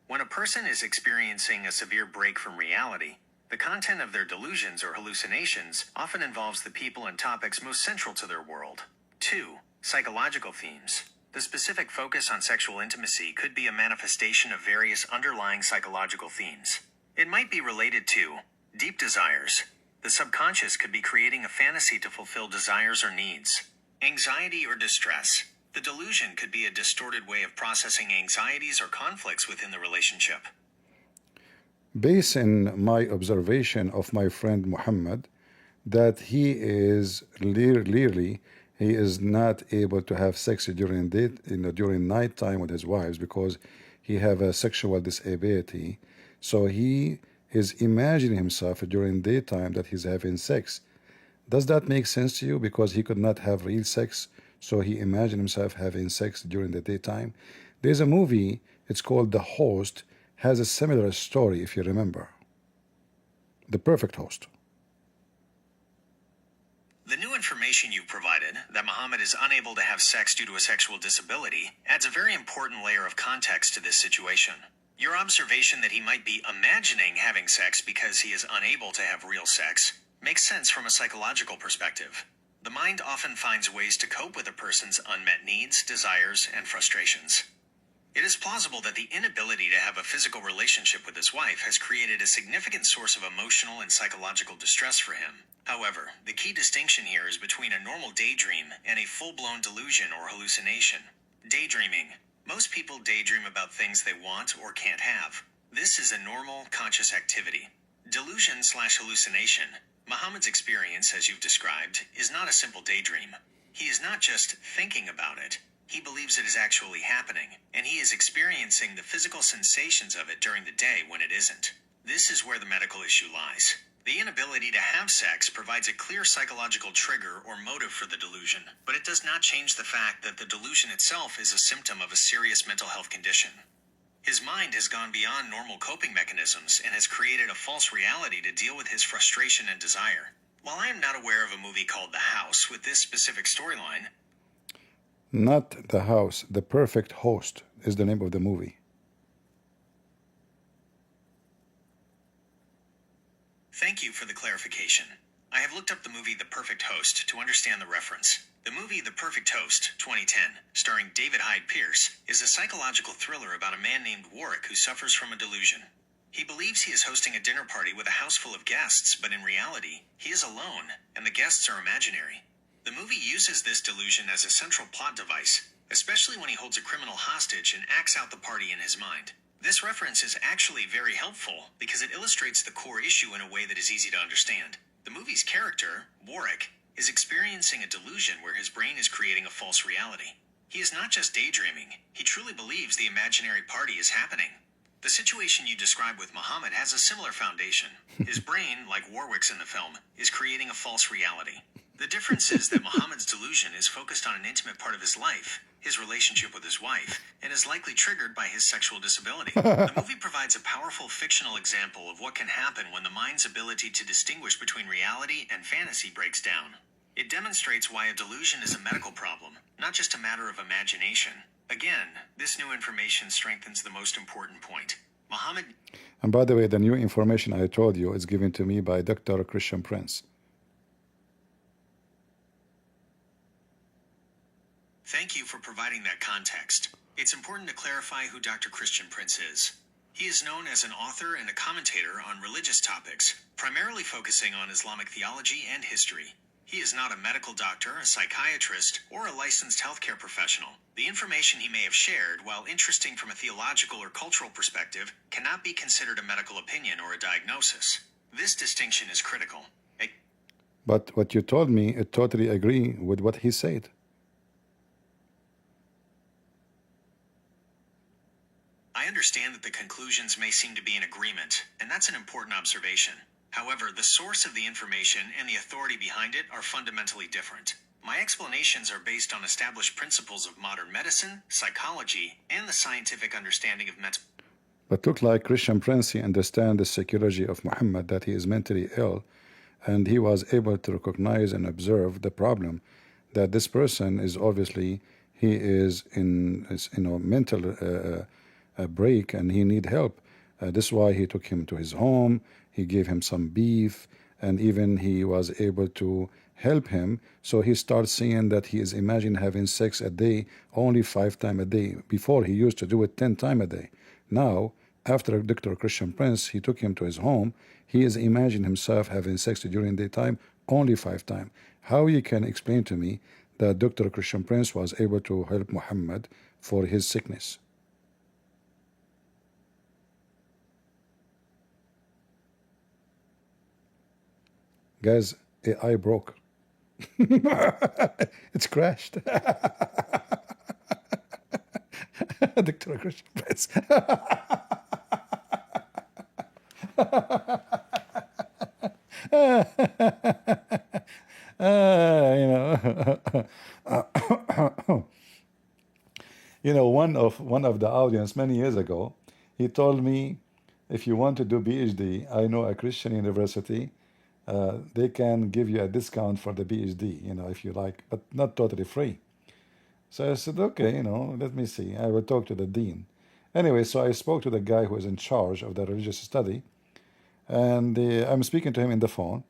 When a person is experiencing a severe break from reality, the content of their delusions or hallucinations often involves the people and topics most central to their world. 2. Psychological themes. The specific focus on sexual intimacy could be a manifestation of various underlying psychological themes. It might be related to deep desires. The subconscious could be creating a fantasy to fulfill desires or needs. Anxiety or distress. The delusion could be a distorted way of processing anxieties or conflicts within the relationship. Based on my observation of my friend Muhammad, that he is clearly he is not able to have sex during during night time with his wives because he have a sexual disability. So he is imagining himself during daytime that he's having sex. Does that make sense to you? Because he could not have real sex, so he imagined himself having sex during the daytime. There's a movie, it's called The Host, has a similar story, if you remember. The Perfect Host. The new information you've provided, that Mohammed is unable to have sex due to a sexual disability, adds a very important layer of context to this situation. Your observation that he might be imagining having sex because he is unable to have real sex makes sense from a psychological perspective. The mind often finds ways to cope with a person's unmet needs, desires, and frustrations. It is plausible that the inability to have a physical relationship with his wife has created a significant source of emotional and psychological distress for him. However, the key distinction here is between a normal daydream and a full-blown delusion or hallucination. Daydreaming. Most people daydream about things they want or can't have. This is a normal, conscious activity. Delusion/hallucination. Mohammed's experience, as you've described, is not a simple daydream. He is not just thinking about it. He believes it is actually happening, and he is experiencing the physical sensations of it during the day when it isn't. This is where the medical issue lies. The inability to have sex provides a clear psychological trigger or motive for the delusion, but it does not change the fact that the delusion itself is a symptom of a serious mental health condition. His mind has gone beyond normal coping mechanisms and has created a false reality to deal with his frustration and desire. While I am not aware of a movie called The House with this specific storyline, Not The House, The Perfect Host is the name of the movie. thank you for the clarification. I have looked up the movie The Perfect Host to understand the reference. The movie The Perfect Host, 2010, starring David Hyde Pierce, is a psychological thriller about a man named Warwick who suffers from a delusion. He believes he is hosting a dinner party with a house full of guests, but in reality, he is alone, and the guests are imaginary. The movie uses this delusion as a central plot device, especially when he holds a criminal hostage and acts out the party in his mind. This reference is actually very helpful because it illustrates the core issue in a way that is easy to understand. The movie's character, Warwick, is experiencing a delusion where his brain is creating a false reality. He is not just daydreaming, he truly believes the imaginary party is happening. The situation you describe with Mohammed has a similar foundation. His brain, like Warwick's in the film, is creating a false reality. The difference is that Mohammed's delusion is focused on an intimate part of his life, his relationship with his wife, and is likely triggered by his sexual disability. The movie provides a powerful fictional example of what can happen when the mind's ability to distinguish between reality and fantasy breaks down. It demonstrates why a delusion is a medical problem, not just a matter of imagination. Again, this new information strengthens the most important point. Mohammed. And by the way, the new information I told you is given to me by Dr. Christian Prince. Thank you for providing that context. It's important to clarify who Dr. Christian Prince is. He is known as an author and a commentator on religious topics, primarily focusing on Islamic theology and history. He is not a medical doctor, a psychiatrist, or a licensed healthcare professional. The information he may have shared, while interesting from a theological or cultural perspective, cannot be considered a medical opinion or a diagnosis. This distinction is critical. But what you told me, I totally agree with what he said. I understand that the conclusions may seem to be in agreement, and that's an important observation. However, the source of the information and the authority behind it are fundamentally different. My explanations are based on established principles of modern medicine, psychology, and the scientific understanding of mental. But look like Christian Prince, he understands the psychology of Muhammad, that he is mentally ill, and he was able to recognize and observe the problem that this person is obviously, he is in mental break and he need help. This is why he took him to his home, he gave him some beef, and even he was able to help him. So he starts seeing that he is imagining having sex a day, only 5 times a day. Before he used to do it 10 times a day. Now, after Dr. Christian Prince, he took him to his home, he is imagining himself having sex during daytime only 5 times. How you can explain to me that Dr. Christian Prince was able to help Muhammad for his sickness? Guys, AI broke. It's crashed. Dr. Christian Prince. One of the audience many years ago, he told me, if you want to do PhD, I know a Christian university. They can give you a discount for the PhD, if you like, but not totally free. So I said, okay, let me see. I will talk to the dean. Anyway, so I spoke to the guy who is in charge of the religious study, and I'm speaking to him in the phone.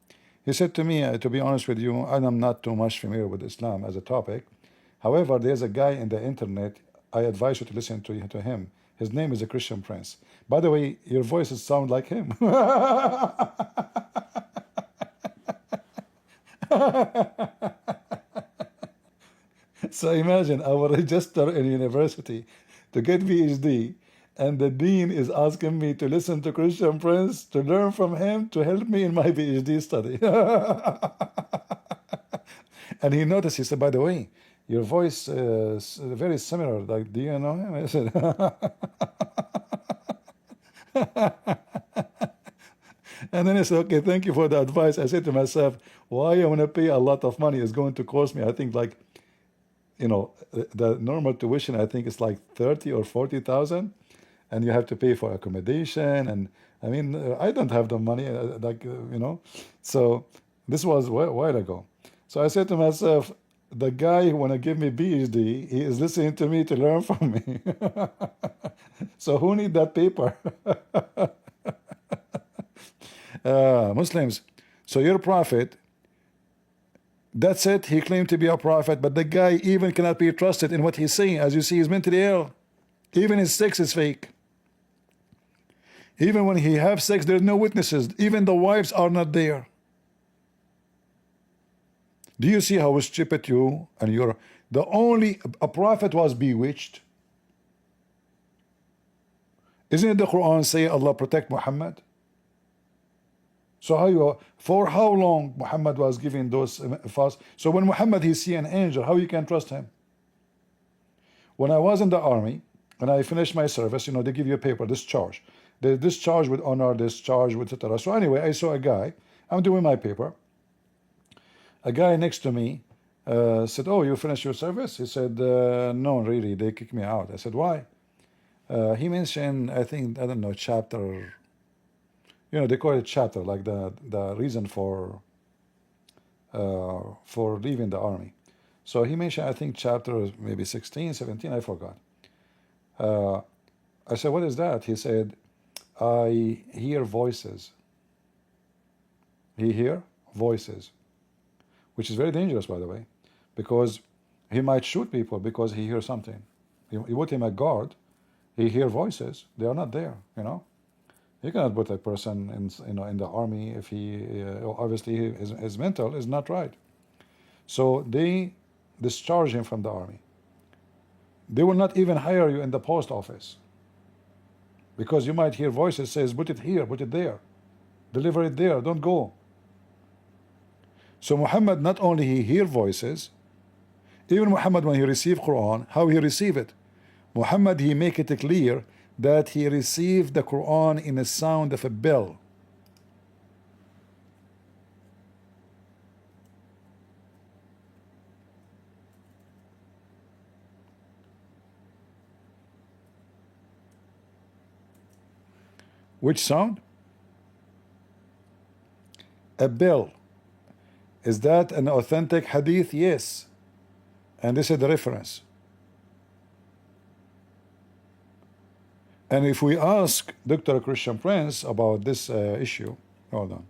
He said to me, to be honest with you, I'm not too much familiar with Islam as a topic. However, there's a guy in the internet, I advise you to listen to him. His name is a Christian Prince. By the way, your voices sound like him. So imagine I will register in university to get PhD, and the dean is asking me to listen to Christian Prince, to learn from him, to help me in my PhD study. And he noticed, he said, by the way, your voice is very similar. Like, do you know him? I said, and then I said, okay, thank you for the advice. I said to myself, why I want to pay a lot of money is going to cost me, I think, like, the normal tuition, I think, is like 30 or 40,000, and you have to pay for accommodation. And I mean, I don't have the money, So this was a while ago. So I said to myself, the guy who want to give me PhD, he is listening to me to learn from me. So who need that paper? Muslims, so your prophet, that's it, he claimed to be a prophet, but the guy even cannot be trusted in what he's saying. As you see, he's mentally ill. Even his sex is fake. Even when he have sex, there's no witnesses. Even the wives are not there. Do you see how stupid you and you're the only a prophet was bewitched? Isn't it the Quran say Allah protect Muhammad? So for how long Muhammad was giving those fasts? So when Muhammad he see an angel, how you can trust him? When I was in the army, and I finished my service, you know, they give you a paper, discharge. They discharge with honor, discharge with etc. So anyway, I saw a guy, I'm doing my paper. A guy next to me said, oh, you finished your service? He said, no, really, they kicked me out. I said, why? He mentioned, I think, I don't know, chapter, you know, they call it chapter, like the reason for leaving the army. So he mentioned, I think, chapter maybe 16, 17, I forgot. I said, what is that? He said, I hear voices. He hear voices, which is very dangerous, by the way, because he might shoot people because he hears something. You put him at guard, he hear voices. They are not there, you know. You cannot put a person in the army if he obviously his mental is not right. So they discharge him from the army. They will not even hire you in the post office because you might hear voices says, put it here, put it there, deliver it there, don't go. So Muhammad, not only he hear voices, even Muhammad, when he received Quran, how he receive it? Muhammad, he make it clear that he received the Quran in the sound of a bell. Which sound? A bell. Is that an authentic hadith? Yes. And this is the reference. And if we ask Dr. Christian Prince about this issue, hold on.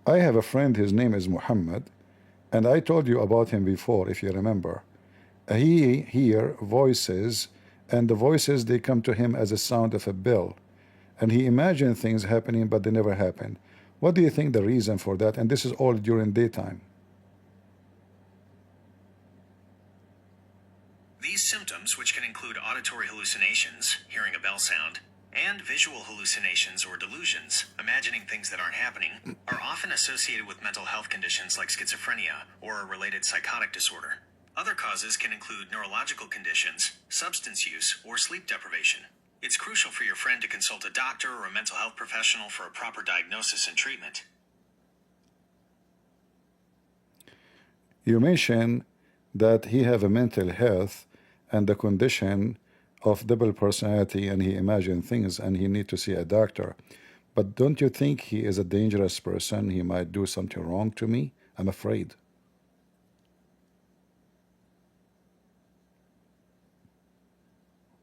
I have a friend, his name is Mohammed, and I told you about him before, if you remember. He hear voices, and the voices, they come to him as a sound of a bell. And he imagined things happening, but they never happened. What do you think the reason for that? And this is all during daytime. These symptoms, which can include auditory hallucinations, hearing a bell sound, and visual hallucinations or delusions, imagining things that aren't happening, are often associated with mental health conditions like schizophrenia or a related psychotic disorder. Other causes can include neurological conditions, substance use, or sleep deprivation. It's crucial for your friend to consult a doctor or a mental health professional for a proper diagnosis and treatment. You mentioned that he have a mental health and the condition of double personality, and he imagined things and he need to see a doctor. But don't you think he is a dangerous person? He might do something wrong to me. I'm afraid.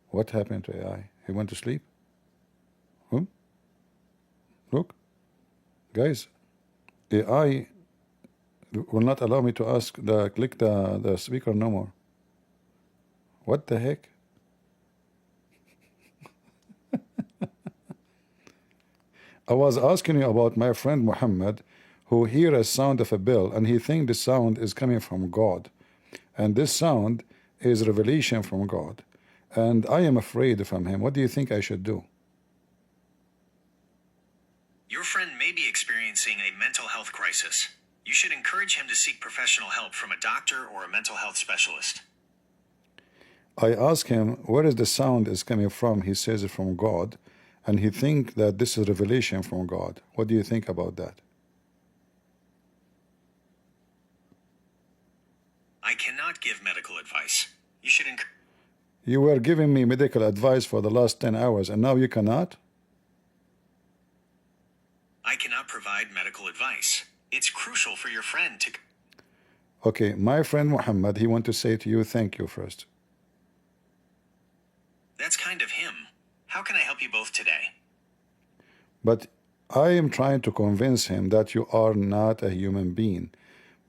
What happened to AI? He went to sleep? Look, guys, AI will not allow me to click the speaker no more. What the heck? I was asking you about my friend Muhammad, who hear a sound of a bell, and he think the sound is coming from God, and this sound is revelation from God, and I am afraid from him. What do you think I should do? Your friend may be experiencing a mental health crisis. You should encourage him to seek professional help from a doctor or a mental health specialist. I asked him where is the sound is coming from. He says it from God, and he think that this is revelation from God. What do you think about that? I cannot give medical advice. You should You were giving me medical advice for the last 10 hours, and now you cannot? I cannot provide medical advice. It's crucial for your friend to... Okay, my friend Muhammad, he want to say to you, thank you first. That's kind of him. How can I help you both today? But I am trying to convince him that you are not a human being.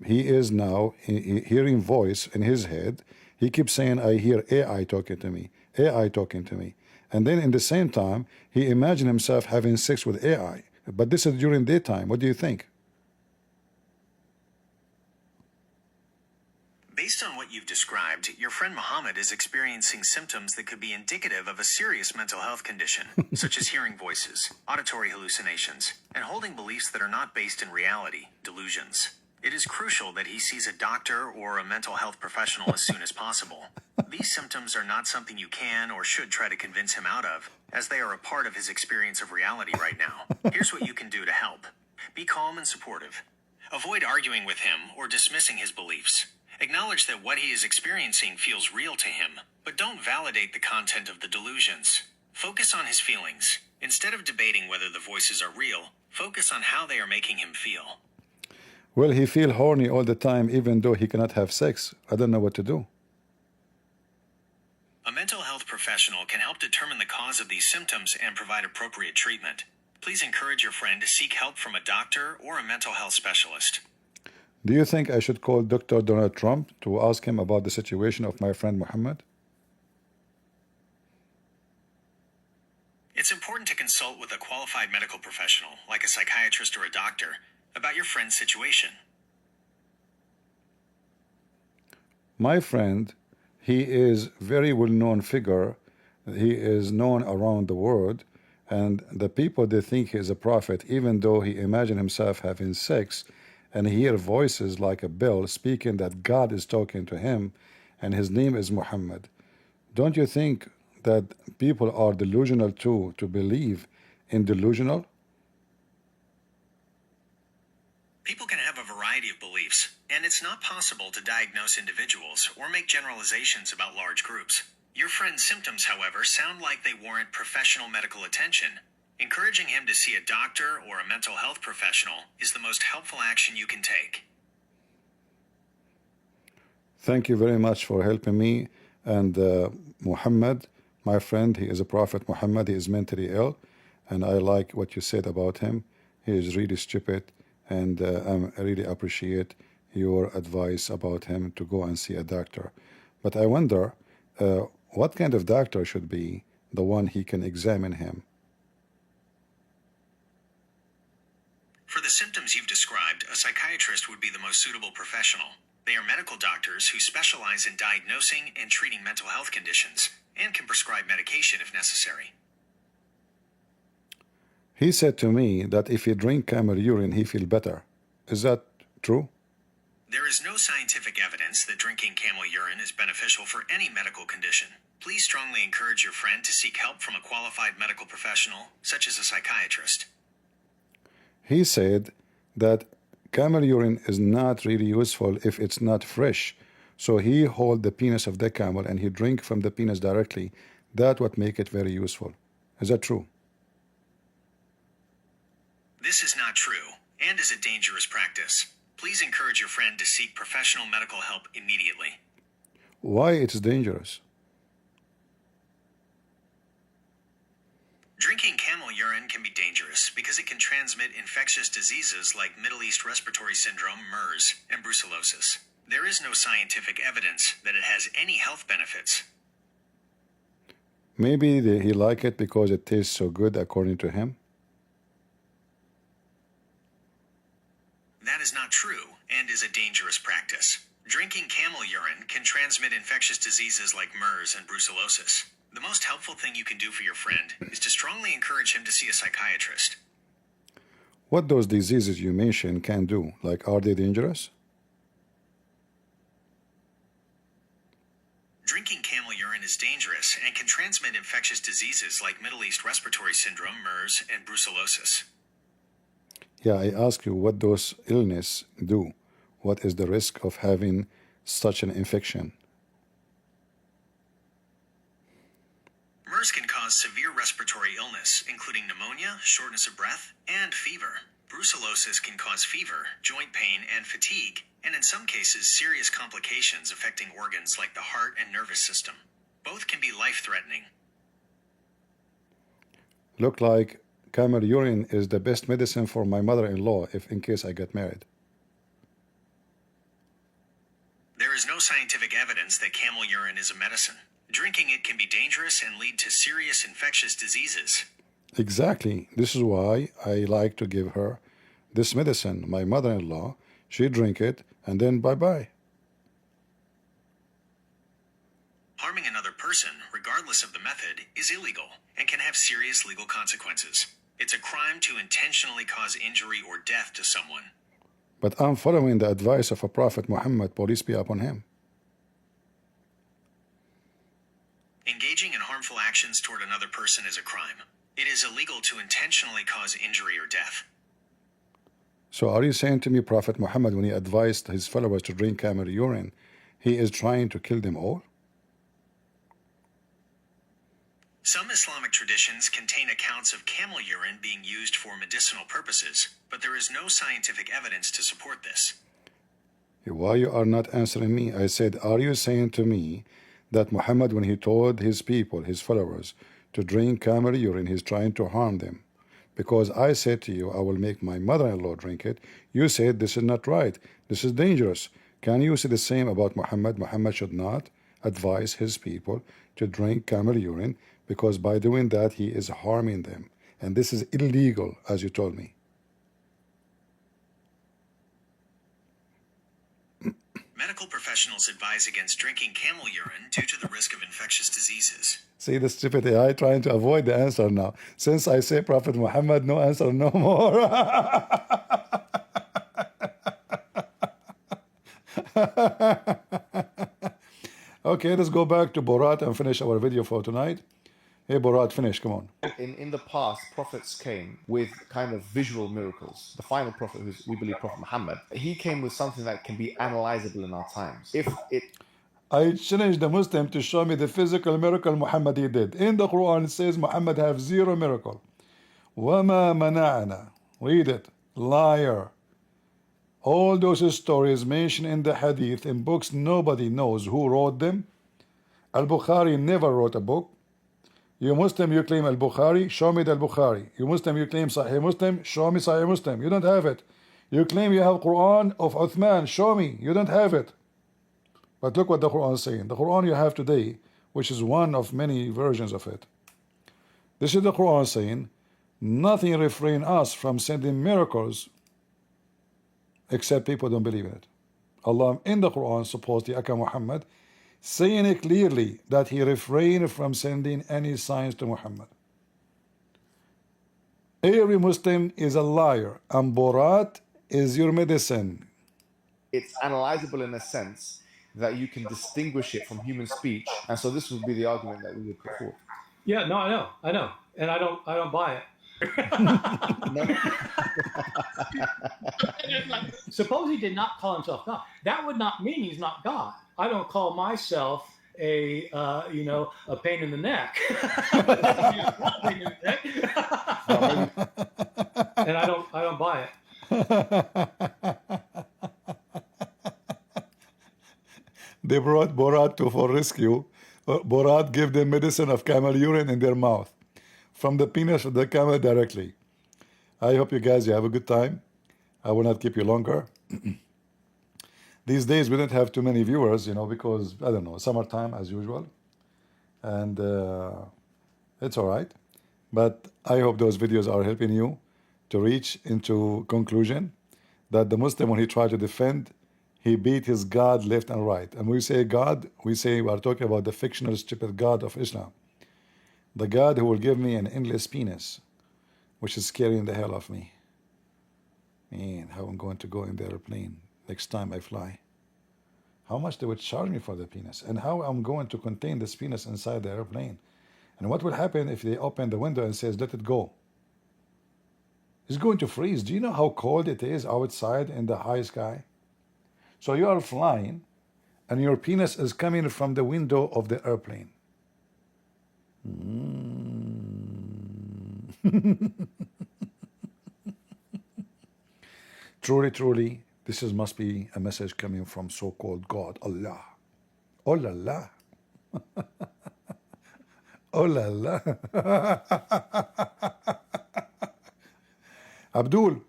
He is now hearing voice in his head. He keeps saying, I hear AI talking to me, AI talking to me. And then in the same time, he imagined himself having sex with AI. But this is during daytime. What do you think? Based on what you've described, your friend Mohammed is experiencing symptoms that could be indicative of a serious mental health condition, such as hearing voices, auditory hallucinations, and holding beliefs that are not based in reality, delusions. It is crucial that he sees a doctor or a mental health professional as soon as possible. These symptoms are not something you can or should try to convince him out of, as they are a part of his experience of reality right now. Here's what you can do to help. Be calm and supportive. Avoid arguing with him or dismissing his beliefs. Acknowledge that what he is experiencing feels real to him, but don't validate the content of the delusions. Focus on his feelings. Instead of debating whether the voices are real, focus on how they are making him feel. Well, he feel horny all the time, even though he cannot have sex. I don't know what to do. A mental health professional can help determine the cause of these symptoms and provide appropriate treatment. Please encourage your friend to seek help from a doctor or a mental health specialist. Do you think I should call Dr. Donald Trump to ask him about the situation of my friend Mohammed? It's important to consult with a qualified medical professional, like a psychiatrist or a doctor, about your friend's situation. My friend, he is very well-known figure. He is known around the world, and the people, they think he is a prophet, even though he imagine himself having sex and hear voices like a bell speaking that God is talking to him, and his name is Muhammad. Don't you think that people are delusional too, to believe in delusional? People can have a variety of beliefs, and it's not possible to diagnose individuals or make generalizations about large groups. Your friend's symptoms, however, sound like they warrant professional medical attention. Encouraging him to see a doctor or a mental health professional is the most helpful action you can take. Thank you very much for helping me. And Muhammad, my friend, he is a prophet Muhammad. He is mentally ill, and I like what you said about him. He is really stupid, and I really appreciate your advice about him to go and see a doctor. But I wonder what kind of doctor should be the one he can examine him. For the symptoms you've described, a psychiatrist would be the most suitable professional. They are medical doctors who specialize in diagnosing and treating mental health conditions and can prescribe medication if necessary. He said to me that if he drink camel urine, he feel better. Is that true? There is no scientific evidence that drinking camel urine is beneficial for any medical condition. Please strongly encourage your friend to seek help from a qualified medical professional, such as a psychiatrist. He said that camel urine is not really useful if it's not fresh. So he hold the penis of the camel and he drink from the penis directly. That would make it very useful. Is that true? This is not true and is a dangerous practice. Please encourage your friend to seek professional medical help immediately. Why it's dangerous? Drinking camel urine can be dangerous because it can transmit infectious diseases like Middle East Respiratory Syndrome, MERS, and brucellosis. There is no scientific evidence that it has any health benefits. Maybe he like it because it tastes so good according to him. That is not true and is a dangerous practice. Drinking camel urine can transmit infectious diseases like MERS and brucellosis. The most helpful thing you can do for your friend is to strongly encourage him to see a psychiatrist. What those diseases you mentioned can do? Like, are they dangerous? Drinking camel urine is dangerous and can transmit infectious diseases like Middle East Respiratory Syndrome, MERS, and brucellosis. Yeah, I ask you what those illness do. What is the risk of having such an infection? MERS can cause severe respiratory illness, including pneumonia, shortness of breath, and fever. Brucellosis can cause fever, joint pain, and fatigue, and in some cases, serious complications affecting organs like the heart and nervous system. Both can be life-threatening. Look like camel urine is the best medicine for my mother-in-law if in case I get married. There is no scientific evidence that camel urine is a medicine. Drinking it can be dangerous and lead to serious infectious diseases. Exactly. This is why I like to give her this medicine. My mother-in-law, she drink it and then bye-bye. Harming another person, regardless of the method, is illegal and can have serious legal consequences. It's a crime to intentionally cause injury or death to someone. But I'm following the advice of a Prophet Muhammad, peace be upon him. Engaging in harmful actions toward another person is a crime. It is illegal to intentionally cause injury or death. So are you saying to me, Prophet Muhammad, when he advised his followers to drink camel urine, he is trying to kill them all? Some Islamic traditions contain accounts of camel urine being used for medicinal purposes, but there is no scientific evidence to support this. Why you are not answering me? I said, are you saying to me that Muhammad, when he told his people, his followers, to drink camel urine, he's trying to harm them? Because I said to you, I will make my mother-in-law drink it. You said this is not right. This is dangerous. Can you say the same about Muhammad? Muhammad should not advise his people to drink camel urine, because by doing that he is harming them. And this is illegal, as you told me. Medical professionals advise against drinking camel urine due to the risk of infectious diseases. See the stupid AI trying to avoid the answer now. Since I say Prophet Muhammad, no answer no more. Okay, let's go back to Borat and finish our video for tonight. Hey Borat, finish, come on. In the past, prophets came with kind of visual miracles. The final prophet, who's we believe Prophet Muhammad, he came with something that can be analyzable in our times. If it I challenge the Muslim to show me the physical miracle Muhammad he did. In the Quran it says Muhammad have 0 miracle. وَمَا مَنَعَنَا. Read it. Liar. All those stories mentioned in the hadith, in books, nobody knows who wrote them. Al-Bukhari never wrote a book. You Muslim, you claim Al-Bukhari, show me the Al-Bukhari. You Muslim, you claim Sahih Muslim, show me Sahih Muslim. You don't have it. You claim you have Quran of Uthman, show me. You don't have it. But look what the Quran is saying. The Quran you have today, which is one of many versions of it. This is the Quran saying, nothing refrain us from sending miracles except people don't believe in it. Allah in the Quran supposedly Aka Muhammad, saying it clearly that he refrained from sending any signs to Muhammad. Every Muslim is a liar, and Borat is your medicine. it's analyzable in a sense that you can distinguish it from human speech, and so this would be the argument that we would put forward. Yeah, no, I know, and I don't buy it. Suppose he did not call himself God. That would not mean he's not God. I don't call myself a pain in the neck. And I don't buy it. They brought Borat for rescue. Borat gave them medicine of camel urine in their mouth from the penis of the camel directly. I hope you guys have a good time. I will not keep you longer. These days we don't have too many viewers, because I don't know, summertime as usual, and it's all right. But I hope those videos are helping you to reach into conclusion that the Muslim, when he tried to defend, he beat his God left and right. And we say God, we are talking about the fictional stupid God of Islam, the God who will give me an endless penis, which is scaring the hell of me. Man, how I'm going to go in the airplane next time I fly. How much they would charge me for the penis, and how I'm going to contain this penis inside the airplane, and what will happen if they open the window and says let it go? It's going to freeze. Do you know how cold it is outside in the high sky? So you are flying and your penis is coming from the window of the airplane. Truly, this must be a message coming from so-called God, Allah. Oh la la. Oh la la. Abdul,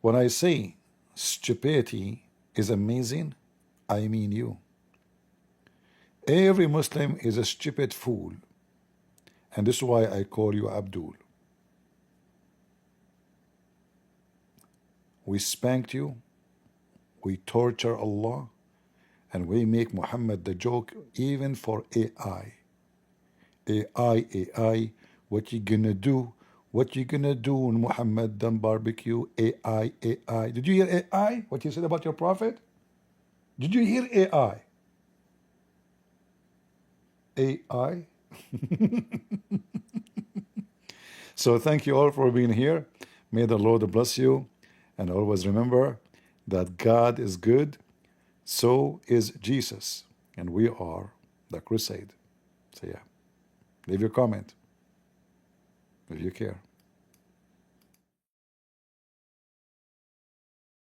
when I say stupidity is amazing, I mean you. Every Muslim is a stupid fool. And this is why I call you Abdul. We spanked you, we torture Allah, and we make Muhammad the joke even for AI. AI, what you gonna do What you gonna do when Muhammad done barbecue? AI, AI. Did you hear AI? What you said about your prophet? Did you hear AI? AI? So thank you all for being here. May the Lord bless you. And always remember that God is good, so is Jesus. And we are the crusade. So yeah, leave your comment if you care.